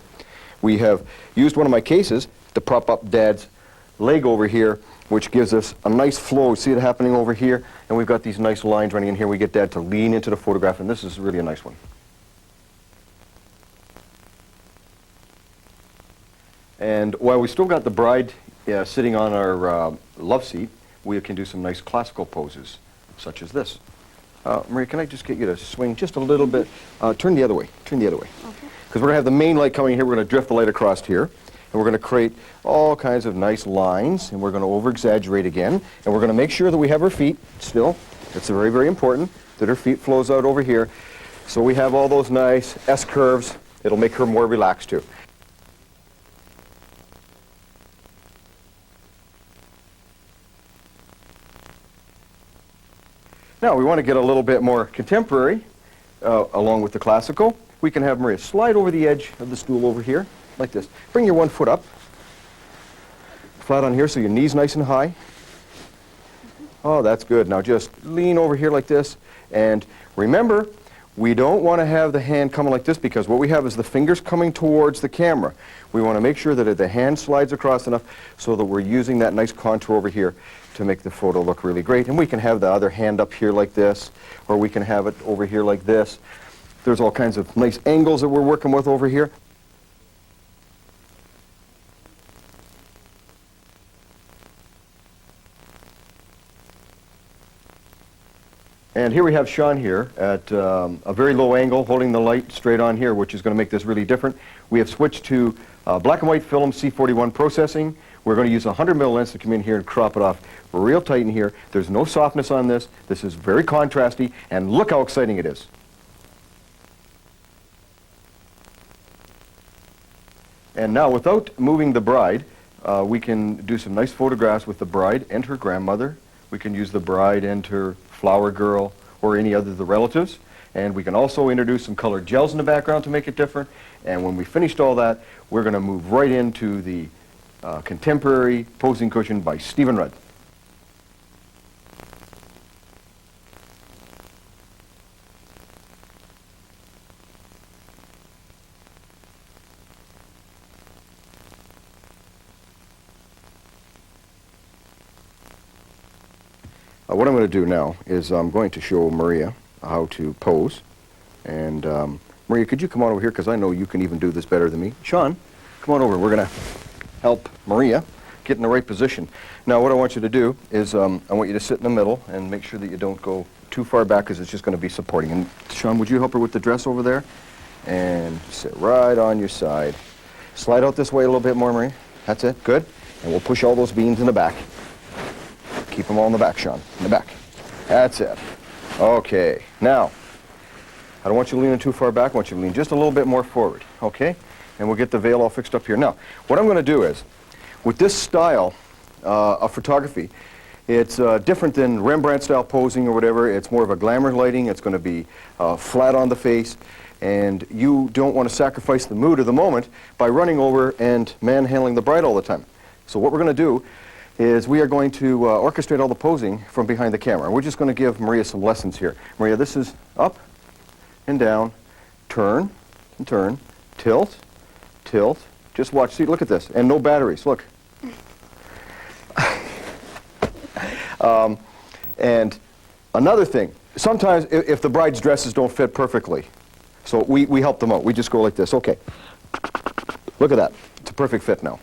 We have used one of my cases to prop up Dad's leg over here, which gives us a nice flow. See it happening over here? And we've got these nice lines running in here. We get Dad to lean into the photograph, and this is really a nice one. And while we still got the bride sitting on our love seat, we can do some nice classical poses, such as this. Maria, can I just get you to swing just a little bit? Turn the other way. Turn the other way. Okay. Because we're going to have the main light coming here. We're going to drift the light across here. And we're going to create all kinds of nice lines. And we're going to over-exaggerate again. And we're going to make sure that we have her feet still. It's very, very important that her feet flows out over here. So we have all those nice S-curves. It'll make her more relaxed, too. Now, we want to get a little bit more contemporary, along with the classical. We can have Maria slide over the edge of the stool over here, like this. Bring your one foot up, flat on here so your knee's nice and high. Oh, that's good. Now just lean over here like this. And remember, we don't want to have the hand coming like this because what we have is the fingers coming towards the camera. We want to make sure that the hand slides across enough so that we're using that nice contour over here to make the photo look really great. And we can have the other hand up here like this, or we can have it over here like this. There's all kinds of nice angles that we're working with over here. And here we have Sean here at a very low angle, holding the light straight on here, which is going to make this really different. We have switched to black and white film C41 processing. We're going to use a 100mm lens to come in here and crop it off real tight in here. There's no softness on this. This is very contrasty, and look how exciting it is. And now, without moving the bride, we can do some nice photographs with the bride and her grandmother. We can use the bride and her flower girl or any other of the relatives. And we can also introduce some colored gels in the background to make it different. And when we finished all that, we're going to move right into the contemporary posing cushion by Stephen Rudd. What I'm going to do now is I'm going to show Maria how to pose. And Maria, could you come on over here, because I know you can even do this better than me. Sean, come on over. We're going to help Maria get in the right position. Now what I want you to do is I want you to sit in the middle and make sure that you don't go too far back, because it's just going to be supporting. And Sean, would you help her with the dress over there? And sit right on your side. Slide out this way a little bit more, Maria. That's it. Good. And we'll push all those beans in the back. Keep them all in the back, Sean. In the back. That's it. Okay. Now, I don't want you leaning too far back. I want you to lean just a little bit more forward. Okay? And we'll get the veil all fixed up here. Now, what I'm going to do is, with this style of photography, it's different than Rembrandt-style posing or whatever. It's more of a glamour lighting. It's going to be flat on the face. And you don't want to sacrifice the mood of the moment by running over and manhandling the bride all the time. So what we're going to do is we are going to orchestrate all the posing from behind the camera. We're just going to give Maria some lessons here. Maria, this is up and down, turn and turn, tilt, tilt. Just watch. See, look at this. And no batteries. Look. And another thing, sometimes if the bride's dresses don't fit perfectly, so we help them out. We just go like this. Okay. Look at that. It's a perfect fit now.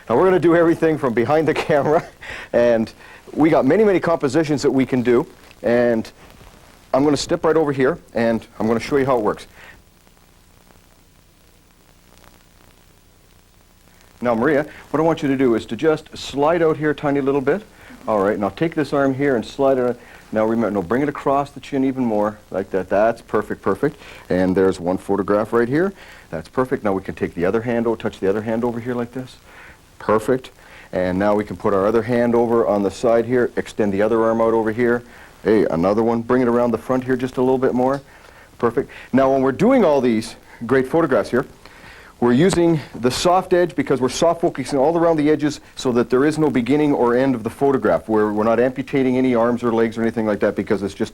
Now we're going to do everything from behind the camera, and we got many, many compositions that we can do. And I'm going to step right over here, and I'm going to show you how it works. Now, Maria, what I want you to do is to just slide out here a tiny little bit. All right, now take this arm here and slide it. Now remember, no, bring it across the chin even more, like that. That's perfect, perfect. And there's one photograph right here. That's perfect. Now we can take the other hand, touch the other hand over here like this. Perfect. And now we can put our other hand over on the side here, extend the other arm out over here. Hey, another one. Bring it around the front here just a little bit more. Perfect. Now when we're doing all these great photographs here, we're using the soft edge because we're soft focusing all around the edges so that there is no beginning or end of the photograph. We're not amputating any arms or legs or anything like that because it's just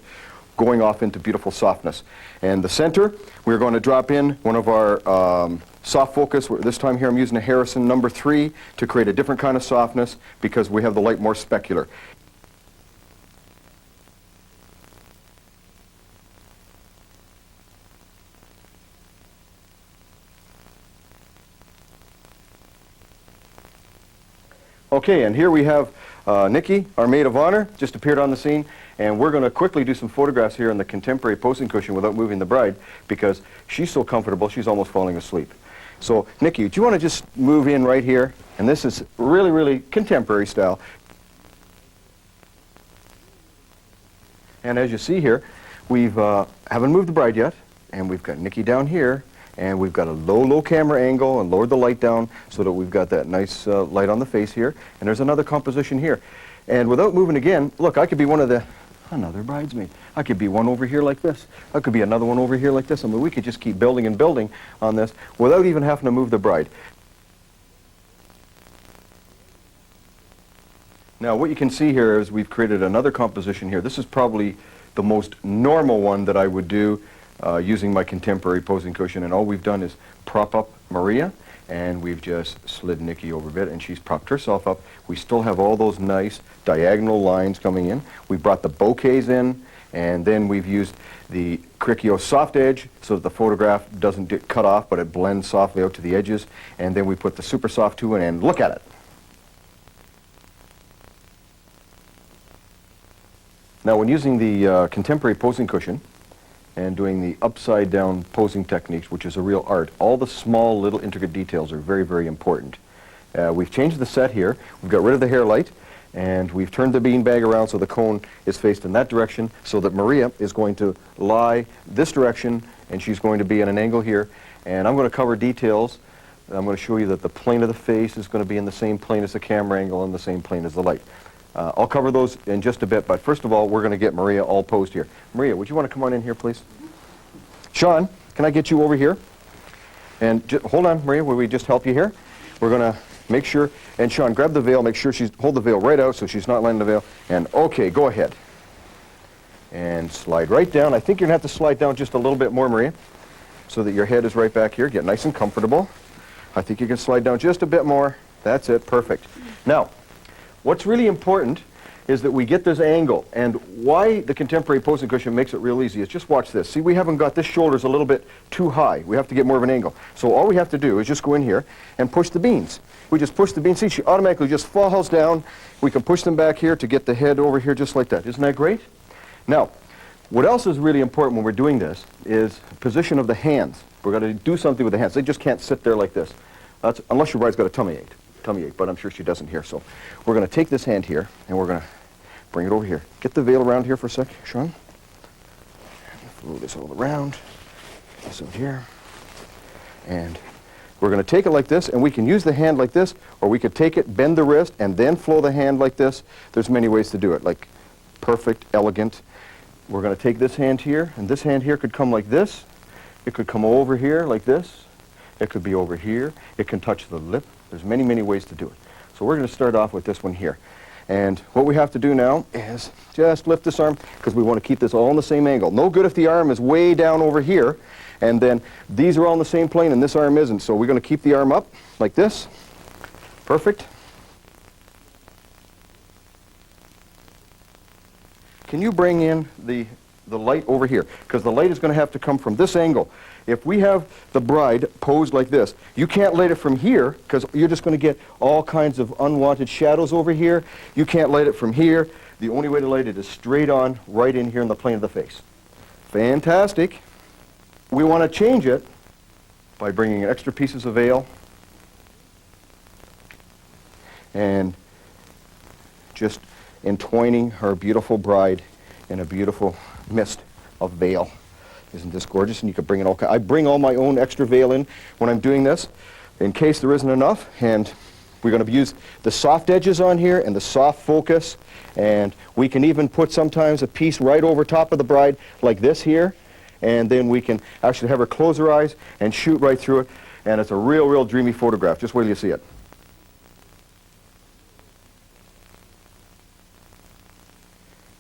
going off into beautiful softness. And the center, we're going to drop in one of our soft focus. This time here I'm using a Harrison number 3 to create a different kind of softness because we have the light more specular. Okay, and here we have Nikki, our maid of honor, just appeared on the scene, and we're going to quickly do some photographs here on the contemporary posing cushion without moving the bride because she's so comfortable she's almost falling asleep. So, Nikki, do you want to just move in right here? And this is really, really contemporary style. And as you see here, we've haven't moved the bride yet, and we've got Nikki down here. And we've got a low camera angle and lowered the light down so that we've got that nice light on the face here. And there's another composition here. And without moving again, look, I could be another bridesmaid. I could be one over here like this. I could be another one over here like this. I mean, we could just keep building and building on this without even having to move the bride. Now, what you can see here is we've created another composition here. This is probably the most normal one that I would do using my contemporary posing cushion, and all we've done is prop up Maria, and we've just slid Nikki over a bit, and she's propped herself up. We still have all those nice diagonal lines coming in. We brought the bouquets in, and then we've used the Cricchio soft edge so that the photograph doesn't get cut off, but it blends softly out to the edges, and then we put the super soft 2 in, and look at it. Now, when using the contemporary posing cushion, and doing the upside down posing techniques, which is a real art. All the small little intricate details are very, very important. We've changed the set here. We've got rid of the hair light, and we've turned the beanbag around so the cone is faced in that direction so that Maria is going to lie this direction, and she's going to be at an angle here. And I'm going to cover details. I'm going to show you that the plane of the face is going to be in the same plane as the camera angle and the same plane as the light. I'll cover those in just a bit, but first of all, we're going to get Maria all posed here. Maria, would you want to come on in here, please? Sean, can I get you over here? And hold on, Maria, will we just help you here? We're going to make sure, and Sean, grab the veil, make sure hold the veil right out so she's not letting the veil. And okay, go ahead. And slide right down. I think you're going to have to slide down just a little bit more, Maria, so that your head is right back here. Get nice and comfortable. I think you can slide down just a bit more. That's it, perfect. Now, what's really important is that we get this angle. And why the contemporary posing cushion makes it real easy is just watch this. See, we haven't got this shoulder's a little bit too high. We have to get more of an angle. So all we have to do is just go in here and push the beans. We just push the beans. See, she automatically just falls down. We can push them back here to get the head over here just like that. Isn't that great? Now, what else is really important when we're doing this is position of the hands. We're going to do something with the hands. They just can't sit there like this. That's, unless your bride's got a tummy ache, but I'm sure she doesn't here. So we're going to take this hand here, and we're going to bring it over here. Get the veil around here for a sec, Sean. Move this all around. This over here. And we're going to take it like this, and we can use the hand like this, or we could take it, bend the wrist, and then flow the hand like this. There's many ways to do it, like perfect, elegant. We're going to take this hand here, and this hand here could come like this. It could come over here like this. It could be over here. It can touch the lip. There's many, many ways to do it. So we're going to start off with this one here. And what we have to do now is just lift this arm, because we want to keep this all in the same angle. No good if the arm is way down over here, and then these are all in the same plane and this arm isn't. So we're going to keep the arm up like this. Perfect. Can you bring in the light over here? Because the light is going to have to come from this angle. If we have the bride posed like this, you can't light it from here, because you're just going to get all kinds of unwanted shadows over here. You can't light it from here. The only way to light it is straight on, right in here in the plane of the face. Fantastic. We want to change it by bringing in extra pieces of veil and just entwining her beautiful bride in a beautiful mist of veil. Isn't this gorgeous? And you could bring in I bring all my own extra veil in when I'm doing this, in case there isn't enough. And we're going to use the soft edges on here and the soft focus. And we can even put sometimes a piece right over top of the bride like this here. And then we can actually have her close her eyes and shoot right through it. And it's a real, real dreamy photograph. Just wait till you see it.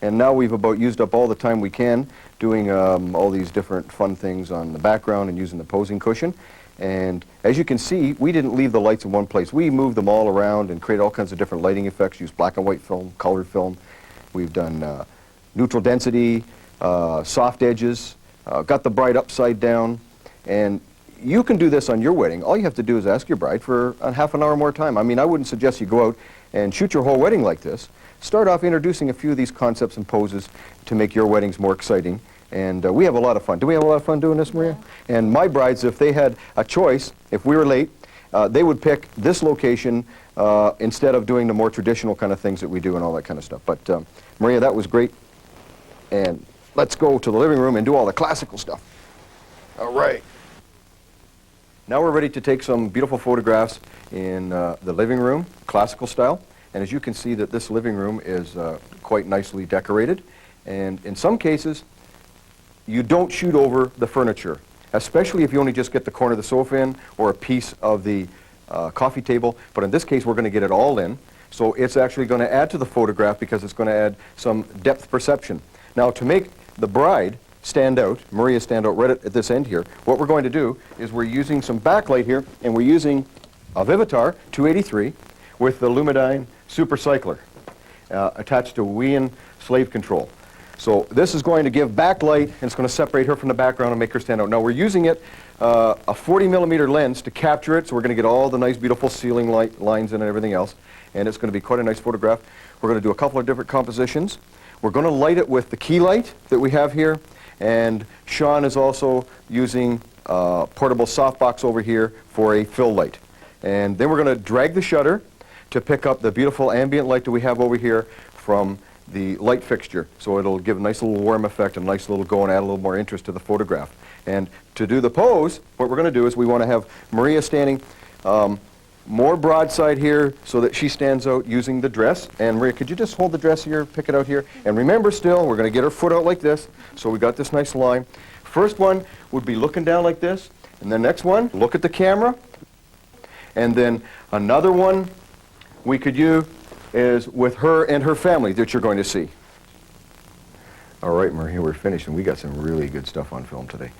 And now we've about used up all the time we can doing all these different fun things on the background and using the posing cushion. And as you can see, we didn't leave the lights in one place. We moved them all around and created all kinds of different lighting effects, used black and white film, colored film. We've done neutral density, soft edges, got the bride upside down. And you can do this on your wedding. All you have to do is ask your bride for a half an hour more time. I mean, I wouldn't suggest you go out and shoot your whole wedding like this. Start off introducing a few of these concepts and poses to make your weddings more exciting. And we have a lot of fun. Do we have a lot of fun doing this, Maria? Yeah. And my brides, if they had a choice, if we were late, they would pick this location instead of doing the more traditional kind of things that we do and all that kind of stuff. But Maria, that was great. And let's go to the living room and do all the classical stuff. All right. Now we're ready to take some beautiful photographs in the living room, classical style. And as you can see that this living room is quite nicely decorated. And in some cases, you don't shoot over the furniture, especially if you only just get the corner of the sofa in or a piece of the coffee table. But in this case, we're going to get it all in. So it's actually going to add to the photograph because it's going to add some depth perception. Now, to make the bride stand out, Maria stand out right at this end here, what we're going to do is we're using some backlight here, and we're using a Vivitar 283 with the Lumidyne Super Cycler attached to Wian slave control. So this is going to give backlight, and it's going to separate her from the background and make her stand out. Now we're using it, a 40 millimeter lens to capture it, so we're going to get all the nice beautiful ceiling light lines in and everything else, and it's going to be quite a nice photograph. We're going to do a couple of different compositions. We're going to light it with the key light that we have here, and Sean is also using a portable softbox over here for a fill light. And then we're going to drag the shutter to pick up the beautiful ambient light that we have over here from the light fixture. So it'll give a nice little warm effect and a nice little go and add a little more interest to the photograph. And to do the pose, what we're going to do is we want to have Maria standing more broadside here so that she stands out using the dress. And Maria, could you just hold the dress here, pick it out here? And remember still, we're going to get her foot out like this. So we got this nice line. First one would be looking down like this. And the next one, look at the camera. And then another one we could use is with her and her family that you're going to see. All right, Maria, we're finished, and we got some really good stuff on film today.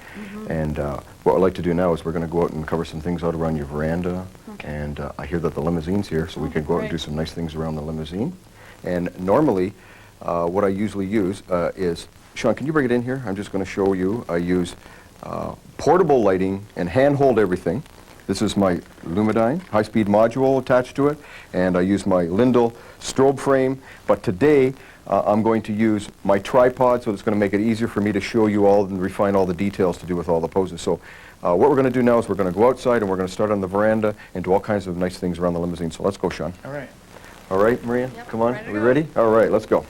And what I'd like to do now is we're going to go out and cover some things out around your veranda. Okay. And I hear that the limousine's here, so we could go out and do some nice things around the limousine. And normally, what I usually use is, Sean, can you bring it in here? I'm just going to show you. I use portable lighting and hand-hold everything. This is my Lumidyne high-speed module attached to it, and I use my Lindell strobe frame. But today, I'm going to use my tripod, so it's going to make it easier for me to show you all and refine all the details to do with all the poses. So what we're going to do now is we're going to go outside and we're going to start on the veranda and do all kinds of nice things around the limousine. So let's go, Sean. All right. All right, Maria? Yep, Come on. ready to Are we go. ready? All right, let's go.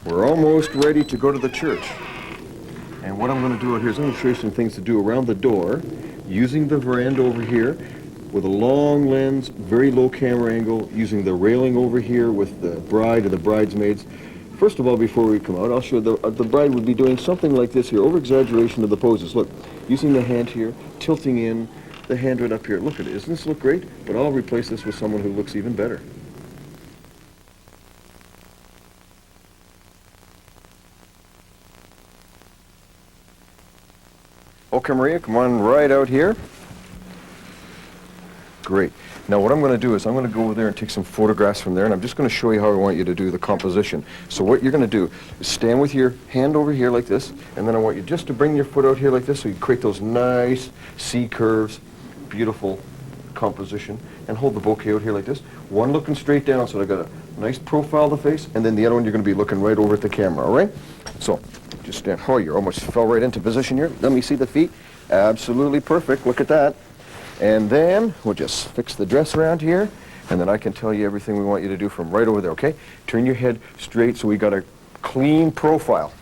We're almost ready to go to the church. And what I'm going to do out here is I'm going to show you some things to do around the door using the veranda over here with a long lens, very low camera angle, using the railing over here with the bride and the bridesmaids. First of all, before we come out, I'll show the bride would be doing something like this here, over-exaggeration of the poses. Look, using the hand here, tilting in, the hand right up here. Look at it. Doesn't this look great? But I'll replace this with someone who looks even better. Okay, Maria, come on right out here. Great. Now what I'm going to do is I'm going to go over there and take some photographs from there, and I'm just going to show you how I want you to do the composition. So what you're going to do is stand with your hand over here like this, and then I want you just to bring your foot out here like this so you create those nice C curves, beautiful composition, and hold the bouquet out here like this. One looking straight down so I got a nice profile of the face, and then the other one you're going to be looking right over at the camera, all right? So just stand. Oh, you almost fell right into position here. Let me see the feet. Absolutely perfect. Look at that. And then we'll just fix the dress around here, and then I can tell you everything we want you to do from right over there, okay? Turn your head straight so we got a clean profile.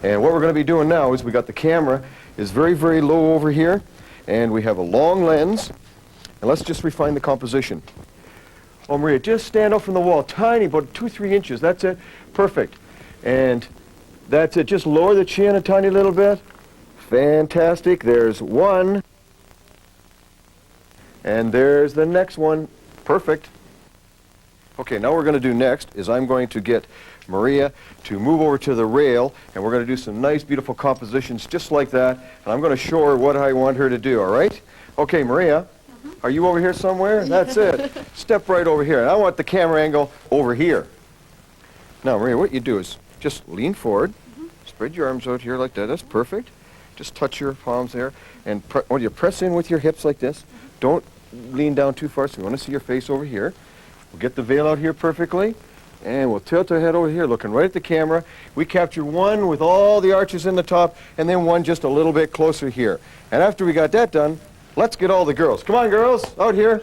And what we're going to be doing now is we got the camera is very, very low over here, and we have a long lens. And let's just refine the composition. Oh, Maria, just stand up from the wall, tiny, about 2-3 inches. That's it. Perfect. And that's it. Just lower the chin a tiny little bit. Fantastic. There's one. And there's the next one. Perfect. Okay, now what we're going to do next is I'm going to get Maria to move over to the rail, and we're going to do some nice, beautiful compositions just like that. And I'm going to show her what I want her to do, all right? Okay, Maria, are you over here somewhere? That's it. Step right over here. And I want the camera angle over here. Now, Maria, what you do is just lean forward, spread your arms out here like that. That's perfect. Just touch your palms there, and when you press in with your hips like this, don't lean down too far, so we want to see your face over here. We'll get the veil out here perfectly, and we'll tilt our head over here, looking right at the camera. We capture one with all the arches in the top, and then one just a little bit closer here. And after we got that done, let's get all the girls. Come on, girls, out here.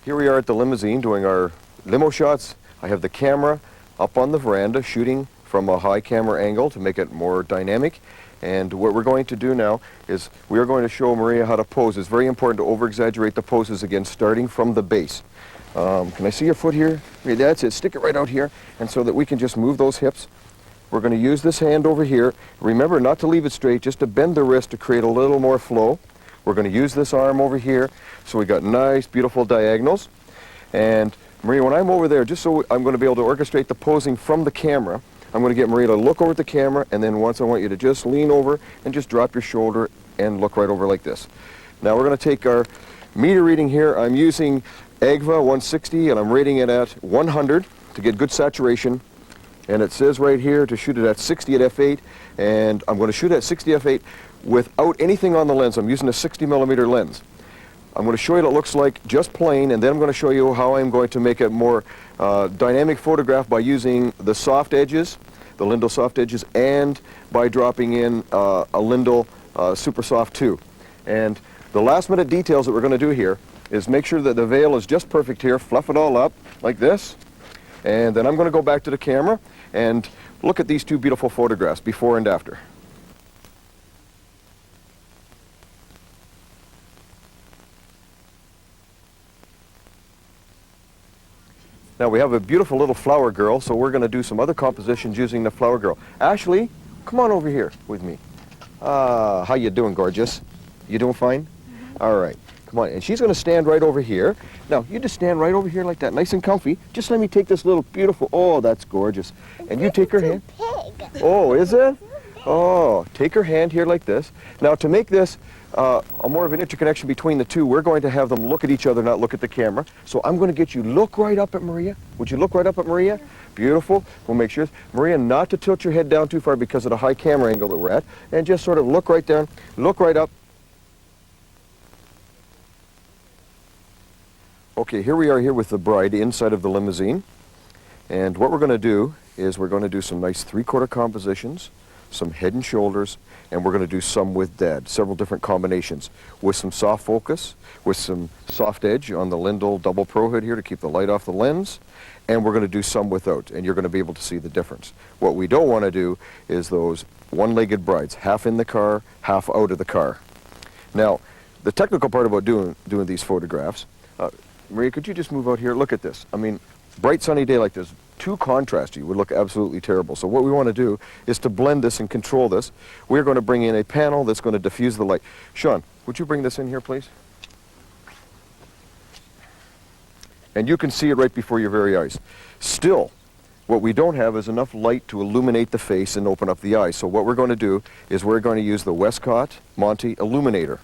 Here we are at the limousine doing our limo shots. I have the camera up on the veranda shooting from a high camera angle to make it more dynamic. And what we're going to do now is we are going to show Maria how to pose. It's very important to over-exaggerate the poses again, starting from the base. Can I see your foot here? Okay, that's it. Stick it right out here, and so that we can just move those hips. We're going to use this hand over here. Remember not to leave it straight, just to bend the wrist to create a little more flow. We're going to use this arm over here, so we got nice, beautiful diagonals. And Maria, when I'm over there, just so I'm going to be able to orchestrate the posing from the camera, I'm going to get Maria to look over at the camera, and then once I want you to just lean over and just drop your shoulder and look right over like this. Now we're going to take our meter reading here. I'm using AGVA 160, and I'm rating it at 100 to get good saturation. And it says right here to shoot it at 60 at f8, and I'm going to shoot at 60 f8 without anything on the lens. I'm using a 60 millimeter lens. I'm going to show you what it looks like just plain, and then I'm going to show you how I'm going to make it more dynamic photograph by using the soft edges, the Lindell soft edges, and by dropping in a Lindell Super Soft 2. And the last minute details that we're going to do here is make sure that the veil is just perfect here, fluff it all up like this, and then I'm going to go back to the camera and look at these two beautiful photographs, before and after. Now we have a beautiful little flower girl, so we're going to do some other compositions using the flower girl. Ashley, come on over here with me. How you doing, gorgeous? You doing fine? All right, come on. And she's going to stand right over here. Now, you just stand right over here like that, nice and comfy. Just let me take this little beautiful, oh, that's gorgeous. And you take her hand. Oh, is it? Oh, take her hand here like this. Now to make this a more of an interconnection between the two, we're going to have them look at each other, not look at the camera. So I'm going to get you look right up at Maria. Would you look right up at Maria? Beautiful. We'll make sure, Maria, not to tilt your head down too far because of the high camera angle that we're at, and just sort of look right down, look right up. Okay, here we are here with the bride inside of the limousine. And what we're going to do is we're going to do some nice three-quarter compositions, some head and shoulders, and we're going to do some with Dad, several different combinations, with some soft focus, with some soft edge on the Lindell double pro hood here to keep the light off the lens, and we're going to do some without, and you're going to be able to see the difference. What we don't want to do is those one-legged brides, half in the car, half out of the car. Now, the technical part about doing these photographs, Maria, could you just move out here? Look at this. I mean, bright sunny day like this, too contrasty would look absolutely terrible. So what we want to do is to blend this and control this. We're going to bring in a panel that's going to diffuse the light. Sean, would you bring this in here, please? And you can see it right before your very eyes. Still, what we don't have is enough light to illuminate the face and open up the eyes. So what we're going to do is we're going to use the Westcott Monty Illuminator.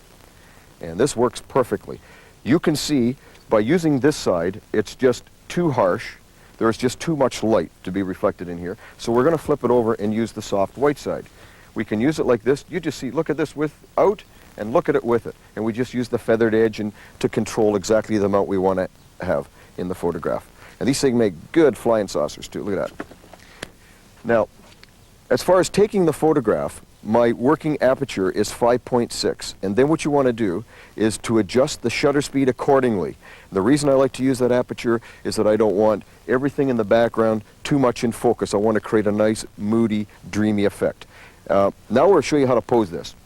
And this works perfectly. You can see by using this side, it's just too harsh. There's just too much light to be reflected in here. So we're going to flip it over and use the soft white side. We can use it like this. You just see, look at this without and look at it with it. And we just use the feathered edge and to control exactly the amount we want to have in the photograph. And these things make good flying saucers too. Look at that. Now, as far as taking the photograph, my working aperture is 5.6. And then what you want to do is to adjust the shutter speed accordingly. The reason I like to use that aperture is that I don't want everything in the background too much in focus. I want to create a nice, moody, dreamy effect. Now we're going to show you how to pose this.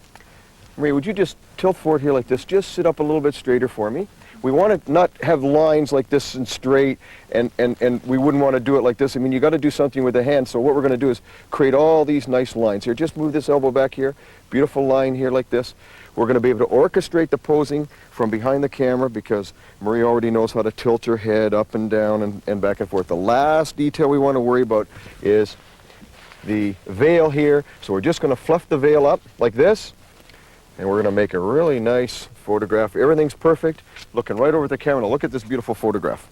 Maria, would you just tilt forward here like this? Just sit up a little bit straighter for me. We want to not have lines like this and straight, and we wouldn't want to do it like this. I mean, you got to do something with the hand. So what we're going to do is create all these nice lines here. Just move this elbow back here. Beautiful line here like this. We're going to be able to orchestrate the posing from behind the camera because Maria already knows how to tilt her head up and down and back and forth. The last detail we want to worry about is the veil here. So we're just going to fluff the veil up like this, and we're going to make a really nice photograph. Everything's perfect. Looking right over at the camera. Now look at this beautiful photograph.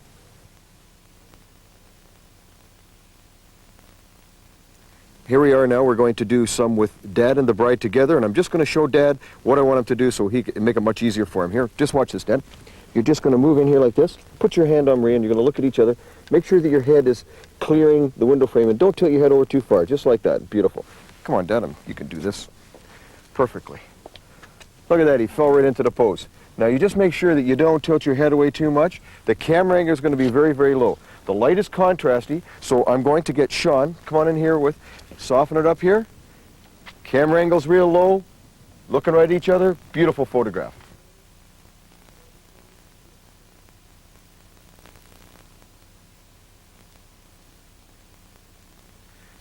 Here we are now. We're going to do some with Dad and the bride together, and I'm just going to show Dad what I want him to do so he can make it much easier for him. Here, just watch this, Dad. You're just going to move in here like this. Put your hand on Maria, and you're going to look at each other. Make sure that your head is clearing the window frame, and don't tilt your head over too far. Just like that. Beautiful. Come on, Dad. You can do this perfectly. Look at that. He fell right into the pose. Now, you just make sure that you don't tilt your head away too much. The camera angle is going to be very, very low. The light is contrasty, so I'm going to get Sean. Come on in here with, soften it up here. Camera angle's real low. Looking right at each other. Beautiful photograph.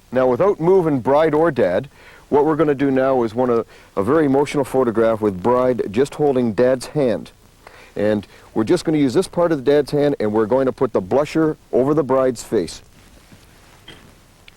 Now, without moving bride or Dad, what we're going to do now is a very emotional photograph with bride just holding Dad's hand. And we're just going to use this part of the Dad's hand, and we're going to put the blusher over the bride's face.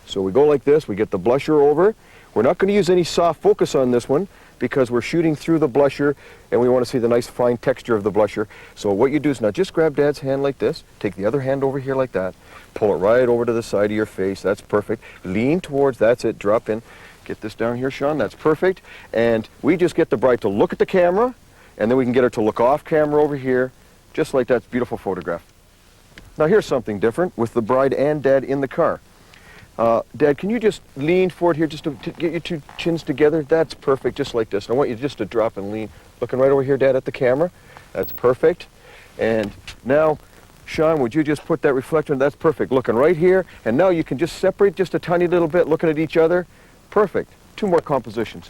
So we go like this, we get the blusher over. We're not going to use any soft focus on this one because we're shooting through the blusher and we want to see the nice fine texture of the blusher. So what you do is now just grab Dad's hand like this, take the other hand over here like that, pull it right over to the side of your face. That's perfect. Lean towards, that's it, drop in. Get this down here, Sean, that's perfect. And we just get the bride to look at the camera, and then we can get her to look off camera over here, just like that beautiful photograph. Now here's something different with the bride and Dad in the car. Dad, can you just lean forward here just to get your two chins together? That's perfect, just like this. And I want you just to drop and lean. Looking right over here, Dad, at the camera. That's perfect. And now, Sean, would you just put that reflector in? That's perfect. Looking right here. And now you can just separate just a tiny little bit, looking at each other. Perfect. Two more compositions.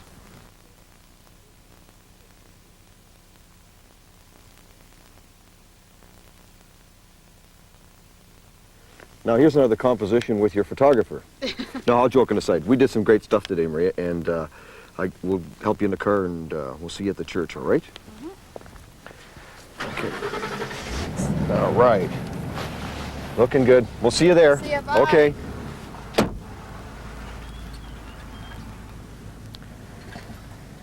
Now here's another composition with your photographer. No, all joking aside, we did some great stuff today, Maria, and I will help you in the car, and we'll see you at the church, all right? Okay. All right. Looking good. We'll see you there. See ya, bye. Okay.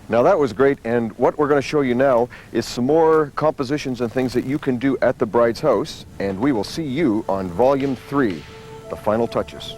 Now that was great, and what we're going to show you now is some more compositions and things that you can do at the bride's house, and we will see you on Volume 3, the final touches.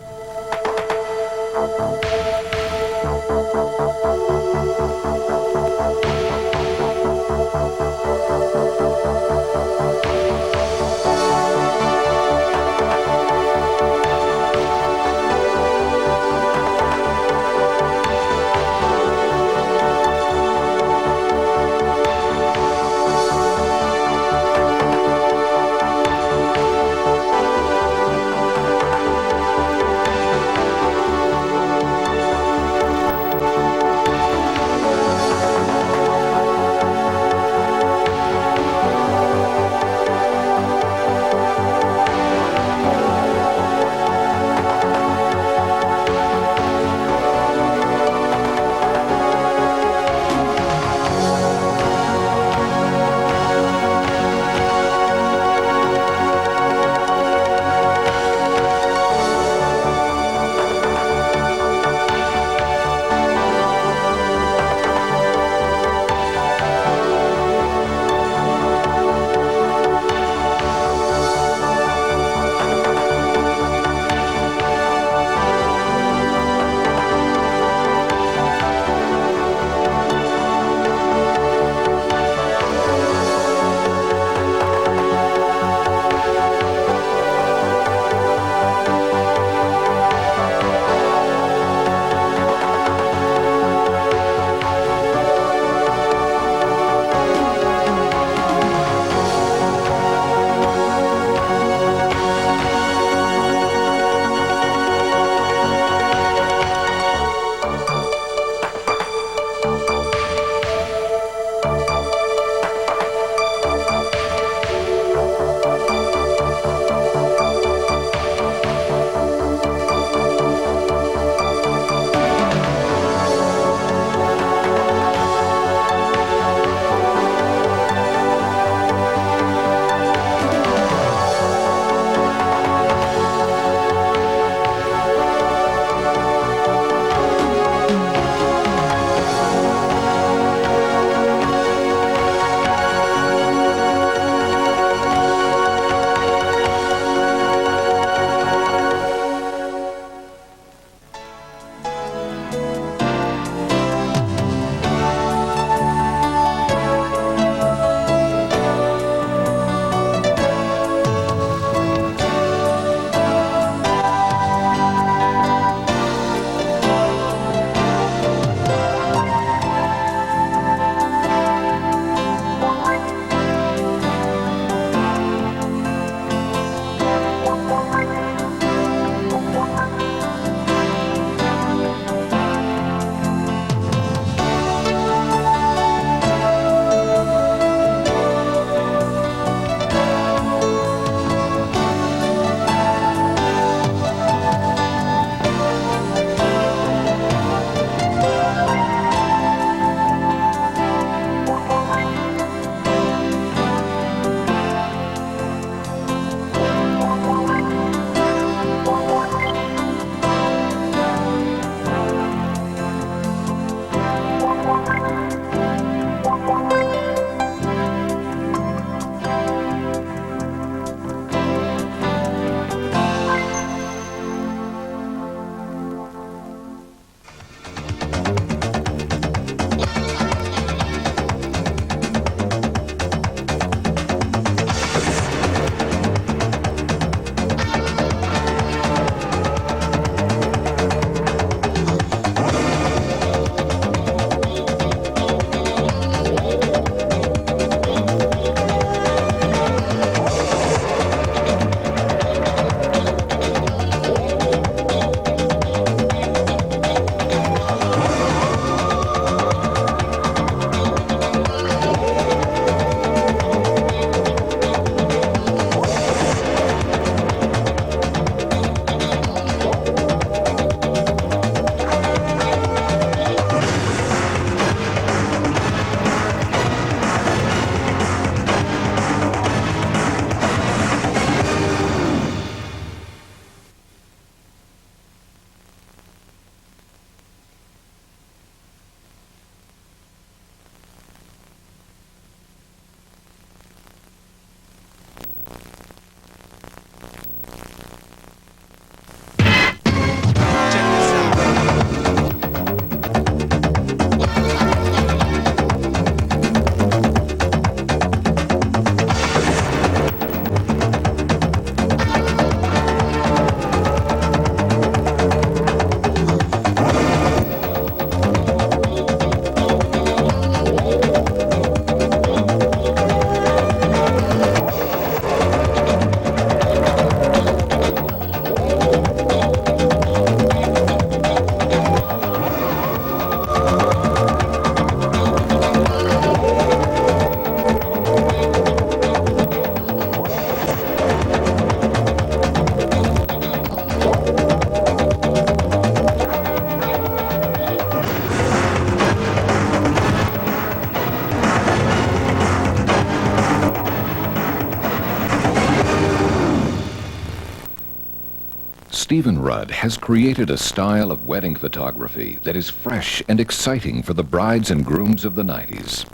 Stephen Rudd has created a style of wedding photography that is fresh and exciting for the brides and grooms of the 90s.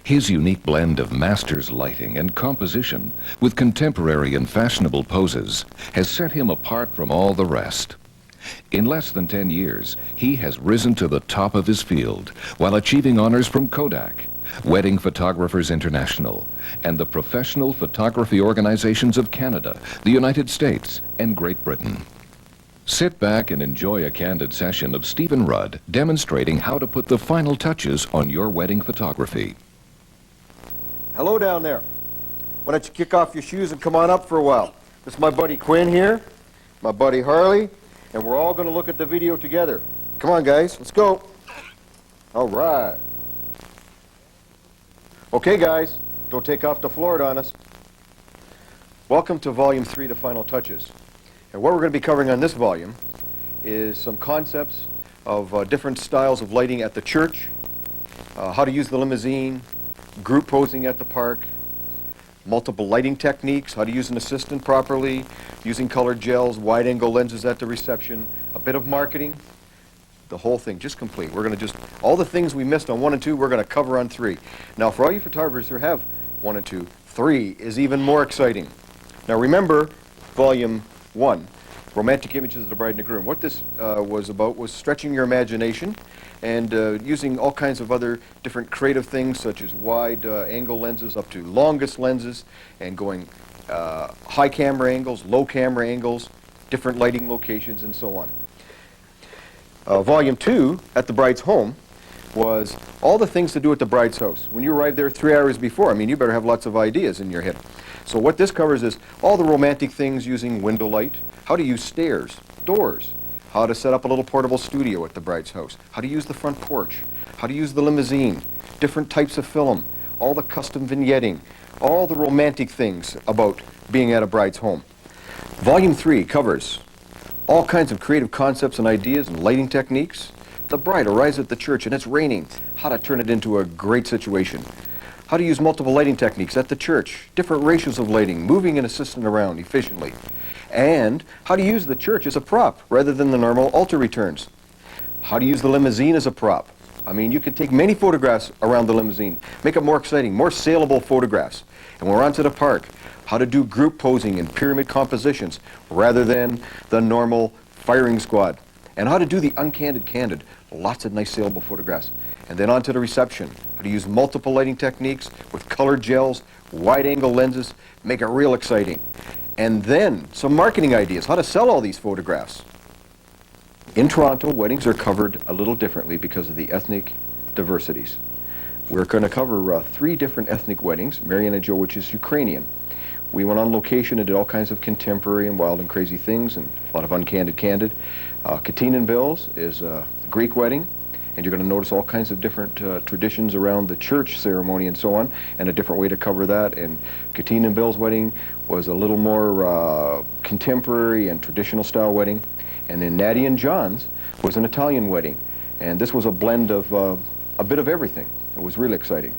His unique blend of master's lighting and composition with contemporary and fashionable poses has set him apart from all the rest. In less than 10 years, he has risen to the top of his field while achieving honors from Kodak, Wedding Photographers International, and the Professional Photography Organizations of Canada, the United States, and Great Britain. Sit back and enjoy a candid session of Stephen Rudd demonstrating how to put the final touches on your wedding photography. Hello down there. Why don't you kick off your shoes and come on up for a while? This is my buddy Quinn here, my buddy Harley, and we're all going to look at the video together. Come on, guys, let's go. All right. Okay, guys, don't take off the floor on us. Welcome to Volume 3, The Final Touches. And what we're going to be covering on this volume is some concepts of different styles of lighting at the church, how to use the limousine, group posing at the park, multiple lighting techniques, how to use an assistant properly, using colored gels, wide-angle lenses at the reception, a bit of marketing, the whole thing, just complete. We're going to just, all the things we missed on 1 and 2, we're going to cover on 3. Now, for all you photographers who have 1 and 2, 3 is even more exciting. Now, remember Volume 1, Romantic Images of the Bride and the Groom. What this was about was stretching your imagination and using all kinds of other different creative things, such as wide angle lenses up to longest lenses, and going high camera angles, low camera angles, different lighting locations, and so on. Volume 2, At the Bride's Home, was all the things to do at the bride's house. When you arrive there 3 hours before, I mean, you better have lots of ideas in your head. So what this covers is all the romantic things using window light, how to use stairs, doors, how to set up a little portable studio at the bride's house, how to use the front porch, how to use the limousine, different types of film, all the custom vignetting, all the romantic things about being at a bride's home. Volume 3 covers all kinds of creative concepts and ideas and lighting techniques. The bride arrives at the church and it's raining, how to turn it into a great situation. How to use multiple lighting techniques at the church, different ratios of lighting, moving an assistant around efficiently. And how to use the church as a prop rather than the normal altar returns. How to use the limousine as a prop. I mean, you could take many photographs around the limousine, make it more exciting, more saleable photographs. And when we're onto the park, how to do group posing and pyramid compositions rather than the normal firing squad. And how to do the uncandid candid, lots of nice saleable photographs. And then on to the reception, how to use multiple lighting techniques with colored gels, wide-angle lenses, make it real exciting. And then some marketing ideas, how to sell all these photographs. In Toronto, weddings are covered a little differently because of the ethnic diversities. We're going to cover 3 different ethnic weddings, Marianne and Joe, which is Ukrainian. We went on location and did all kinds of contemporary and wild and crazy things and a lot of uncandid candid. Katina and Bill's is a Greek wedding, and you're going to notice all kinds of different traditions around the church ceremony and so on, and a different way to cover that. And Katina and Bill's wedding was a little more contemporary and traditional style wedding. And then Nadia and John's was an Italian wedding. And this was a blend of a bit of everything. It was really exciting.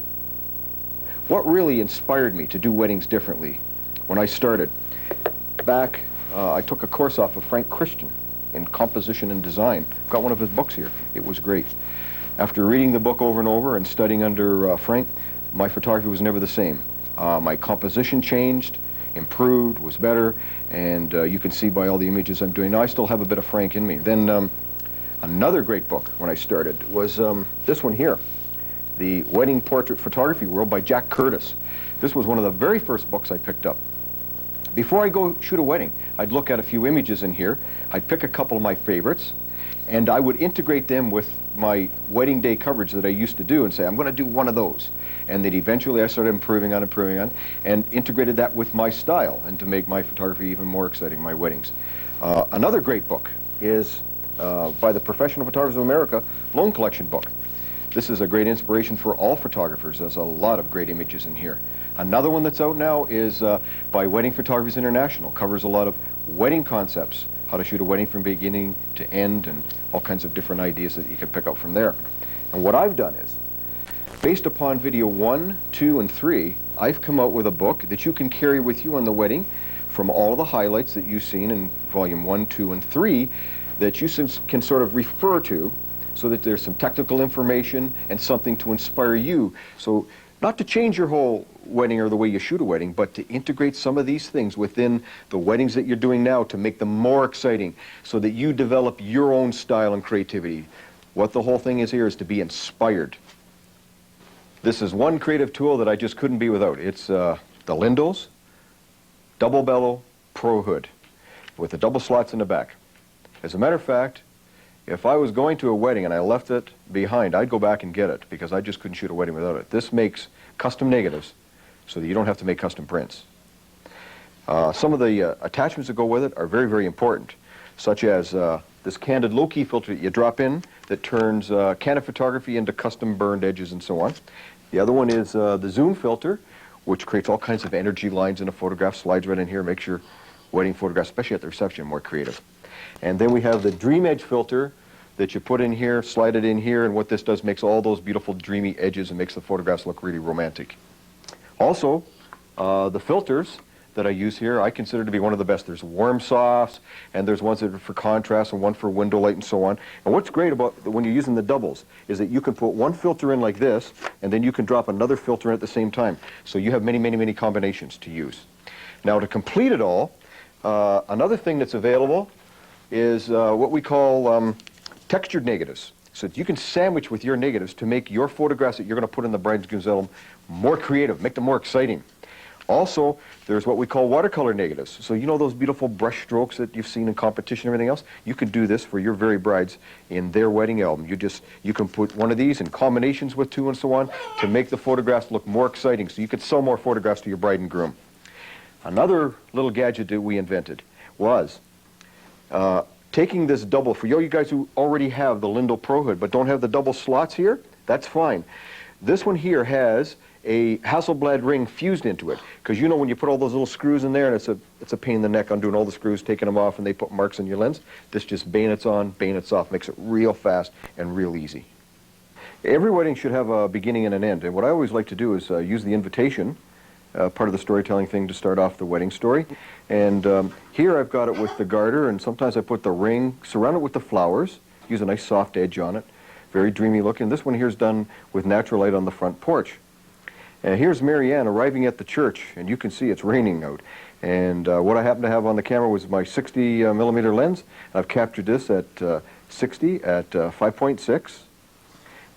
What really inspired me to do weddings differently when I started, back, I took a course off of Frank Christian in composition and design. I've got one of his books here. It was great. After reading the book over and over and studying under Frank, my photography was never the same. My composition changed, improved, was better, and you can see by all the images I'm doing. Now I still have a bit of Frank in me. Then another great book when I started was this one here, The Wedding Portrait Photography World by Jack Curtis. This was one of the very first books I picked up. Before I go shoot a wedding, I'd look at a few images in here, I'd pick a couple of my favorites, and I would integrate them with my wedding day coverage that I used to do and say, I'm going to do one of those. And then eventually I started improving on, and integrated that with my style and to make my photography even more exciting, my weddings. Another great book is by the Professional Photographers of America, Loan Collection book. This is a great inspiration for all photographers. There's a lot of great images in here. Another one that's out now is by Wedding Photographers International. Covers a lot of wedding concepts, how to shoot a wedding from beginning to end, and all kinds of different ideas that you can pick up from there. And what I've done is, based upon video 1, 2, and 3, I've come out with a book that you can carry with you on the wedding from all of the highlights that you've seen in volume 1, 2, and 3 that you can sort of refer to, so that there's some technical information and something to inspire you. So not to change your whole wedding or the way you shoot a wedding, but to integrate some of these things within the weddings that you're doing now to make them more exciting so that you develop your own style and creativity. What the whole thing is here is to be inspired. This is one creative tool that I just couldn't be without. It's the Lindell's Double Bellow Pro Hood with the double slots in the back. As a matter of fact, if I was going to a wedding and I left it behind, I'd go back and get it because I just couldn't shoot a wedding without it. This makes custom negatives so that you don't have to make custom prints. Some of the attachments that go with it are very, very important, such as this candid low-key filter that you drop in that turns candid photography into custom burned edges and so on. The other one is the zoom filter, which creates all kinds of energy lines in a photograph, slides right in here, makes your wedding photograph, especially at the reception, more creative. And then we have the Dream Edge filter that you put in here, slide it in here, and what this does makes all those beautiful dreamy edges and makes the photographs look really romantic. Also, the filters that I use here I consider to be one of the best. There's warm softs, and there's ones that are for contrast and one for window light and so on. And what's great about when you're using the doubles is that you can put one filter in like this, and then you can drop another filter in at the same time. So you have many, many, many combinations to use. Now to complete it all, another thing that's available is what we call textured negatives. So that you can sandwich with your negatives to make your photographs that you're going to put in the bride's groom's album more creative, make them more exciting. Also, there's what we call watercolor negatives. So you know those beautiful brush strokes that you've seen in competition and everything else? You can do this for your very brides in their wedding album. You can put one of these in combinations with two and so on to make the photographs look more exciting so you could sell more photographs to your bride and groom. Another little gadget that we invented was taking this double, for you guys who already have the Lindell Pro Hood but don't have the double slots here, that's fine. This one here has a Hasselblad ring fused into it, because you know when you put all those little screws in there and it's a pain in the neck undoing all the screws, taking them off, and they put marks on your lens. This just bayonets on, bayonets off, makes it real fast and real easy. Every wedding should have a beginning and an end, and what I always like to do is use the invitation, part of the storytelling thing, to start off the wedding story. And here I've got it with the garter, and sometimes I put the ring, surround it with the flowers, use a nice soft edge on it, very dreamy looking. This one here is done with natural light on the front porch. And here's Marianne arriving at the church, and you can see it's raining out. And what I happen to have on the camera was my 60 millimeter lens. I've captured this at 60 at 5.6.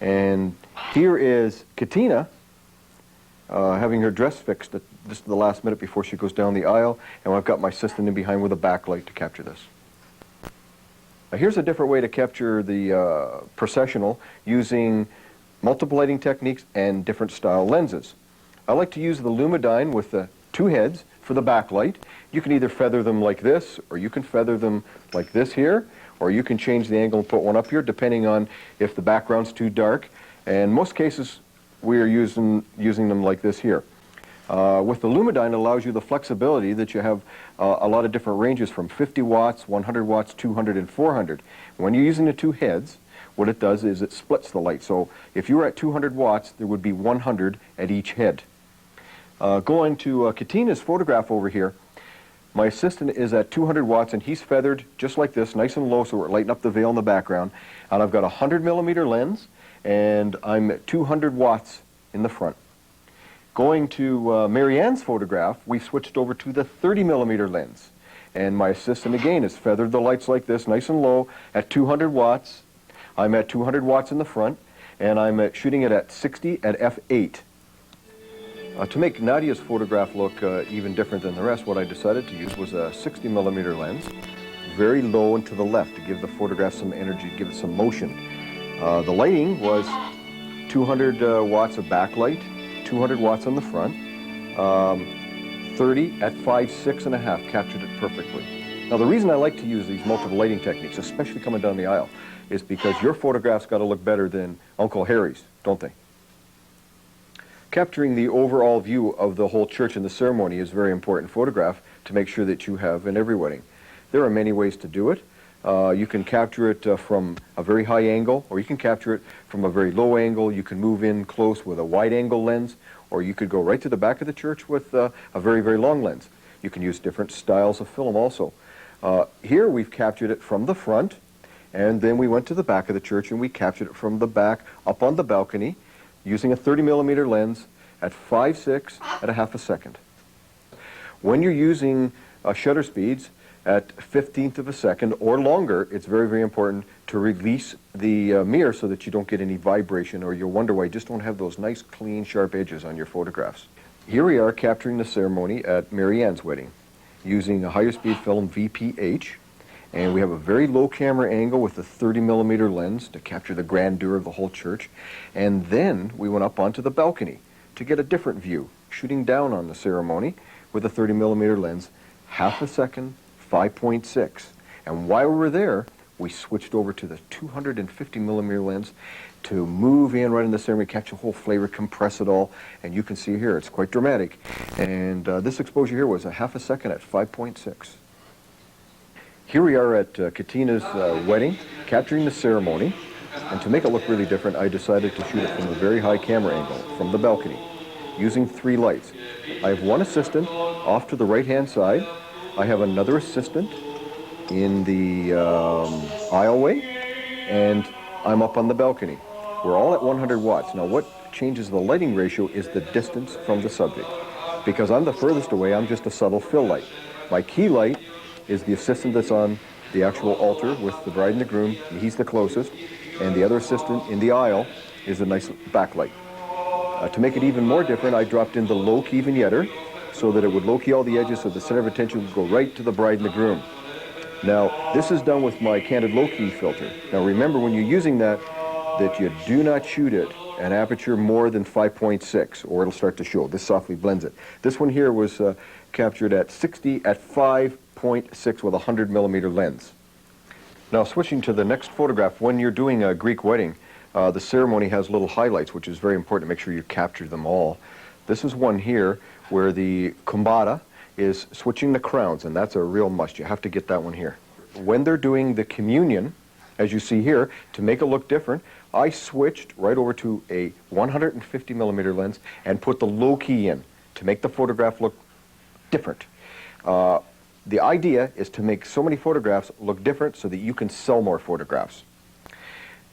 And here is Katina having her dress fixed at just the last minute before she goes down the aisle. And I've got my assistant in behind with a backlight to capture this. Now here's a different way to capture the processional using multiple lighting techniques and different style lenses. I like to use the Lumidyne with the two heads for the backlight. You can either feather them like this, or you can feather them like this here, or you can change the angle and put one up here depending on if the background's too dark. And in most cases we are using them like this here. With the Lumidyne, it allows you the flexibility that you have a lot of different ranges from 50 watts, 100 watts, 200, and 400. When you're using the two heads, what it does is it splits the light. So if you were at 200 watts, there would be 100 at each head. Going to Katina's photograph over here, my assistant is at 200 watts, and he's feathered just like this, nice and low, so we're lighting up the veil in the background. And I've got a 100 millimeter lens, and I'm at 200 watts in the front. Going to Marianne's photograph, we've switched over to the 30 millimeter lens. And my assistant, again, has feathered the lights like this, nice and low, at 200 watts. I'm at 200 watts in the front, and I'm shooting it at 60 at f8. To make Nadia's photograph look even different than the rest, what I decided to use was a 60 millimeter lens, very low and to the left to give the photograph some energy, give it some motion. The lighting was 200 watts of backlight, 200 watts on the front, 30 at 5.6.5, captured it perfectly. Now the reason I like to use these multiple lighting techniques, especially coming down the aisle, is because your photographs got to look better than Uncle Harry's, don't they? Capturing the overall view of the whole church and the ceremony is a very important photograph to make sure that you have in every wedding. There are many ways to do it. You can capture it from a very high angle, or you can capture it from a very low angle. You can move in close with a wide angle lens, or you could go right to the back of the church with a very, very long lens. You can use different styles of film also. Here we've captured it from the front, and then we went to the back of the church and we captured it from the back up on the balcony using a 30mm lens at 5.6 at a half a second. When you're using shutter speeds at 1/15 of a second or longer, it's very, very important to release the mirror so that you don't get any vibration, or you'll wonder why you just don't have those nice, clean, sharp edges on your photographs. Here we are capturing the ceremony at Mary Ann's wedding using a higher speed film VPH, and we have a very low camera angle with a 30mm lens to capture the grandeur of the whole church. And then we went up onto the balcony to get a different view, shooting down on the ceremony with a 30mm lens, half a second, 5.6. And while we were there, we switched over to the 250mm lens to move in right in the ceremony, catch the whole flavor, compress it all, and you can see here it's quite dramatic. And this exposure here was a half a second at 5.6. Here we are at Katina's wedding, capturing the ceremony, and to make it look really different, I decided to shoot it from a very high camera angle, from the balcony, using 3 lights. I have one assistant off to the right-hand side. I have another assistant in the aisleway, and I'm up on the balcony. We're all at 100 watts. Now what changes the lighting ratio is the distance from the subject. Because I'm the furthest away, I'm just a subtle fill light. My key light is the assistant that's on the actual altar with the bride and the groom. He's the closest. And the other assistant in the aisle is a nice backlight. To make it even more different, I dropped in the low-key vignetter so that it would low-key all the edges so the center of attention would go right to the bride and the groom. Now, this is done with my candid low-key filter. Now remember, when you're using that you do not shoot it an aperture more than 5.6, or it'll start to show. This softly blends it. This one here was captured at 60 at 5.6 with a 100mm lens. Now switching to the next photograph, when you're doing a Greek wedding, the ceremony has little highlights, which is very important to make sure you capture them all. This is one here where the kumbata is switching the crowns, and that's a real must. You have to get that one here. When they're doing the communion, as you see here, to make it look different, I switched right over to a 150mm lens and put the low key in to make the photograph look different. The idea is to make so many photographs look different so that you can sell more photographs.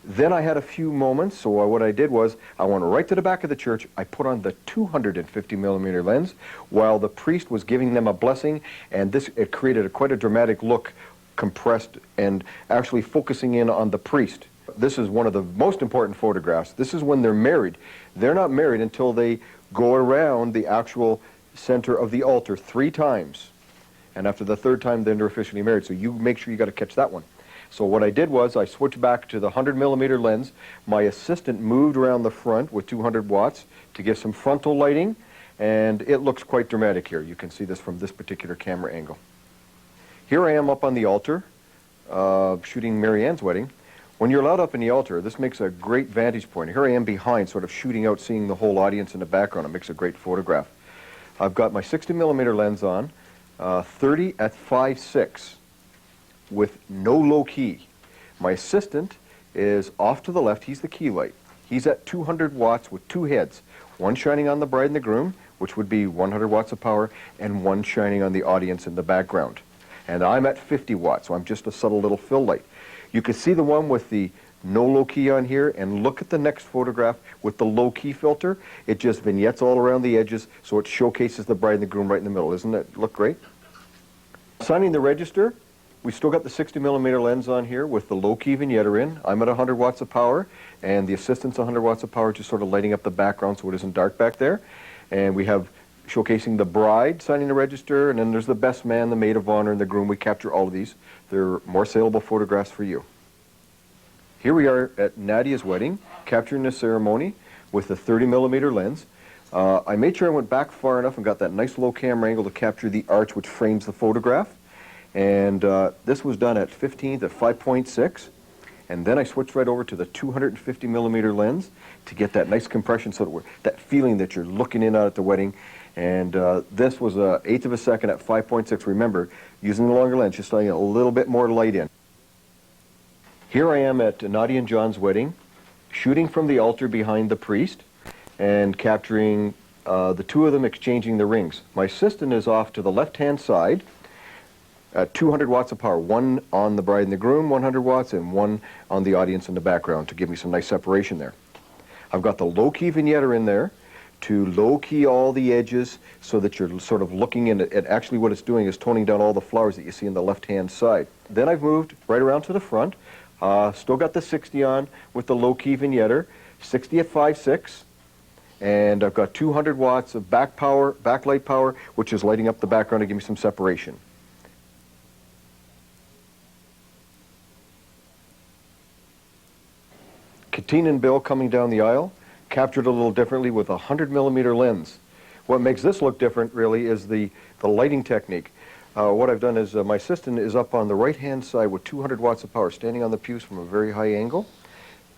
Then I had a few moments, so what I did was I went right to the back of the church. I put on the 250mm lens while the priest was giving them a blessing, and it created quite a dramatic look, compressed and actually focusing in on the priest. This is one of the most important photographs. This is when they're married. They're not married until they go around the actual center of the altar 3 times. And after the 3rd time, then they're officially married. So you make sure you got to catch that one. So what I did was I switched back to the 100mm lens. My assistant moved around the front with 200 watts to give some frontal lighting, and it looks quite dramatic here. You can see this from this particular camera angle. Here I am up on the altar, shooting Mary Ann's wedding. When you're allowed up in the altar, this makes a great vantage point. Here I am behind, sort of shooting out, seeing the whole audience in the background. It makes a great photograph. I've got my 60mm lens on, 30 at 5.6 with no low key. My assistant is off to the left. He's the key light. He's at 200 watts with 2 heads, one shining on the bride and the groom, which would be 100 watts of power, and one shining on the audience in the background. And I'm at 50 watts, so I'm just a subtle little fill light. You can see the one with the no low key on here, and look at the next photograph with the low key filter. It just vignettes all around the edges, so it showcases the bride and the groom right in the middle. Doesn't it look great? Signing the register, we still got the 60mm lens on here with the low key vignetter in. I'm at 100 watts of power, and the assistant's 100 watts of power, just sort of lighting up the background so it isn't dark back there. And we have showcasing the bride signing the register, and then there's the best man, the maid of honor, and the groom. We capture all of these. They're more saleable photographs for you. Here we are at Nadia's wedding, capturing the ceremony with the 30mm lens. I made sure I went back far enough and got that nice low camera angle to capture the arch which frames the photograph. And this was done at 15th at 5.6. And then I switched right over to the 250mm lens to get that nice compression, so that feeling that you're looking in out at the wedding. And this was an 1/8 of a second at 5.6. Remember, using the longer lens, just letting a little bit more light in. Here I am at Nadia and John's wedding, shooting from the altar behind the priest and capturing the two of them exchanging the rings. My assistant is off to the left-hand side at 200 watts of power, one on the bride and the groom, 100 watts, and one on the audience in the background to give me some nice separation there. I've got the low-key vignetter in there to low-key all the edges so that you're sort of looking in at actually what it's doing is toning down all the flowers that you see on the left-hand side. Then I've moved right around to the front, still got the 60 on with the low-key vignetter, 60 at 5.6, and I've got 200 watts of backlight power, which is lighting up the background to give me some separation. Katina and Bill coming down the aisle, captured a little differently with a 100mm lens. What makes this look different really is the lighting technique. What I've done is my assistant is up on the right-hand side with 200 watts of power, standing on the pews from a very high angle.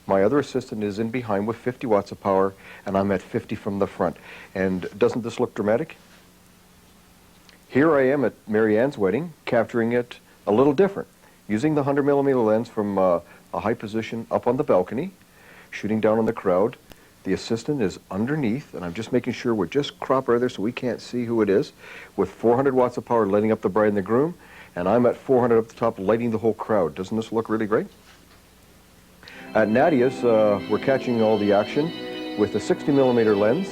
My other assistant is in behind with 50 watts of power, and I'm at 50 from the front. And doesn't this look dramatic? Here I am at Mary Ann's wedding, capturing it a little different, using the 100mm lens from a high position up on the balcony, shooting down on the crowd. The assistant is underneath, and I'm just making sure we're just cropped right there so we can't see who it is, with 400 watts of power lighting up the bride and the groom, and I'm at 400 up the top lighting the whole crowd. Doesn't this look really great? At Nadia's, we're catching all the action with a 60mm lens,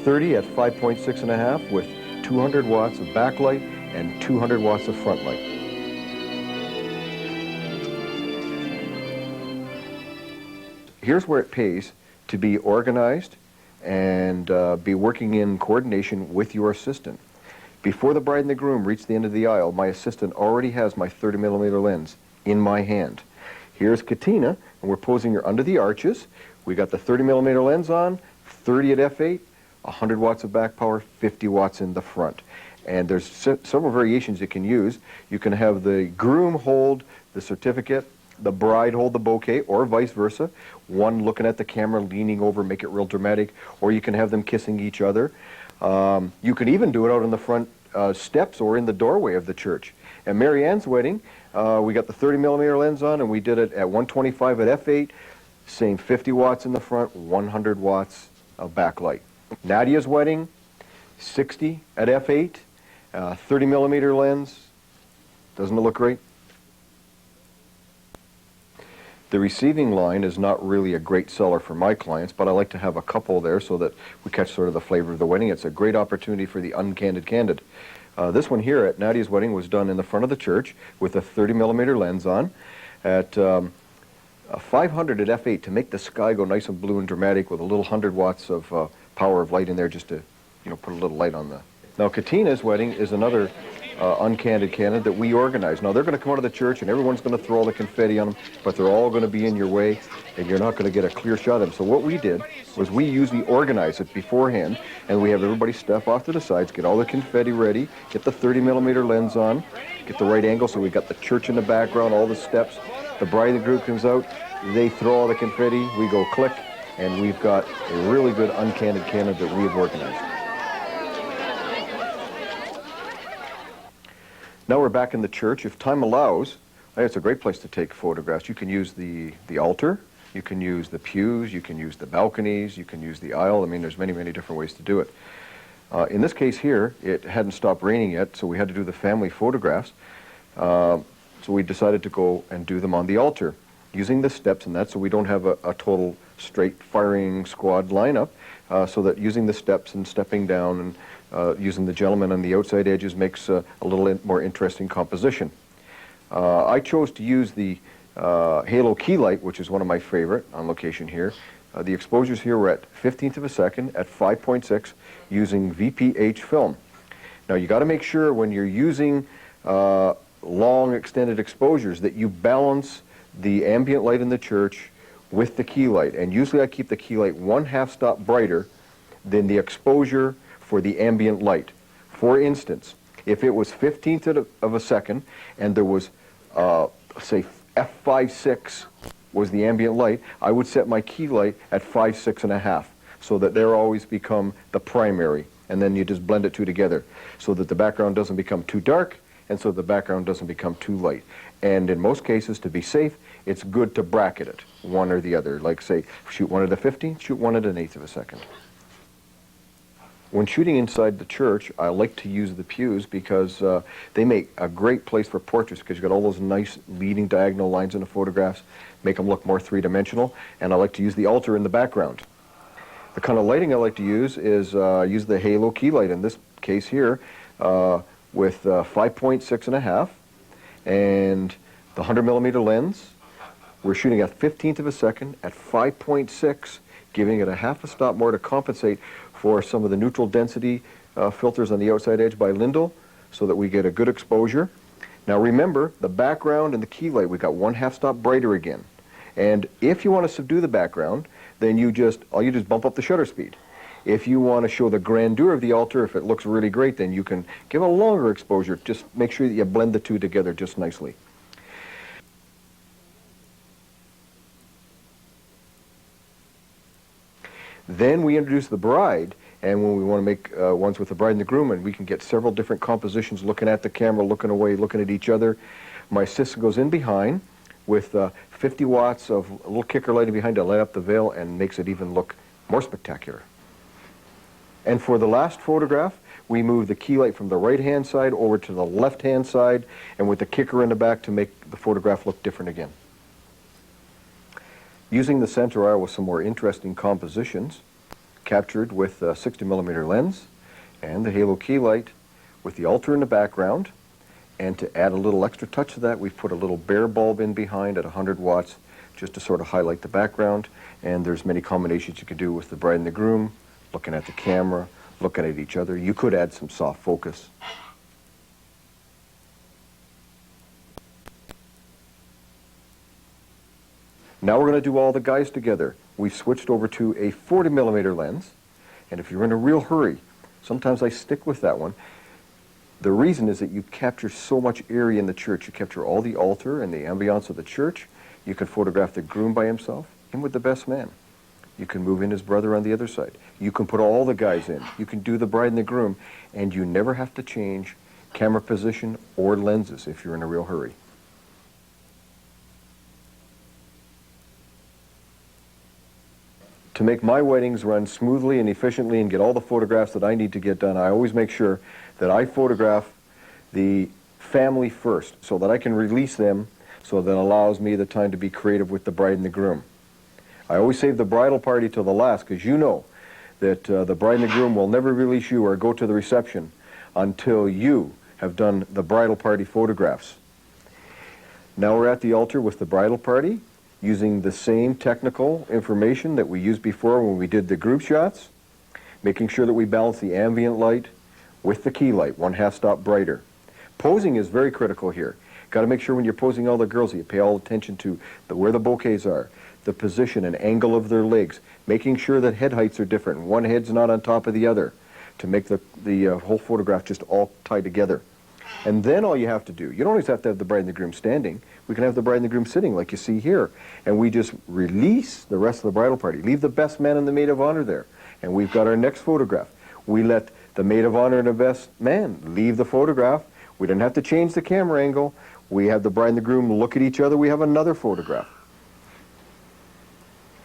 30 at 5.6.5 with 200 watts of backlight and 200 watts of front light. Here's where it pays to be organized and be working in coordination with your assistant. Before the bride and the groom reach the end of the aisle, my assistant already has my 30mm lens in my hand. Here's Katina, and we're posing her under the arches. We got the 30mm lens on, 30 at f8, 100 watts of back power, 50 watts in the front. And there's several variations you can use. You can have the groom hold the certificate, the bride hold the bouquet, or vice versa. One looking at the camera, leaning over, make it real dramatic, or you can have them kissing each other. You can even do it out on the front steps or in the doorway of the church. At Mary Ann's wedding, we got the 30mm lens on, and we did it at 125 at f8, same 50 watts in the front, 100 watts of backlight. Nadia's wedding, 60 at f8, 30mm lens. Doesn't it look great? The receiving line is not really a great seller for my clients, but I like to have a couple there so that we catch sort of the flavor of the wedding. It's a great opportunity for the uncandid candid. This one here at Nadia's wedding was done in the front of the church with a 30mm lens on at 500 at f8 to make the sky go nice and blue and dramatic with a little 100 watts of power of light in there just to, you know, put a little light on the... Now Katina's wedding is another uncandid candid that we organize. Now they're going to come out of the church and everyone's going to throw all the confetti on them, but they're all going to be in your way and you're not going to get a clear shot of them. So what we did was we usually organize it beforehand, and we have everybody step off to the sides, get all the confetti ready, get the 30mm lens on, get the right angle so we got the church in the background, all the steps. The bride and groom comes out, they throw all the confetti, we go click, and we've got a really good uncandid candid that we have organized. Now we're back in the church. If time allows, it's a great place to take photographs. You can use the altar, you can use the pews, you can use the balconies, you can use the aisle. I mean, there's many, many different ways to do it. In this case here, it hadn't stopped raining yet, so we had to do the family photographs. So we decided to go and do them on the altar, using the steps and that, so we don't have a total straight firing squad lineup, so that using the steps and stepping down and using the gentleman on the outside edges makes a little more interesting composition. I chose to use the halo key light, which is one of my favorite on location here. The exposures here were at 15th of a second at 5.6 using VPH film. Now you got to make sure when you're using long extended exposures that you balance the ambient light in the church with the key light. And usually I keep the key light 1/2 stop brighter than the exposure for the ambient light. For instance, if it was 15th of a second and there was, say, f5.6 was the ambient light, I would set my key light at 5.6.5 so that they're always become the primary, and then you just blend it two together so that the background doesn't become too dark and so the background doesn't become too light. And in most cases, to be safe, it's good to bracket it, one or the other. Like say, shoot one at a 15th, shoot one at an 1/8 of a second. When shooting inside the church, I like to use the pews because they make a great place for portraits because you've got all those nice leading diagonal lines in the photographs, make them look more three-dimensional, and I like to use the altar in the background. The kind of lighting I like to use is use the halo key light, in this case here, with 5.6.5 and the 100mm lens. We're shooting at 1/15 of a second at 5.6, giving it a half a stop more to compensate for some of the neutral density filters on the outside edge by Lindell so that we get a good exposure. Now remember, the background and the key light, we got 1/2 stop brighter again. And if you want to subdue the background, then all you do is bump up the shutter speed. If you want to show the grandeur of the altar, if it looks really great, then you can give a longer exposure. Just make sure that you blend the two together just nicely. Then we introduce the bride, and when we want to make ones with the bride and the groom, and we can get several different compositions, looking at the camera, looking away, looking at each other. My assistant goes in behind with 50 watts of a little kicker lighting behind to light up the veil and makes it even look more spectacular. And for the last photograph, we move the key light from the right-hand side over to the left-hand side, and with the kicker in the back to make the photograph look different again. Using the center aisle with some more interesting compositions, captured with a 60mm lens and the halo key light with the altar in the background. And to add a little extra touch to that, we've put a little bare bulb in behind at 100 watts just to sort of highlight the background. And there's many combinations you could do with the bride and the groom, looking at the camera, looking at each other. You could add some soft focus. Now we're going to do all the guys together. We've switched over to a 40mm lens, and if you're in a real hurry, sometimes I stick with that one. The reason is that you capture so much area in the church. You capture all the altar and the ambiance of the church. You can photograph the groom by himself and with the best man. You can move in his brother on the other side. You can put all the guys in. You can do the bride and the groom, and you never have to change camera position or lenses if you're in a real hurry. To make my weddings run smoothly and efficiently and get all the photographs that I need to get done, I always make sure that I photograph the family first so that I can release them, so that allows me the time to be creative with the bride and the groom. I always save the bridal party till the last because you know that the bride and the groom will never release you or go to the reception until you have done the bridal party photographs. Now we're at the altar with the bridal party, using the same technical information that we used before when we did the group shots, making sure that we balance the ambient light with the key light, 1/2 stop brighter. Posing is very critical here. Got to make sure when you're posing all the girls that you pay all attention to where the bouquets are, the position and angle of their legs, making sure that head heights are different. One head's not on top of the other to make the whole photograph just all tie together. And then all you have to do, you don't always have to have the bride and the groom standing. We can have the bride and the groom sitting like you see here. And we just release the rest of the bridal party. Leave the best man and the maid of honor there. And we've got our next photograph. We let the maid of honor and the best man leave the photograph. We didn't have to change the camera angle. We have the bride and the groom look at each other. We have another photograph.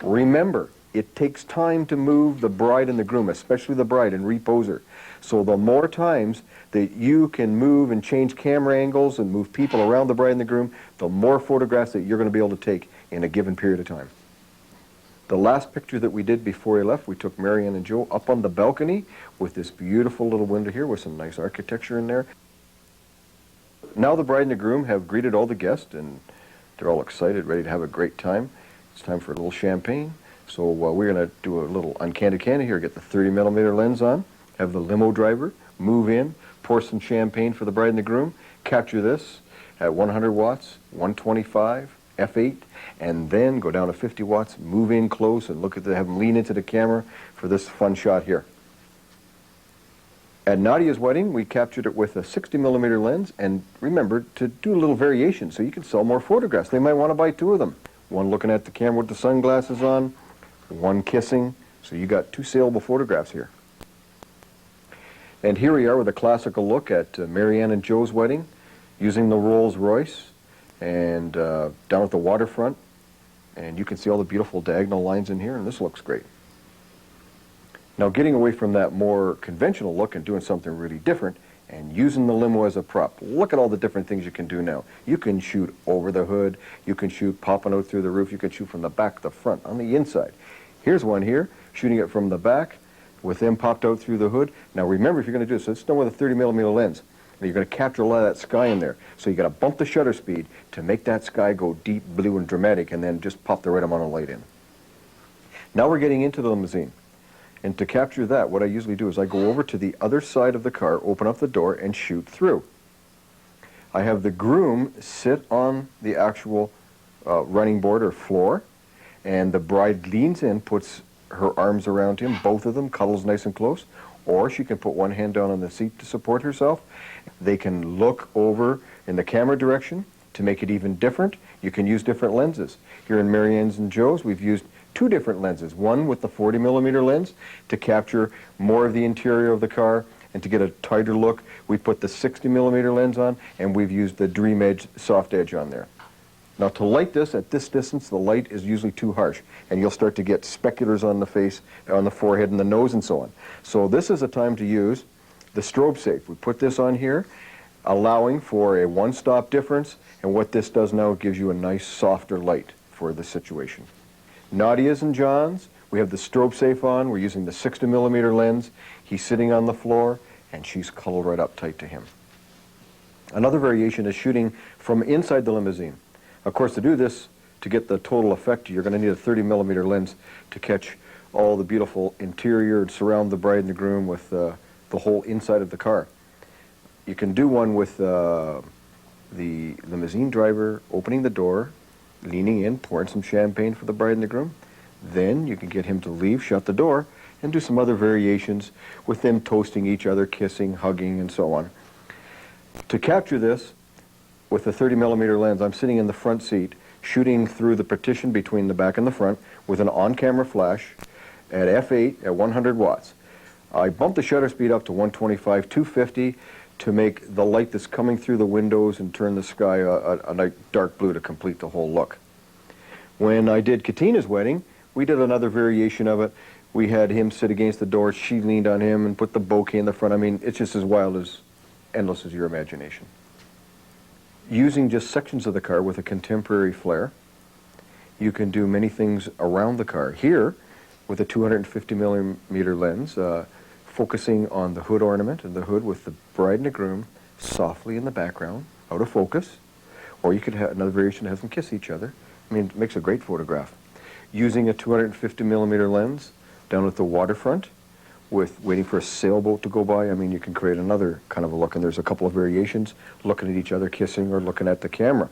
Remember, it takes time to move the bride and the groom, especially the bride, and repose her. So the more times that you can move and change camera angles and move people around the bride and the groom, the more photographs that you're going to be able to take in a given period of time. The last picture that we did before he left, we took Marianne and Joe up on the balcony with this beautiful little window here with some nice architecture in there. Now the bride and the groom have greeted all the guests, and they're all excited, ready to have a great time. It's time for a little champagne. So we're going to do a little uncanny candy here, get the 30mm lens on, have the limo driver move in, pour some champagne for the bride and the groom, capture this at 100 watts, 125, f8, and then go down to 50 watts, move in close, and have them lean into the camera for this fun shot here. At Nadia's wedding, we captured it with a 60mm lens, and remember to do a little variation so you can sell more photographs. They might want to buy two of them. One looking at the camera with the sunglasses on, one kissing, so you got two saleable photographs here. And here we are with a classical look at Marianne and Joe's wedding, using the Rolls Royce, and down at the waterfront, and you can see all the beautiful diagonal lines in here, and this looks great. Now, getting away from that more conventional look and doing something really different and using the limo as a prop. Look at all the different things you can do now. You can shoot over the hood, you can shoot popping out through the roof, you can shoot from the back, the front, on the inside. Here's one here, shooting it from the back with them popped out through the hood. Now remember, if you're going to do this, it's done with a 30mm lens. And you're going to capture a lot of that sky in there. So you got to bump the shutter speed to make that sky go deep blue and dramatic, and then just pop the right amount of light in. Now we're getting into the limousine. And to capture that, what I usually do is I go over to the other side of the car, open up the door, and shoot through. I have the groom sit on the actual running board or floor, and the bride leans in, puts her arms around him, both of them, cuddles nice and close, or she can put one hand down on the seat to support herself. They can look over in the camera direction to make it even different. You can use different lenses. Here in Marianne's and Joe's, we've used two different lenses. One with the 40mm lens to capture more of the interior of the car, and to get a tighter look, we put the 60mm lens on, and we've used the Dream Edge soft edge on there. Now, to light this at this distance, the light is usually too harsh, and you'll start to get speculars on the face, on the forehead and the nose and so on. So this is a time to use the strobe safe. We put this on here, allowing for a one-stop difference, and what this does now, it gives you a nice softer light for the situation. Nadia's and John's, we have the strobe safe on, we're using the 60mm lens, he's sitting on the floor, and she's cuddled right up tight to him. Another variation is shooting from inside the limousine. Of course, to do this, to get the total effect, you're going to need a 30mm lens to catch all the beautiful interior and surround the bride and the groom with the whole inside of the car. You can do one with the limousine driver opening the door, leaning in, pouring some champagne for the bride and the groom. Then you can get him to leave, shut the door, and do some other variations with them toasting each other, kissing, hugging, and so on. To capture this, with a 30mm lens, I'm sitting in the front seat, shooting through the partition between the back and the front with an on-camera flash at f8 at 100 watts. I bump the shutter speed up to 125, 250 to make the light that's coming through the windows and turn the sky a nice dark blue to complete the whole look. When I did Katina's wedding, we did another variation of it. We had him sit against the door, she leaned on him and put the bouquet in the front. I mean, it's just as wild as endless as your imagination. Using just sections of the car with a contemporary flair, you can do many things around the car. Here, with a 250mm lens, focusing on the hood ornament and the hood with the bride and the groom softly in the background, out of focus. Or you could have another variation that has them kiss each other. I mean, it makes a great photograph. Using a 250mm lens down at the waterfront, with waiting for a sailboat to go by, I mean, you can create another kind of a look, and there's a couple of variations, looking at each other, kissing, or looking at the camera.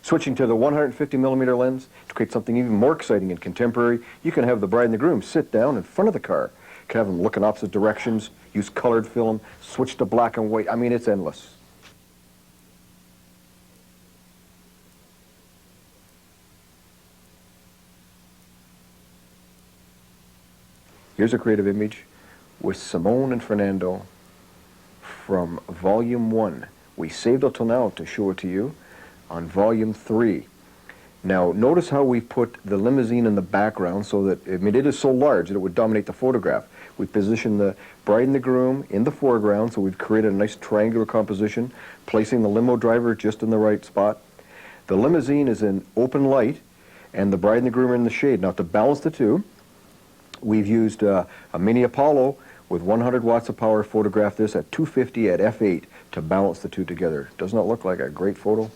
Switching to the 150mm lens to create something even more exciting and contemporary, you can have the bride and the groom sit down in front of the car. You can have them look in opposite directions, use colored film, switch to black and white. I mean, it's endless. Here's a creative image with Simone and Fernando from Volume 1. We saved it till now to show it to you on Volume 3. Now, notice how we put the limousine in the background so that, I mean, it is so large that it would dominate the photograph. We positioned the bride and the groom in the foreground, so we've created a nice triangular composition, placing the limo driver just in the right spot. The limousine is in open light, and the bride and the groom are in the shade. Now, to balance the two, we've used a mini Apollo with 100 watts of power, photographed this at 250 at f8 to balance the two together. Doesn't that look like a great photo?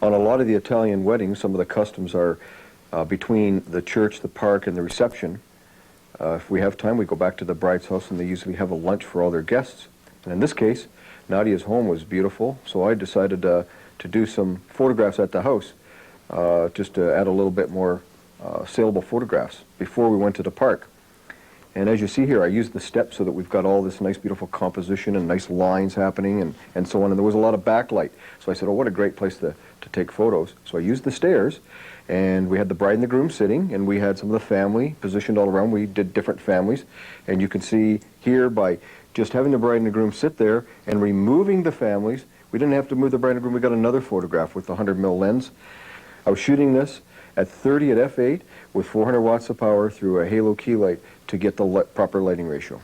On a lot of the Italian weddings, some of the customs are between the church, the park, and the reception. If we have time, we go back to the bride's house, and they usually have a lunch for all their guests. And in this case, Nadia's home was beautiful, so I decided to do some photographs at the house, just to add a little bit more saleable photographs before we went to the park. And as you see here, I used the steps so that we've got all this nice, beautiful composition and nice lines happening and so on. And there was a lot of backlight. So I said, oh, what a great place to take photos. So I used the stairs, and we had the bride and the groom sitting, and we had some of the family positioned all around. We did different families. And you can see here, by just having the bride and the groom sit there and removing the families, we didn't have to move the bride and groom. We got another photograph with the 100mm lens. I was shooting this, at 30 at f8 with 400 watts of power through a halo key light to get the proper lighting ratio.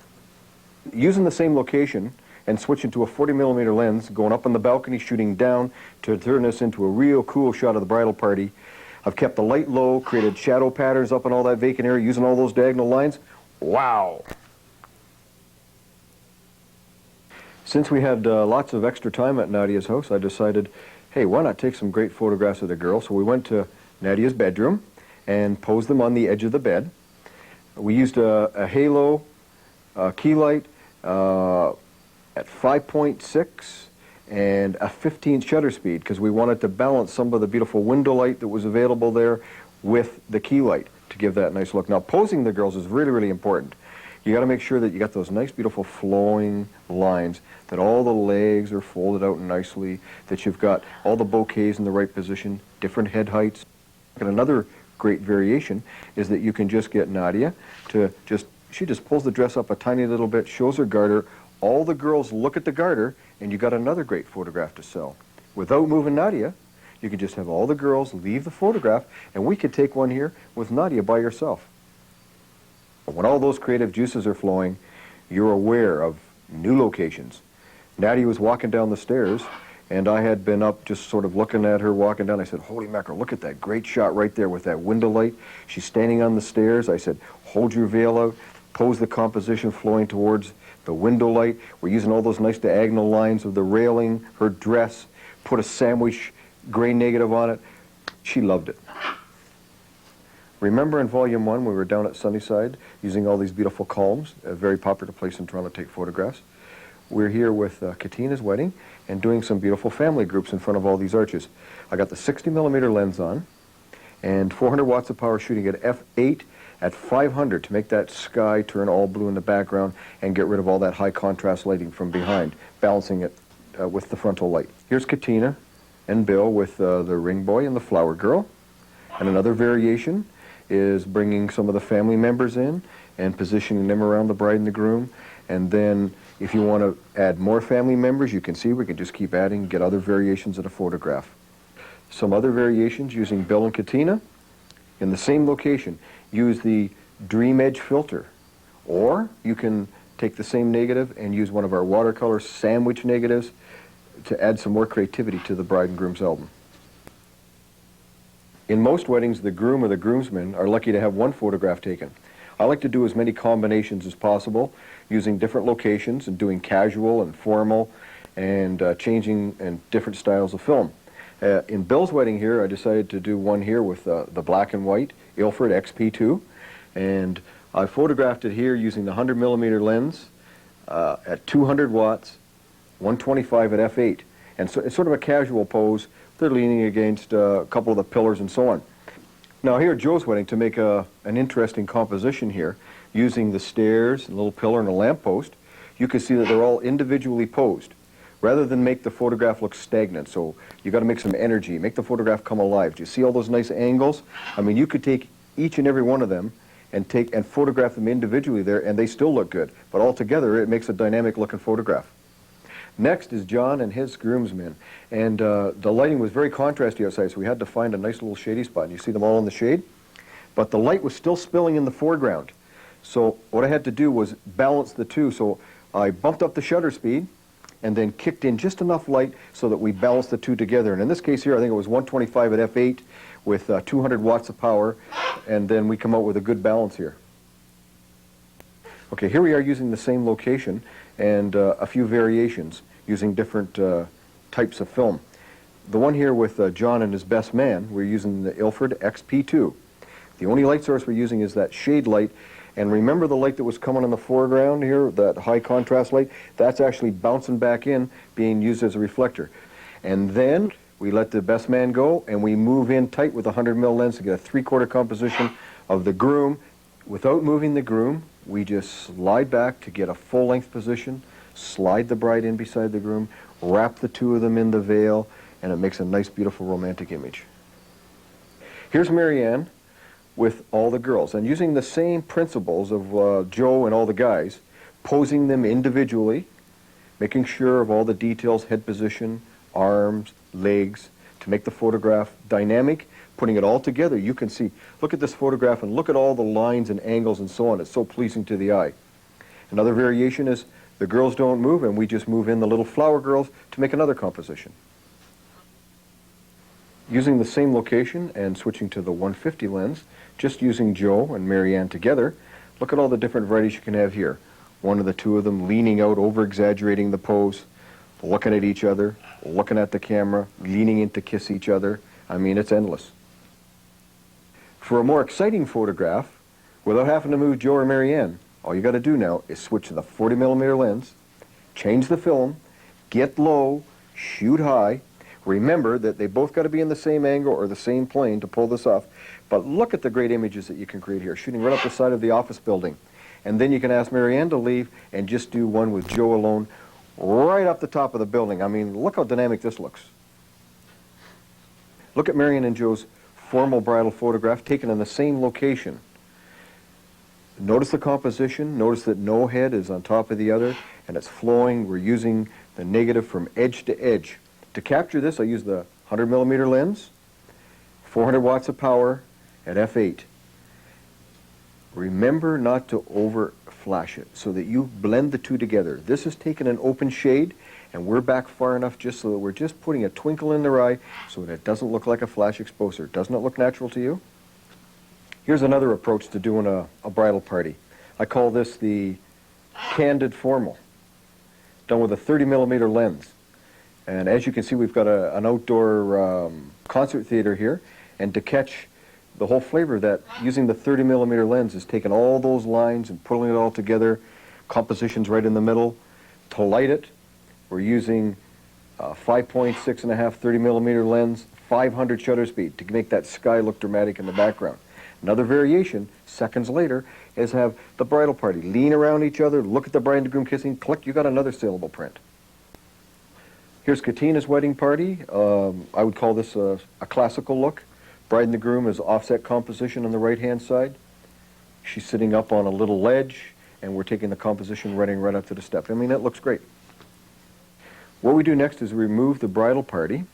Using the same location and switching to a 40mm lens, going up on the balcony, shooting down to turn this into a real cool shot of the bridal party. I've kept the light low, created shadow patterns up in all that vacant area using all those diagonal lines. Wow! Since we had lots of extra time at Nadia's house, I decided, hey, why not take some great photographs of the girl? So we went to Nadia's bedroom and posed them on the edge of the bed. We used a halo key light at 5.6 and a 15 shutter speed because we wanted to balance some of the beautiful window light that was available there with the key light to give that nice look. Now, posing the girls is really, really important. You got to make sure that you got those nice, beautiful flowing lines, that all the legs are folded out nicely, that you've got all the bouquets in the right position, different head heights. And another great variation is that you can just get Nadia to she just pulls the dress up a tiny little bit, shows her garter, all the girls look at the garter, and you got another great photograph to sell. Without moving Nadia, you can just have all the girls leave the photograph, and we could take one here with Nadia by herself. When all those creative juices are flowing, you're aware of new locations. Nadia was walking down the stairs, and I had been up just sort of looking at her walking down. I said, holy mackerel, look at that great shot right there with that window light. She's standing on the stairs. I said, hold your veil out, pose the composition flowing towards the window light. We're using all those nice diagonal lines of the railing, her dress, put a sandwich gray negative on it. She loved it. Remember in Volume 1 we were down at Sunnyside using all these beautiful calms, a very popular place in Toronto to take photographs. We're here with Katina's wedding and doing some beautiful family groups in front of all these arches. I got the 60mm lens on and 400 watts of power shooting at f8 at 500 to make that sky turn all blue in the background and get rid of all that high contrast lighting from behind, balancing it with the frontal light. Here's Katina and Bill with the ring boy and the flower girl. And another variation is bringing some of the family members in and positioning them around the bride and the groom. And then if you want to add more family members, you can see we can just keep adding, get other variations of the photograph. Some other variations using Bill and Katina in the same location. Use the Dream Edge filter. Or you can take the same negative and use one of our watercolor sandwich negatives to add some more creativity to the bride and groom's album. In most weddings, the groom or the groomsmen are lucky to have one photograph taken. I like to do as many combinations as possible, using different locations and doing casual and formal and changing in different styles of film. In Bill's wedding here, I decided to do one here with the black and white Ilford XP2, and I photographed it here using the 100mm lens at 200 watts, 125 at f8, and so it's sort of a casual pose. They're leaning against a couple of the pillars and so on. Now here at Joe's wedding, to make an interesting composition here, using the stairs, a little pillar and a lamppost, you can see that they're all individually posed, rather than make the photograph look stagnant. So you got to make some energy, make the photograph come alive. Do you see all those nice angles? I mean, you could take each and every one of them and photograph them individually there, and they still look good. But all together, it makes a dynamic looking photograph. Next is John and his groomsmen, and the lighting was very contrasty outside, so we had to find a nice little shady spot, and you see them all in the shade, but the light was still spilling in the foreground. So what I had to do was balance the two, so I bumped up the shutter speed and then kicked in just enough light so that we balanced the two together. And in this case here, I think it was 125 at f8 with 200 watts of power, and then we come out with a good balance here. Okay, here we are using the same location and a few variations using different types of film. The one here with John and his best man, we're using the Ilford XP2. The only light source we're using is that shade light, and remember the light that was coming in the foreground here, that high contrast light? That's actually bouncing back in, being used as a reflector. And then we let the best man go, and we move in tight with a 100mm lens to get a 3/4 composition of the groom. Without moving the groom, we just slide back to get a full-length position, slide the bride in beside the groom, wrap the two of them in the veil, and it makes a nice, beautiful, romantic image. Here's Marianne with all the girls, and using the same principles of Joe and all the guys, posing them individually, making sure of all the details, head position, arms, legs, to make the photograph dynamic, Putting it all together, you can see, look at this photograph and look at all the lines and angles and so on. It's so pleasing to the eye. Another variation is the girls don't move and we just move in the little flower girls to make another composition. Using the same location and switching to the 150 lens, just using Joe and Marianne together, look at all the different varieties you can have here. One of the two of them leaning out, over-exaggerating the pose, looking at each other, looking at the camera, leaning in to kiss each other. I mean, it's endless. For a more exciting photograph, without having to move Joe or Marianne, all you got to do now is switch to the 40mm lens, change the film, get low, shoot high. Remember that they both got to be in the same angle or the same plane to pull this off. But look at the great images that you can create here, shooting right up the side of the office building. And then you can ask Marianne to leave and just do one with Joe alone right up the top of the building. I mean, look how dynamic this looks. Look at Marianne and Joe's formal bridal photograph taken in the same location. Notice the composition. Notice that no head is on top of the other and it's flowing. We're using the negative from edge to edge. To capture this, I use the 100mm lens, 400 watts of power at f8. Remember not to over flash it so that you blend the two together. This is taking an open shade and we're back far enough just so that we're just putting a twinkle in their eye so that it doesn't look like a flash exposure. Doesn't it look natural to you? Here's another approach to doing a bridal party. I call this the candid formal, done with a 30mm lens. And as you can see, we've got an outdoor concert theater here, and to catch the whole flavor of that, using the 30mm lens is taking all those lines and pulling it all together, compositions right in the middle. To light it, we're using 5.6.5 30mm lens, 500 shutter speed to make that sky look dramatic in the background. Another variation, seconds later, is have the bridal party lean around each other, look at the bride and groom kissing, click, you got another saleable print. Here's Katina's wedding party. I would call this a classical look. Bride and the groom is offset composition on the right-hand side. She's sitting up on a little ledge, and we're taking the composition running right up to the step. I mean, that looks great. What we do next is we remove the bridal party,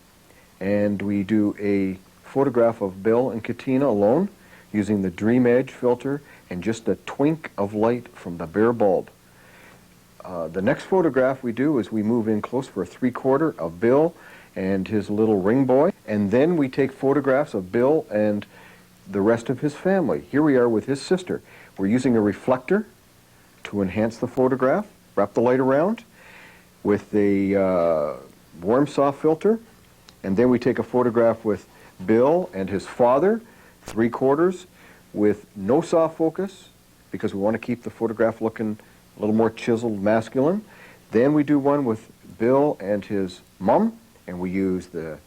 and we do a photograph of Bill and Katina alone, using the Dream Edge filter and just a twink of light from the bare bulb. The next photograph we do is we move in close for a 3/4 of Bill and his little ring boy, and then we take photographs of Bill and the rest of his family. Here we are with his sister. We're using a reflector to enhance the photograph, wrap the light around with the warm soft filter, and then we take a photograph with Bill and his father, 3/4, with no soft focus because we want to keep the photograph looking a little more chiseled, masculine. Then we do one with Bill and his mom, and we use the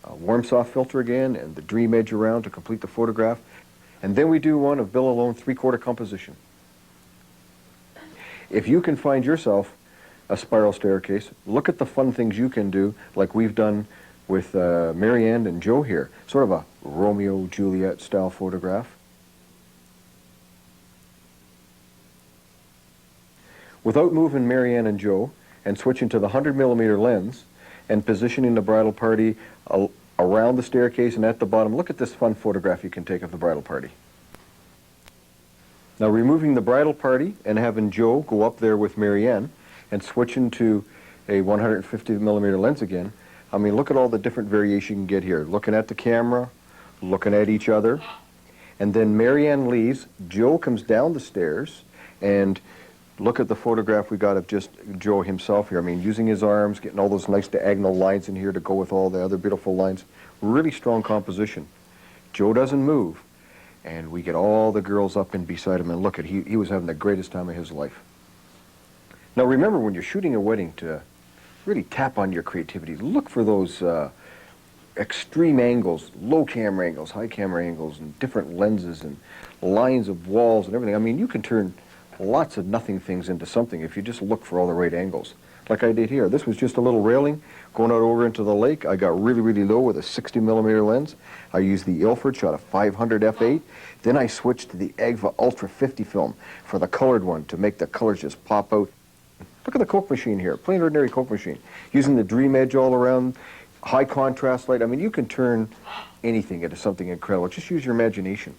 warm soft filter again and the Dream Edge around to complete the photograph. And then we do one of Bill alone, 3/4 composition. If you can find yourself a spiral staircase, look at the fun things you can do, like we've done with Marianne and Joe here. Sort of a Romeo Juliet style photograph. Without moving Marianne and Joe and switching to the 100mm lens and positioning the bridal party around the staircase and at the bottom, look at this fun photograph you can take of the bridal party. Now, removing the bridal party and having Joe go up there with Marianne and switching to a 150mm lens again, I mean, look at all the different variation you can get here. Looking at the camera, looking at each other, and then Marianne leaves, Joe comes down the stairs, and look at the photograph we got of just Joe himself here. I mean, using his arms, getting all those nice diagonal lines in here to go with all the other beautiful lines. Really strong composition. Joe doesn't move, and we get all the girls up and beside him, and look at, he was having the greatest time of his life. Now remember, when you're shooting a wedding, to really tap on your creativity. Look for those extreme angles, low camera angles, high camera angles, and different lenses and lines of walls and everything. I mean, you can turn lots of nothing things into something if you just look for all the right angles. Like I did here. This was just a little railing going out over into the lake. I got really, really low with a 60mm lens. I used the Ilford, shot a 500 f8. Then I switched to the Agfa Ultra 50 film for the colored one to make the colors just pop out. Look at the Coke machine here, plain ordinary Coke machine. Using the Dream Edge all around, high contrast light. I mean, you can turn anything into something incredible. Just use your imagination.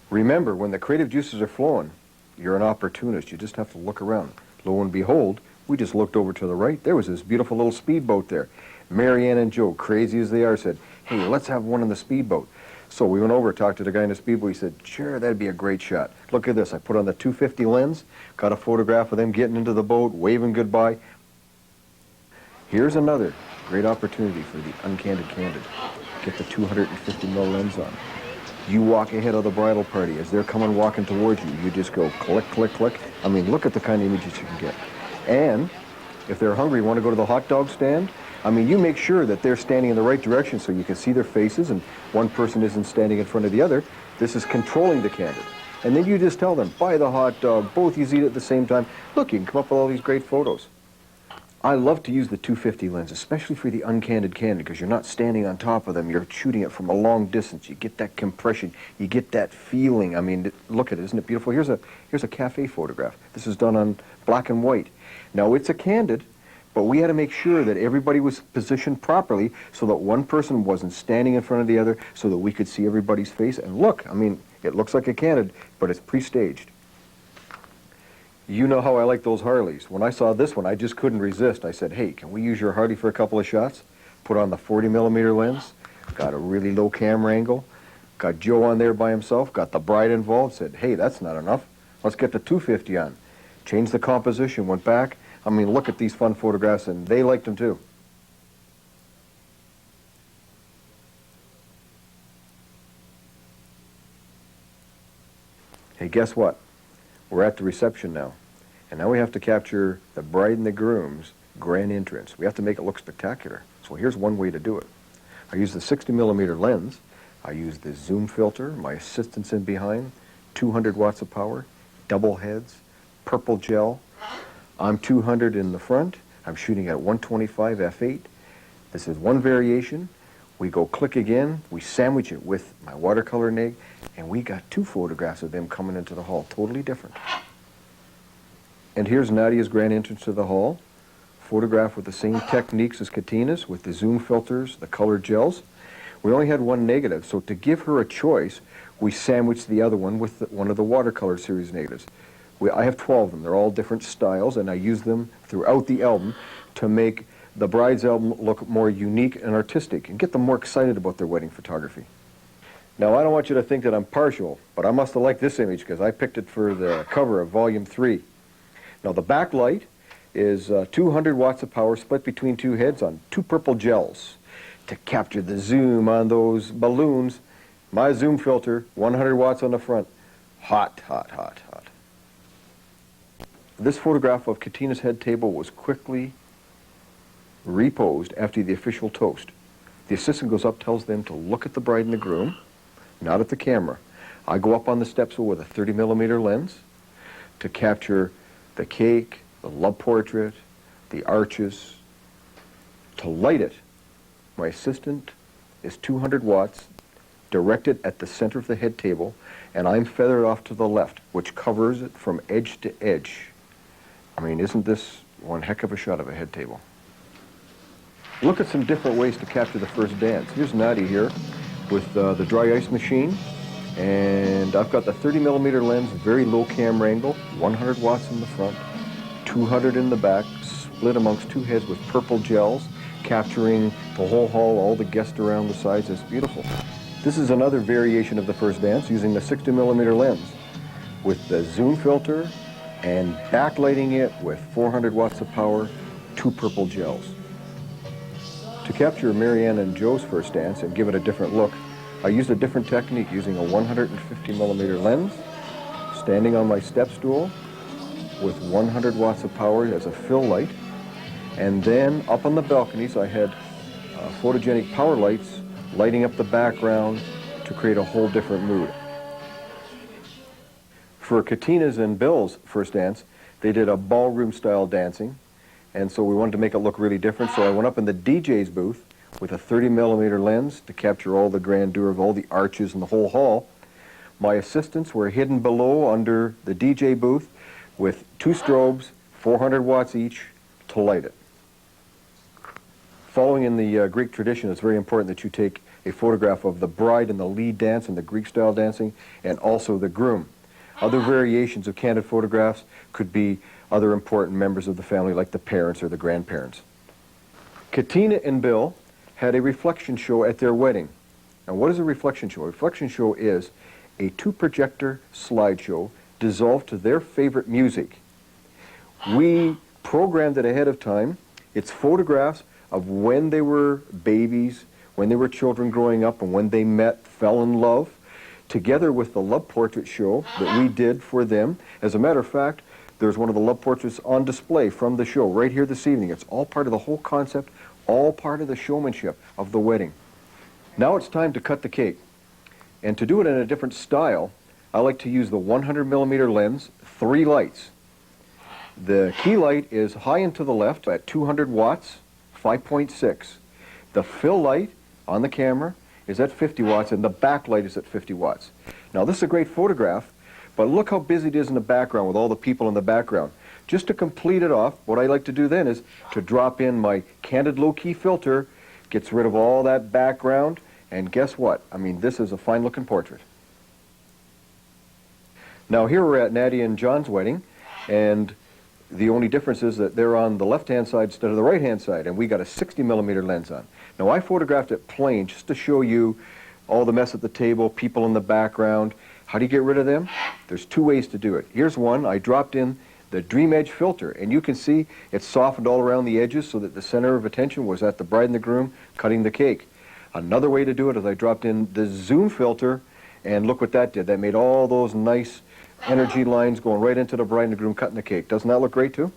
Remember, when the creative juices are flowing, you're an opportunist. You just have to look around. Lo and behold, we just looked over to the right. There was this beautiful little speedboat there. Marianne and Joe, crazy as they are, said, hey, let's have one in the speedboat. So we went over, talked to the guy in the speedboat. He said, sure, that'd be a great shot. Look at this. I put on the 250 lens, got a photograph of them getting into the boat, waving goodbye. Here's another great opportunity for the uncandid candid. Get the 250 mil lens on. You walk ahead of the bridal party. As they're coming walking towards you, you just go click, click, click. I mean, look at the kind of images you can get. And if they're hungry, want to go to the hot dog stand, I mean, you make sure that they're standing in the right direction so you can see their faces and one person isn't standing in front of the other. This is controlling the candid. And then you just tell them, buy the hot dog, both you eat at the same time. Look, you can come up with all these great photos. I love to use the 250 lens, especially for the uncandid candid, because you're not standing on top of them. You're shooting it from a long distance. You get that compression. You get that feeling. I mean, look at it. Isn't it beautiful? Here's a cafe photograph. This is done on black and white. Now, it's a candid, but we had to make sure that everybody was positioned properly so that one person wasn't standing in front of the other so that we could see everybody's face. And look, I mean, it looks like a candid, but it's pre-staged. You know how I like those Harleys. When I saw this one, I just couldn't resist. I said, hey, can we use your Harley for a couple of shots? Put on the 40mm lens, got a really low camera angle, got Joe on there by himself, got the bride involved, said, hey, that's not enough. Let's get the 250 on. Changed the composition, went back. I mean, look at these fun photographs, and they liked them too. Hey, guess what? We're at the reception now. And now we have to capture the bride and the groom's grand entrance. We have to make it look spectacular. So here's one way to do it. I use the 60mm lens. I use the zoom filter, my assistant's in behind, 200 watts of power, double heads, purple gel. I'm 200 in the front. I'm shooting at 125 f8. This is one variation. We go click again. We sandwich it with my watercolor neg, and we got two photographs of them coming into the hall, totally different. And here's Nadia's grand entrance to the hall, photographed with the same techniques as Katina's, with the zoom filters, the colored gels. We only had one negative, so to give her a choice, we sandwiched the other one with one of the watercolor series negatives. I have 12 of them. They're all different styles, and I use them throughout the album to make the bride's album look more unique and artistic and get them more excited about their wedding photography. Now, I don't want you to think that I'm partial, but I must have liked this image because I picked it for the cover of Volume 3. Now, the backlight is 200 watts of power split between two heads on two purple gels. To capture the zoom on those balloons, my zoom filter, 100 watts on the front. Hot, hot, hot, hot. This photograph of Katina's head table was quickly reposed after the official toast. The assistant goes up, tells them to look at the bride and the groom, not at the camera. I go up on the steps with a 30mm lens to capture the cake, the love portrait, the arches. To light it, my assistant is 200 watts, directed at the center of the head table, and I'm feathered off to the left, which covers it from edge to edge. I mean, isn't this one heck of a shot of a head table? Look at some different ways to capture the first dance. Here's Nadia here with the dry ice machine, and I've got the 30mm lens, very low camera angle, 100 watts in the front, 200 in the back, split amongst two heads with purple gels, capturing the whole hall, all the guests around the sides. It's beautiful. This is another variation of the first dance using the 60mm lens with the zoom filter and backlighting it with 400 watts of power, two purple gels. To capture Marianne and Joe's first dance and give it a different look, I used a different technique using a 150mm lens, standing on my step stool with 100 watts of power as a fill light, and then up on the balconies I had photogenic power lights lighting up the background to create a whole different mood. For Katina's and Bill's first dance, they did a ballroom style dancing, and so we wanted to make it look really different, so I went up in the DJ's booth with a 30mm lens to capture all the grandeur of all the arches in the whole hall. My assistants were hidden below under the DJ booth with two strobes, 400 watts each, to light it. Following in the Greek tradition, it's very important that you take a photograph of the bride in the lead dance and the Greek-style dancing, and also the groom. Other variations of candid photographs could be other important members of the family, like the parents or the grandparents. Katina and Bill had a reflection show at their wedding. Now, what is a reflection show? A reflection show is a two-projector slideshow dissolved to their favorite music. We programmed it ahead of time. It's photographs of when they were babies, when they were children growing up, and when they met, fell in love, together with the love portrait show that we did for them. As a matter of fact, there's one of the love portraits on display from the show right here this evening. It's all part of the whole concept, all part of the showmanship of the wedding. Now it's time to cut the cake. And to do it in a different style, I like to use the 100mm lens, 3 lights. The key light is high and to the left at 200 watts, 5.6. The fill light on the camera is at 50 watts, and the backlight is at 50 watts. Now, this is a great photograph, but look how busy it is in the background with all the people in the background. Just to complete it off, what I like to do then is to drop in my candid low-key filter, gets rid of all that background, and guess what? I mean, this is a fine-looking portrait. Now, here we're at Nadia and John's wedding, and the only difference is that they're on the left-hand side instead of the right-hand side, and we got a 60mm lens on. Now, I photographed it plain just to show you all the mess at the table, people in the background. How do you get rid of them? There's 2 ways to do it. Here's one. I dropped in the Dream Edge filter, and you can see it's softened all around the edges so that the center of attention was at the bride and the groom cutting the cake. Another way to do it is I dropped in the Zoom filter, and look what that did. That made all those nice energy lines going right into the bride and the groom cutting the cake. Doesn't that look great too?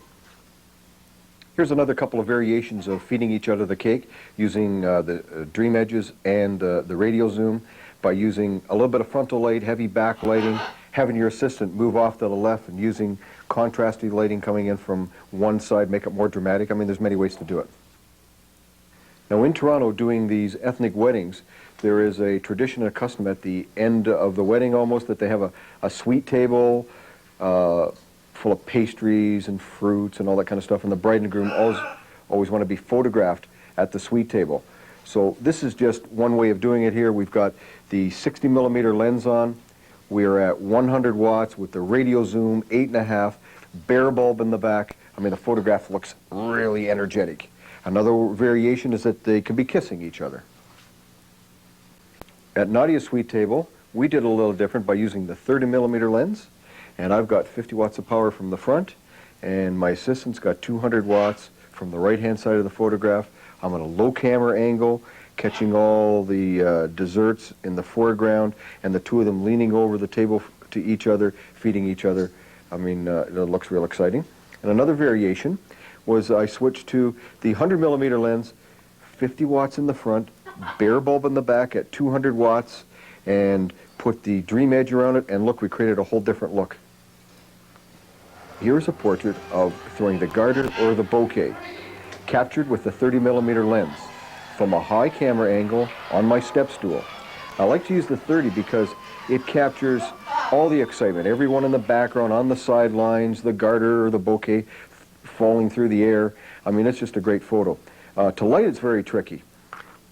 Here's another couple of variations of feeding each other the cake using the Dream Edges and the radial zoom by using a little bit of frontal light, heavy backlighting, having your assistant move off to the left and using contrasty lighting coming in from one side, make it more dramatic. I mean, there's many ways to do it. Now, in Toronto, doing these ethnic weddings, there is a tradition and a custom at the end of the wedding almost that they have a sweet table full of pastries and fruits and all that kind of stuff, and the bride and groom always want to be photographed at the sweet table. So this is just one way of doing it here. We've got the 60mm lens on. We are at 100 watts with the radial zoom, 8.5, bare bulb in the back. I mean, the photograph looks really energetic. Another variation is that they can be kissing each other. At Nadia's sweet table, we did a little different by using the 30mm lens, and I've got 50 watts of power from the front, and my assistant's got 200 watts from the right-hand side of the photograph. I'm at a low camera angle, catching all the desserts in the foreground, and the 2 of them leaning over the table to each other, feeding each other. I mean, it looks real exciting. And another variation was I switched to the 100mm lens, 50 watts in the front, bare bulb in the back at 200 watts, and put the Dream Edge around it, and look, we created a whole different look. Here's a portrait of throwing the garter or the bouquet, captured with the 30mm lens from a high camera angle on my step stool. I like to use the 30 because it captures all the excitement, everyone in the background, on the sidelines, the garter or the bouquet falling through the air. I mean, it's just a great photo. To light, it's very tricky.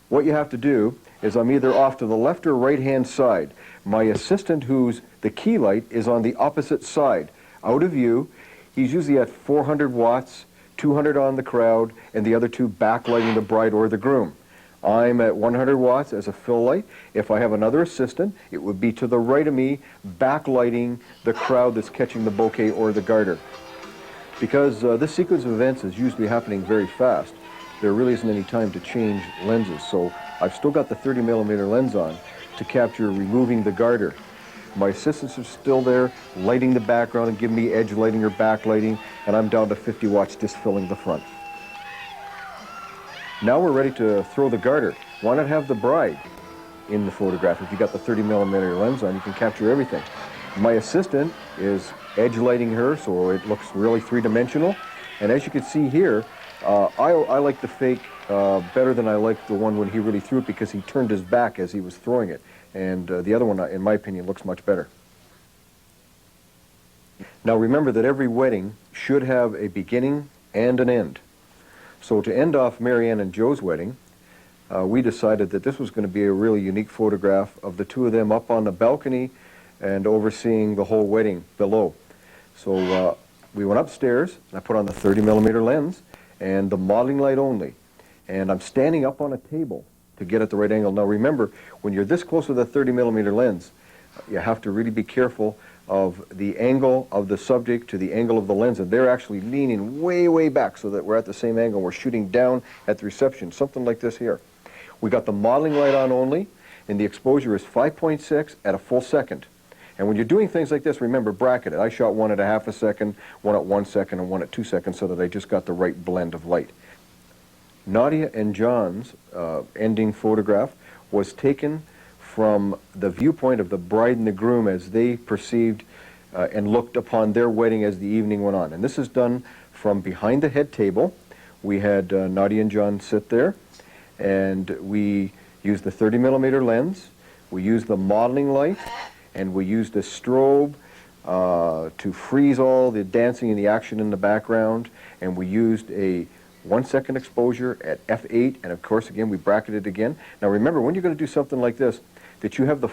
What you have to do is I'm either off to the left or right-hand side. My assistant, who's the key light, is on the opposite side, out of view. He's usually at 400 watts, 200 on the crowd, and the other 2 backlighting the bride or the groom. I'm at 100 watts as a fill light. If I have another assistant, it would be to the right of me, backlighting the crowd that's catching the bouquet or the garter. Because this sequence of events is usually happening very fast, there really isn't any time to change lenses. So I've still got the 30mm lens on to capture removing the garter. My assistants are still there, lighting the background and giving me edge lighting or backlighting, and I'm down to 50 watts just filling the front. Now we're ready to throw the garter. Why not have the bride in the photograph? If you got the 30mm lens on, you can capture everything. My assistant is edge lighting her, so it looks really 3-dimensional. And as you can see here, I like the fake better than I like the one when he really threw it, because he turned his back as he was throwing it. And the other one, in my opinion, looks much better. Now remember that every wedding should have a beginning and an end. So to end off Marianne and Joe's wedding, we decided that this was going to be a really unique photograph of the two of them up on the balcony and overseeing the whole wedding below. So we went upstairs, and I put on the 30mm lens and the modeling light only. And I'm standing up on a table to get at the right angle. Now remember, when you're this close with a 30mm lens, you have to really be careful of the angle of the subject to the angle of the lens, and they're actually leaning way, way back so that we're at the same angle. We're shooting down at the reception, something like this here. We got the modeling light on only, and the exposure is 5.6 at a full second. And when you're doing things like this, remember, bracket it. I shot one at a half a second, one at 1 second, and one at 2 seconds so that I just got the right blend of light. Nadia and John's ending photograph was taken from the viewpoint of the bride and the groom as they perceived and looked upon their wedding as the evening went on. And this is done from behind the head table. We had Nadia and John sit there, and we used the 30mm lens, we used the modeling light, and we used a strobe to freeze all the dancing and the action in the background, and we used a 1 second exposure at f8, and of course again we bracketed again. Now remember, when you're going to do something like this, that you have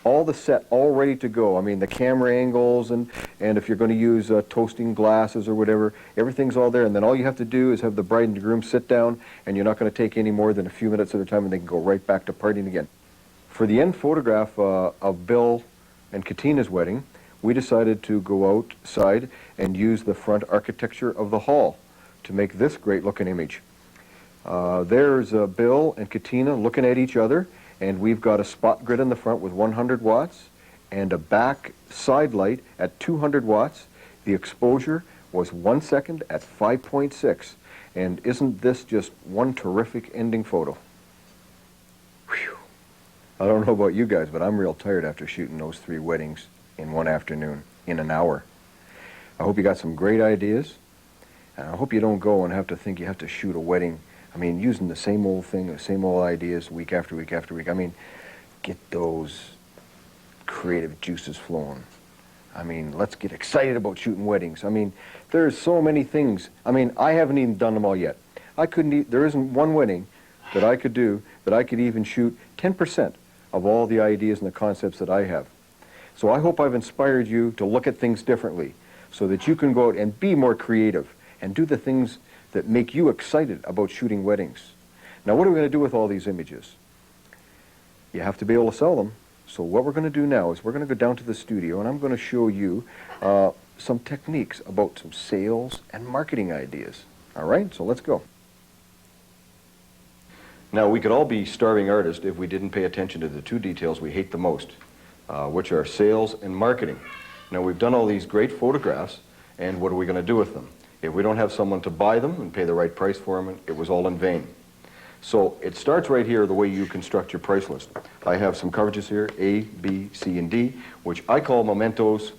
all the set all ready to go. I mean, the camera angles, and if you're going to use toasting glasses or whatever, everything's all there. And then all you have to do is have the bride and groom sit down, and you're not going to take any more than a few minutes at a time, and they can go right back to partying again. For the end photograph of Bill and Katina's wedding, we decided to go outside and use the front architecture of the hall to make this great looking image. There's Bill and Katina looking at each other, and we've got a spot grid in the front with 100 watts and a back side light at 200 watts. The exposure was 1 second at 5.6. And isn't this just one terrific ending photo? Whew. I don't know about you guys, but I'm real tired after shooting those 3 weddings in one afternoon, in an hour. I hope you got some great ideas, and I hope you don't go and have to think you have to shoot a wedding. I mean, using the same old thing, the same old ideas week after week after week. I mean, get those creative juices flowing. I mean, let's get excited about shooting weddings. I mean, there's so many things. I mean, I haven't even done them all yet. There isn't one wedding that I could do that I could even shoot 10% of all the ideas and the concepts that I have. So I hope I've inspired you to look at things differently so that you can go out and be more creative and do the things that make you excited about shooting weddings. Now, what are we going to do with all these images? You have to be able to sell them. So what we're going to do now is we're going to go down to the studio, and I'm going to show you some techniques about some sales and marketing ideas. All right, so let's go. Now, we could all be starving artists if we didn't pay attention to the 2 details we hate the most, which are sales and marketing. Now, we've done all these great photographs, and what are we going to do with them? If we don't have someone to buy them and pay the right price for them, it was all in vain. So it starts right here, the way you construct your price list. I have some coverages here, A, B, C, and D, which I call mementos.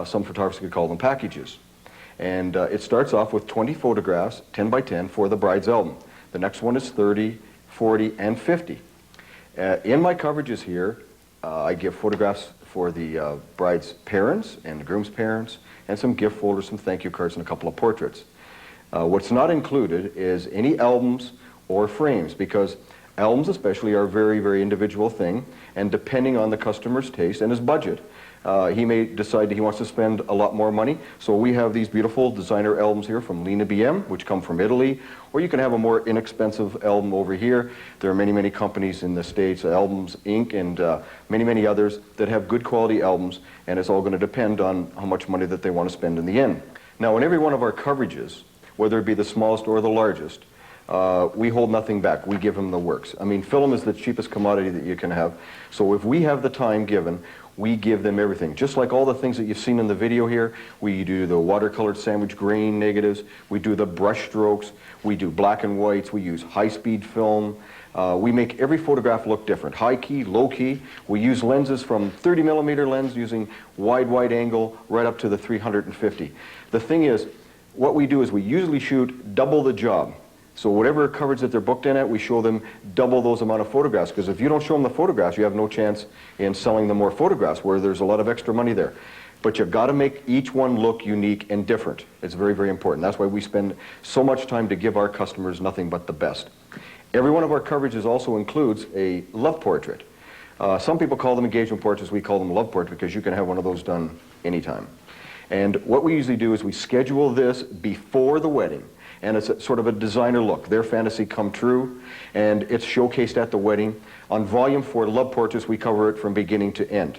Some photographers could call them packages. And it starts off with 20 photographs, 10 by 10, for the bride's album. The next one is 30, 40, and 50. In my coverages here, I give photographs for the bride's parents and the groom's parents, and some gift folders, some thank you cards, and a couple of portraits. What's not included is any albums or frames, because albums especially are a very, very individual thing, and depending on the customer's taste and his budget, he may decide that he wants to spend a lot more money. So we have these beautiful designer albums here from Lina BM, which come from Italy, or you can have a more inexpensive album over here. There are many, many companies in the States, Albums Inc., and many, many others that have good quality albums, and it's all going to depend on how much money that they want to spend in the end. Now, in every one of our coverages, whether it be the smallest or the largest, we hold nothing back. We give them the works. I mean, film is the cheapest commodity that you can have. So if we have the time given, we give them everything. Just like all the things that you've seen in the video here, we do the watercolored sandwich grain negatives, we do the brush strokes, we do black and whites, we use high-speed film. We make every photograph look different. High key, low key. We use lenses from 30mm lens using wide angle right up to the 350. The thing is, what we do is we usually shoot double the job. So whatever coverage that they're booked in at, we show them double those amount of photographs, because if you don't show them the photographs, you have no chance in selling them more photographs, where there's a lot of extra money there. But you've got to make each one look unique and different. It's very, very important. That's why we spend so much time to give our customers nothing but the best. Every one of our coverages also includes a love portrait. Some people call them engagement portraits. We call them love portraits because you can have one of those done anytime. And what we usually do is we schedule this before the wedding. And it's sort of a designer look. Their fantasy come true, and it's showcased at the wedding. On volume 4 love portraits, we cover it from beginning to end.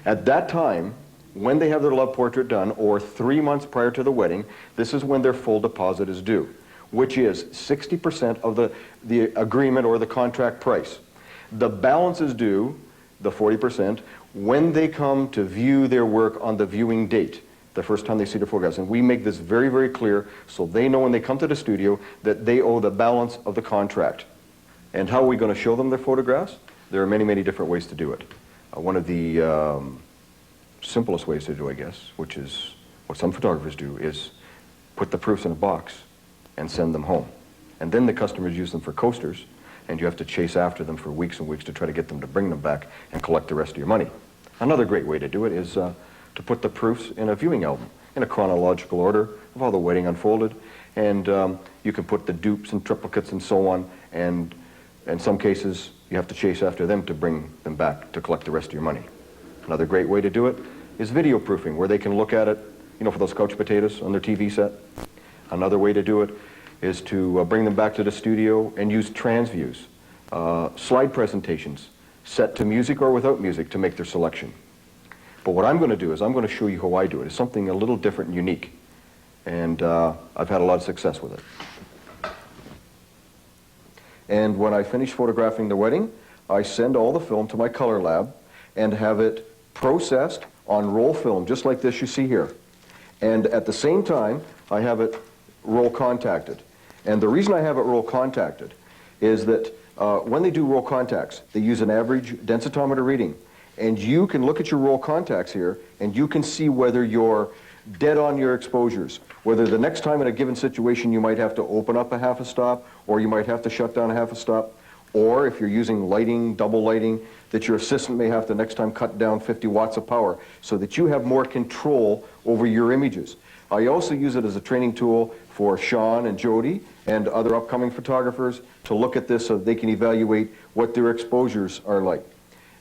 At that time, when they have their love portrait done, or 3 months prior to the wedding, this is when their full deposit is due, which is 60% of the agreement or the contract price. The balance is due, the 40%, when they come to view their work on the viewing date, the first time they see the photographs. And we make this very, very clear so they know when they come to the studio that they owe the balance of the contract. And how are we going to show them their photographs? There are many, many different ways to do it. One of the simplest ways to do, I guess, which is what some photographers do, is put the proofs in a box and send them home. And then the customers use them for coasters, and you have to chase after them for weeks and weeks to try to get them to bring them back and collect the rest of your money. Another great way to do it is to put the proofs in a viewing album in a chronological order of how the wedding unfolded, and you can put the dupes and triplicates and so on, and in some cases you have to chase after them to bring them back to collect the rest of your money. Another great way to do it is video proofing, where they can look at it, you know, for those couch potatoes on their TV set. Another way to do it is to bring them back to the studio and use transviews, slide presentations, set to music or without music to make their selection. But what I'm going to do is I'm going to show you how I do it. It's something a little different and unique, and I've had a lot of success with it. And when I finish photographing the wedding, I send all the film to my color lab and have it processed on roll film, just like this you see here. And at the same time, I have it roll contacted. And the reason I have it roll contacted is that when they do roll contacts, they use an average densitometer reading. And you can look at your roll contacts here, and you can see whether you're dead on your exposures, whether the next time in a given situation you might have to open up a half a stop, or you might have to shut down a half a stop, or if you're using lighting, double lighting, that your assistant may have to next time cut down 50 watts of power so that you have more control over your images. I also use it as a training tool for Sean and Jody and other upcoming photographers to look at this so they can evaluate what their exposures are like.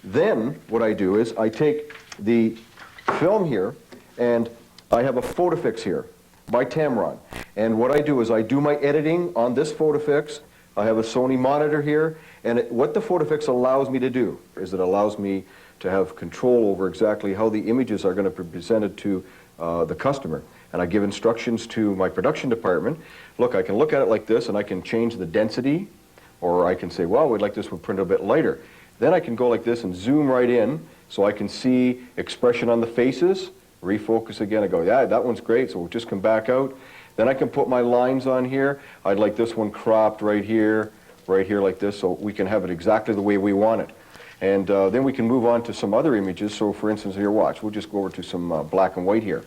Then what I do is I take the film here and I have a Photofix here by Tamron. And what I do is I do my editing on this Photofix. I have a Sony monitor here, and what the Photofix allows me to do is it allows me to have control over exactly how the images are going to be presented to the customer. And I give instructions to my production department. Look, I can look at it like this, and I can change the density, or I can say, well, we'd like this one printed a bit lighter. Then I can go like this and zoom right in, so I can see expression on the faces, refocus again, I go, yeah, that one's great, so we'll just come back out. Then I can put my lines on here. I'd like this one cropped right here like this, so we can have it exactly the way we want it. And then we can move on to some other images. So for instance, here, watch, we'll just go over to some black and white here.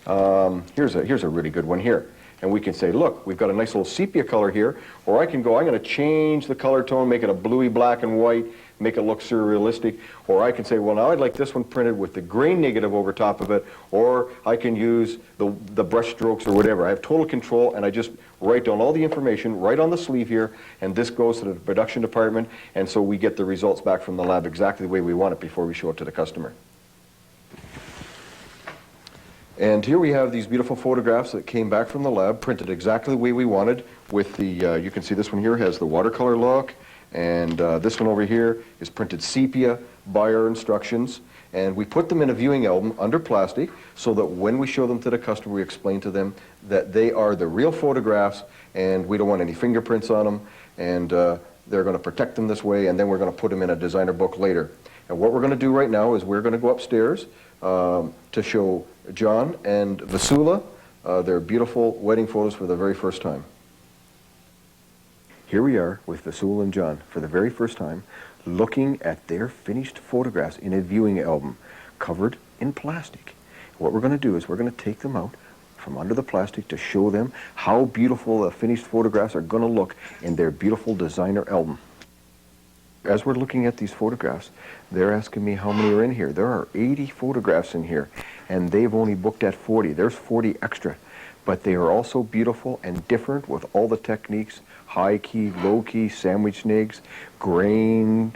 Here's a really good one here. And we can say, look, we've got a nice little sepia color here, or I can go, I'm going to change the color tone, make it a bluey black and white, make it look surrealistic, or I can say, well, now I'd like this one printed with the grain negative over top of it, or I can use the brush strokes or whatever. I have total control, and I just write down all the information right on the sleeve here, and this goes to the production department, and so we get the results back from the lab exactly the way we want it before we show it to the customer. And here we have these beautiful photographs that came back from the lab, printed exactly the way we wanted with the, you can see this one here has the watercolor look, and this one over here is printed sepia by our instructions. And we put them in a viewing album under plastic so that when we show them to the customer, we explain to them that they are the real photographs and we don't want any fingerprints on them, and they're going to protect them this way, and then we're going to put them in a designer book later. And what we're going to do right now is we're going to go upstairs to show John and Vasula their beautiful wedding photos for the very first time. Here we are with Vasula and John for the very first time, looking at their finished photographs in a viewing album covered in plastic. What we're going to do is we're going to take them out from under the plastic to show them how beautiful the finished photographs are going to look in their beautiful designer album. As we're looking at these photographs, they're asking me how many are in here. There are 80 photographs in here, and they've only booked at 40. There's 40 extra, but they are also beautiful and different with all the techniques, high key, low key, sandwich snags, grain.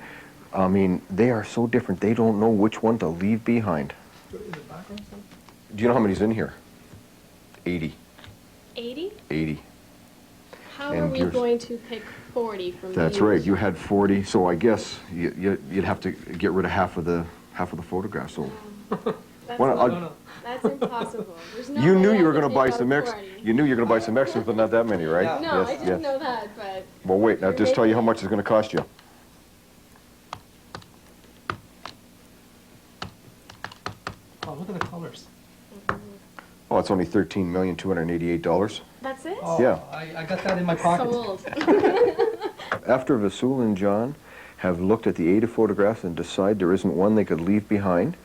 I mean, they are so different, they don't know which one to leave behind. Do you know how many's in here? 80. 80? 80. How And are we yours- going to pick 40 from That's you? right. You had 40, so I guess you'd have to get rid of half of the photographs. So That's, well, that's impossible. There's no you way knew I you were could going to buy take out some 40. You knew you were going to buy some extras, but not that many, right? No, Yes, I didn't yes. know that, but Well, wait. Now, You're just tell you how making much it's going to cost you. Oh, look at the colors. Oh, it's only $13,288. that's it? Oh, Yeah. I got that in my pocket. Sold. After Vasul and John have looked at the 80 photographs and decide there isn't one they could leave behind,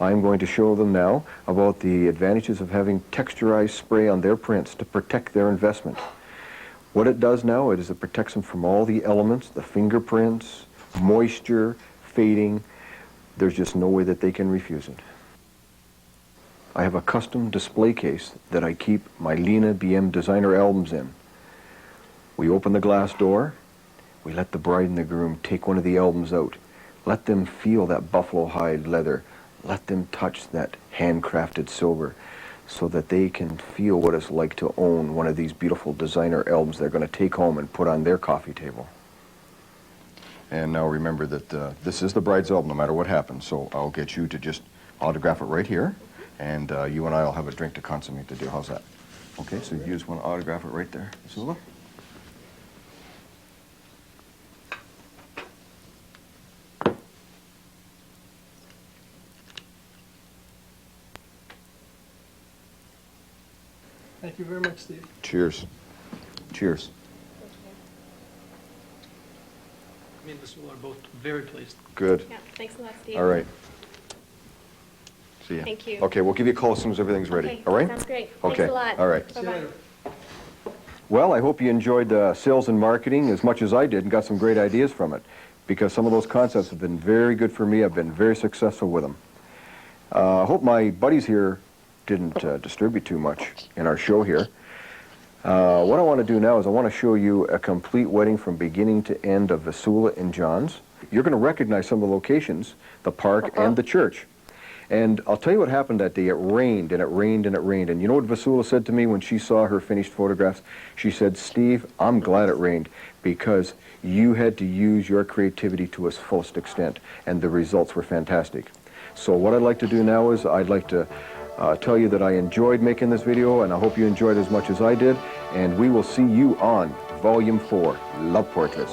I'm going to show them now about the advantages of having texturized spray on their prints to protect their investment. What it does now is it protects them from all the elements, the fingerprints, moisture, fading. There's just no way that they can refuse it. I have a custom display case that I keep my Lena BM designer albums in. We open the glass door, we let the bride and the groom take one of the albums out. Let them feel that buffalo hide leather. Let them touch that handcrafted silver so that they can feel what it's like to own one of these beautiful designer albums they're going to take home and put on their coffee table. And now remember that this is the bride's album no matter what happens, so I'll get you to just autograph it right here, and you and I will have a drink to consummate the deal. How's that? Okay, so you just want to autograph it right there, Zula? Thank you very much, Steve. Cheers. Cheers. Me and Vasul are both very pleased. Good. Yeah, thanks a lot, Steve. All right. See ya. Thank you. Okay, we'll give you a call as soon as everything's ready. Okay, All right? sounds great. Okay. Thanks a lot. All right. See you Bye-bye. later. Well, I hope you enjoyed sales and marketing as much as I did and got some great ideas from it, because some of those concepts have been very good for me. I've been very successful with them. I hope my buddies here didn't disturb you too much in our show here. What I want to do now is I want to show you a complete wedding from beginning to end of Vasula and John's. You're going to recognize some of the locations, the park and the church. And I'll tell you what happened that day. It rained and it rained and it rained. And you know what Vasula said to me when she saw her finished photographs? She said, "Steve, I'm glad it rained because you had to use your creativity to its fullest extent, and the results were fantastic." So what I'd like to do now is I'd like to tell you that I enjoyed making this video, and I hope you enjoyed as much as I did. And we will see you on Volume 4, Love Portraits.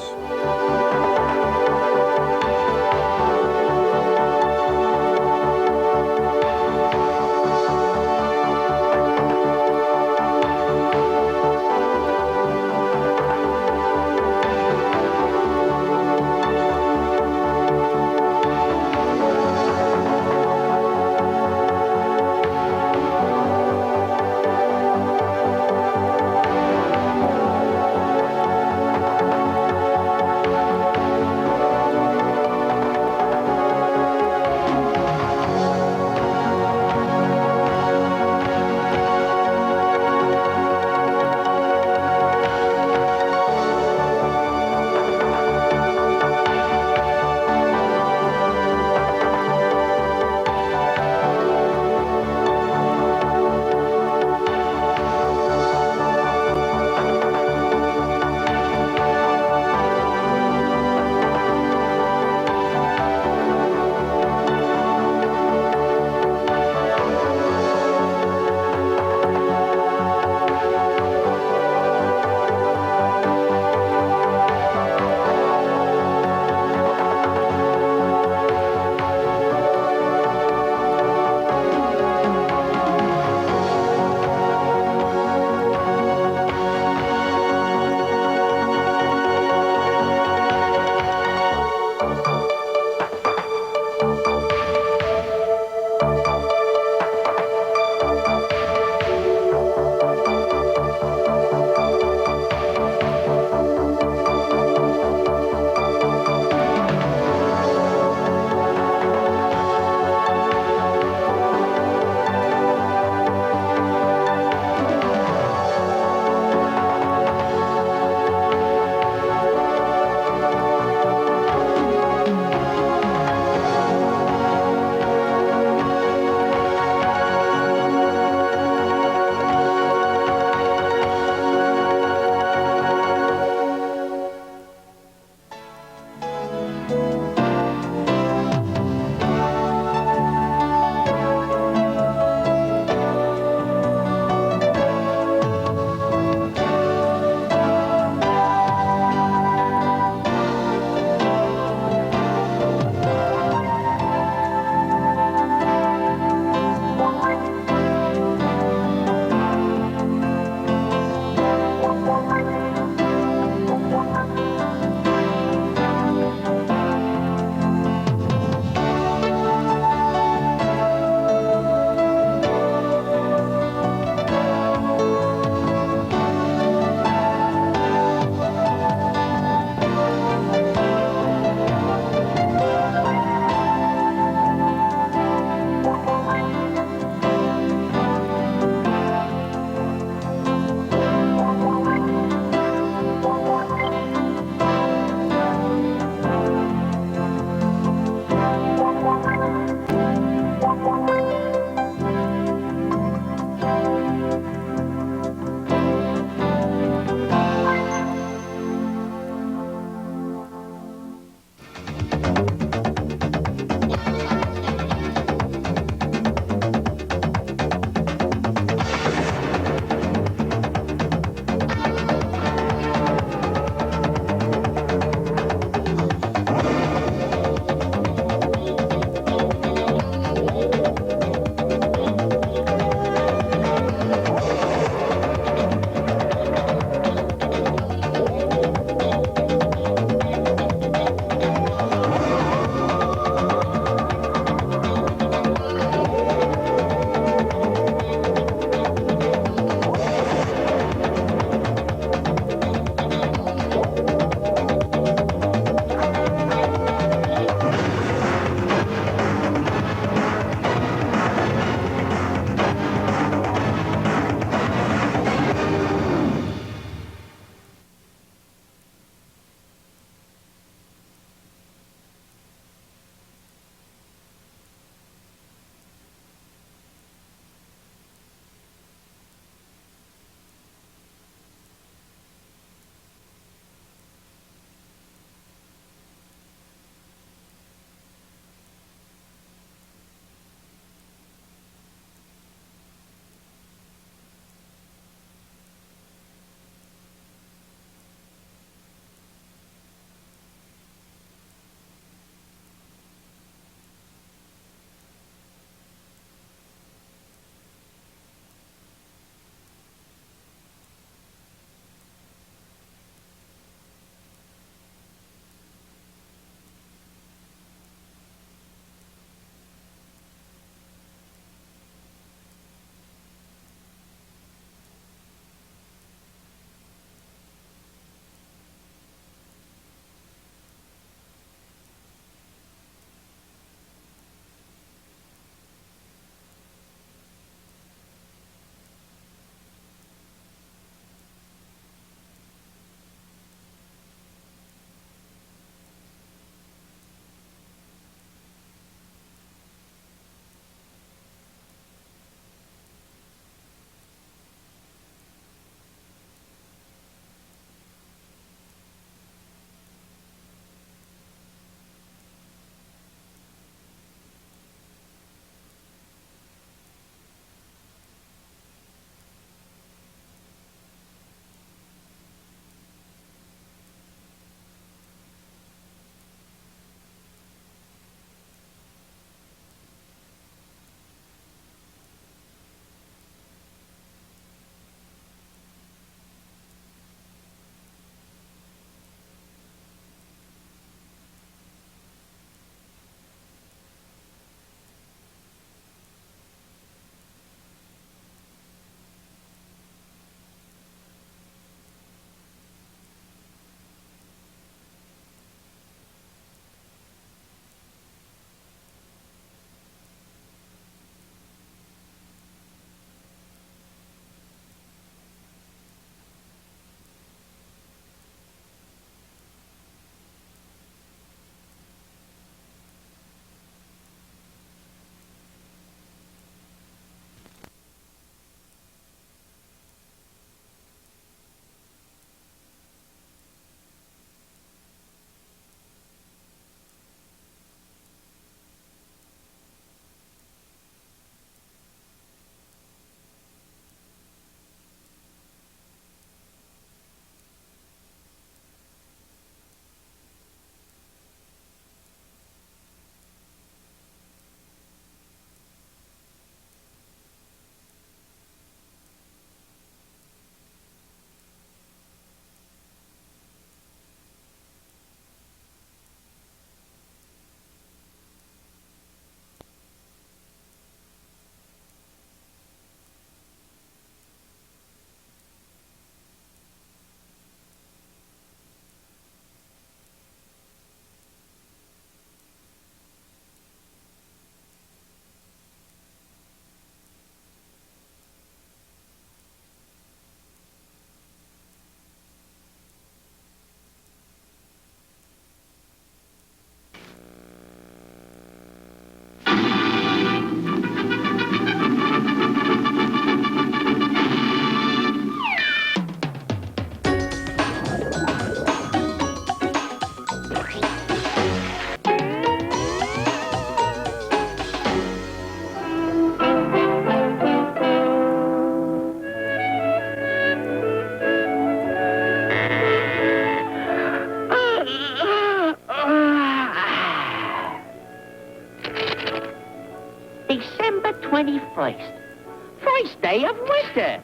First day of winter.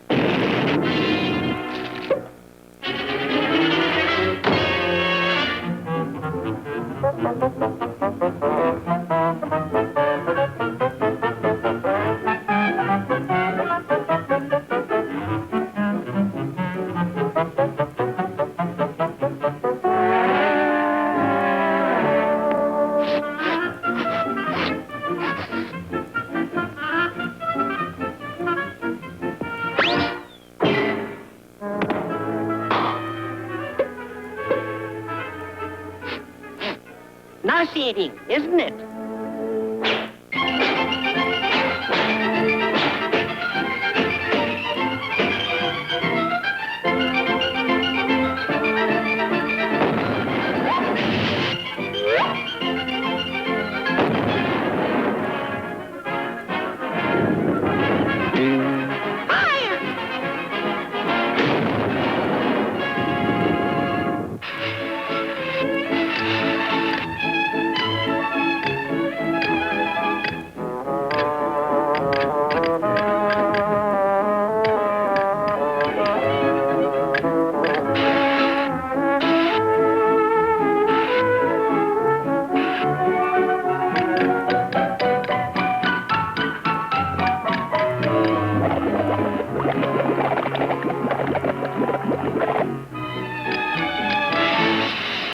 Nauseating, isn't it?